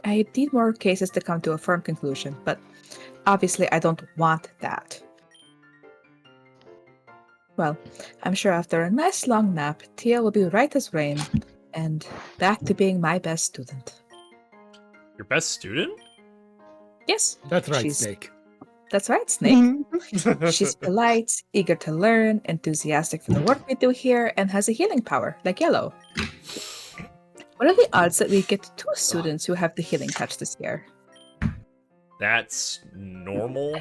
I need more cases to come to a firm conclusion, but obviously I don't want that. Well, I'm sure after a nice long nap, Tia will be right as rain, and back to being my best student. Your best student? Yes. That's right, she's- Snake. That's right, Snake. She's polite, eager to learn, enthusiastic for the work we do here, and has a healing power, like Yellow. What are the odds that we get 2 students who have the healing touch this year? That's normal.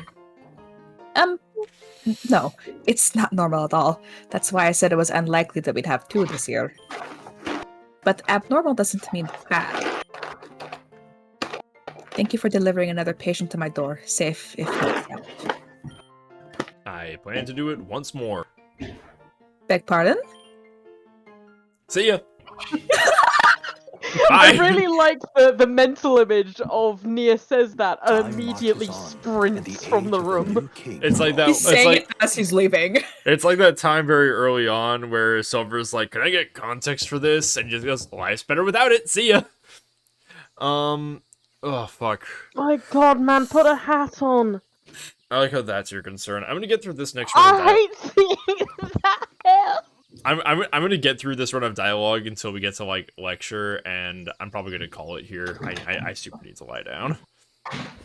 No, it's not normal at all. That's why I said it was unlikely that we'd have 2 this year. But abnormal doesn't mean bad. Thank you for delivering another patient to my door, safe if not sound. I plan to do it once more. Beg pardon? See ya. I Bye. really like the mental image of Nier says that and immediately sprints from the room. It's like that. He's saying it's like, it as he's leaving. It's like that time very early on where Silver's like, "Can I get context for this?" And he just goes, "Life's better without it. See ya." Oh fuck. My god, man, put a hat on. I like how that's your concern. I'm gonna get through this next run of I hate seeing that hair. I'm gonna get through this run of dialogue until we get to like lecture, and I'm probably gonna call it here. I super need to lie down.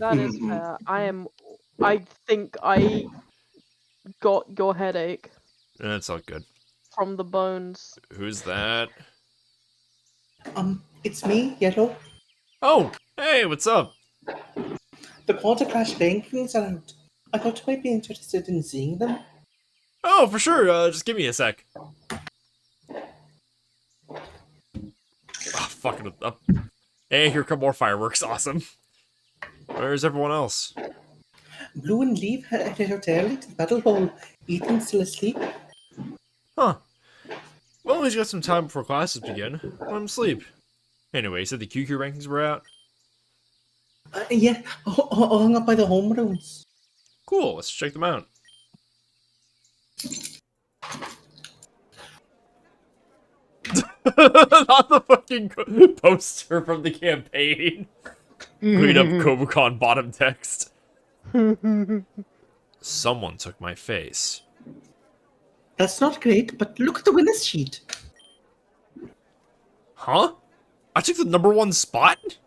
That is fair. I think I got your headache That's all good. from the bones. Who's that? It's me, Yellow. Oh, hey, what's up? The Quarter Clash rankings are out. I thought you might be interested in seeing them. Oh, for sure. Just give me a sec. Oh, fucking up. Hey, here come more fireworks. Awesome. Where's everyone else? Blue and Leaf headed out early to the battle hall. Ethan's still asleep. Huh. Well, he's got some time before classes begin. Let him sleep. Anyway, you said the QQ rankings were out? Yeah, hung up by the homerooms. Cool, let's check them out. Not the fucking poster from the campaign. Clean up Kobucon bottom text. Someone took my face. That's not great, but look at the winner's sheet. Huh? I took the #1 spot?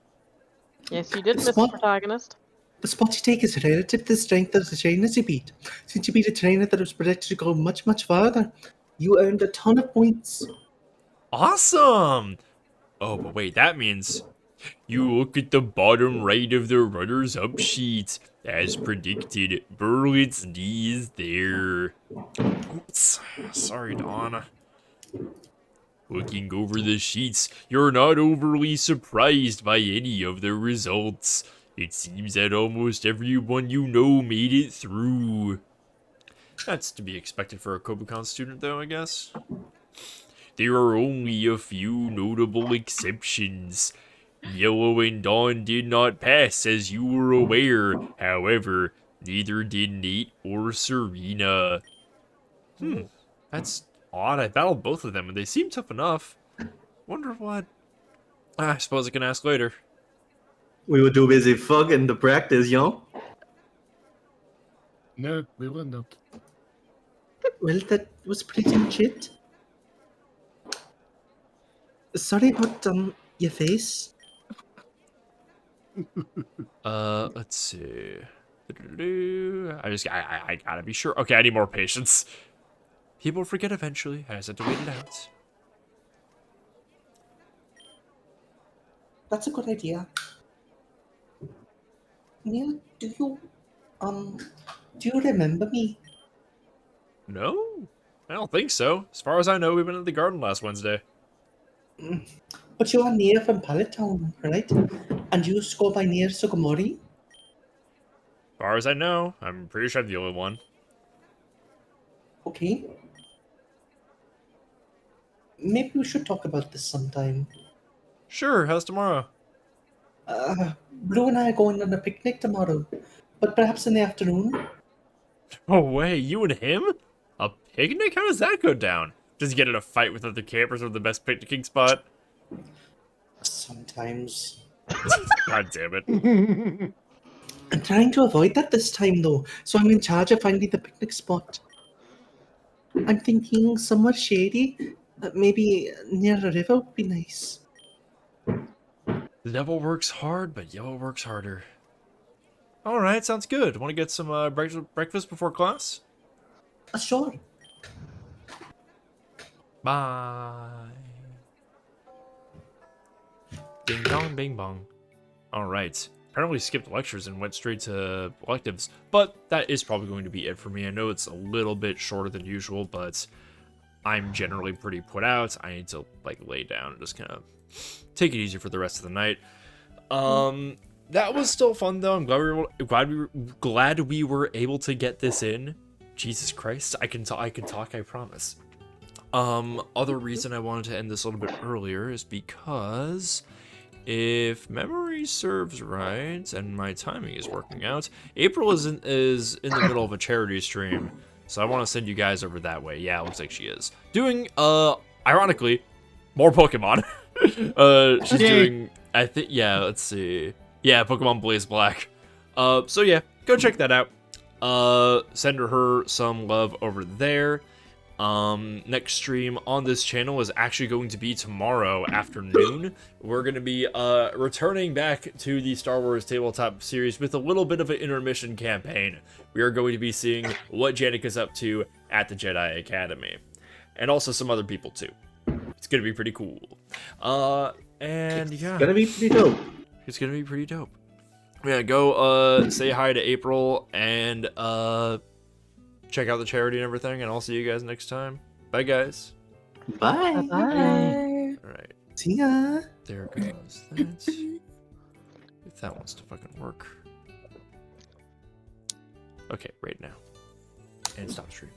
Yes, you did, The Mr. spot- Protagonist. The spot you take is relative to the strength of the trainers you beat. Since you beat a trainer that was predicted to go much, much farther, you earned a ton of points. Awesome! Oh, but wait, that means you look at the bottom right of the runners-up sheet. As predicted, Berlitz D is there. Oops. Sorry, Donna. Looking over the sheets, you're not overly surprised by any of the results. It seems that almost everyone you know made it through. That's to be expected for a Kobucon student, though, I guess. There are only a few notable exceptions. Yellow and Dawn did not pass, as you were aware. However, neither did Nate or Serena. That's odd. I battled both of them, and they seem tough enough. Wonder what... I suppose I can ask later. We were too busy fucking to practice, yo. No, we wouldn't. Well, that was pretty much it. Sorry about your face. Let's see. I gotta be sure. Okay, I need more patience. People forget eventually. I just have to wait it out. That's a good idea. Neil, do you remember me? No? I don't think so. As far as I know, we went to the garden last Wednesday. But you are Nier from Pallet Town, right? And you used to go by Nier Sugimori? As far as I know, I'm pretty sure I'm the only one. Okay. Maybe we should talk about this sometime. Sure, how's tomorrow? Blue and I are going on a picnic tomorrow, but perhaps in the afternoon. Oh, way, you and him? A picnic? How does that go down? Does he get in a fight with other campers for the best picnicking spot? Sometimes. God damn it. I'm trying to avoid that this time, though, so I'm in charge of finding the picnic spot. I'm thinking somewhere shady, maybe near a river would be nice. The devil works hard, but yellow works harder. Alright, sounds good. Want to get some breakfast before class? Sure. Bye. Ding dong, bing bong. Alright. Apparently skipped lectures and went straight to electives, but that is probably going to be it for me. I know it's a little bit shorter than usual, but I'm generally pretty put out. I need to like lay down and just kind of take it easy for the rest of the night. That was still fun though. I'm glad we were able to get this in. Jesus Christ, I can talk, I promise. Other reason I wanted to end this a little bit earlier is because if memory serves right and my timing is working out, April is in the middle of a charity stream, so I want to send you guys over that way. Yeah, it looks like she is doing ironically more Pokemon. She's doing, I think, yeah, let's see, yeah, Pokemon Blaze Black. So yeah, go check that out. Send her some love over there. Next stream on this channel is actually going to be tomorrow afternoon. We're going to be returning back to the Star Wars tabletop series with a little bit of an intermission campaign. We are going to be seeing what Janika's up to at the Jedi Academy, and also some other people too. It's going to be pretty cool. And yeah, It's gonna be pretty dope. It's gonna be pretty dope. Yeah, go say hi to April and check out the charity and everything, and I'll see you guys next time. Bye, guys. Bye. Bye. All right. See ya. There goes that. If that wants to fucking work. Okay, right now. And stop stream.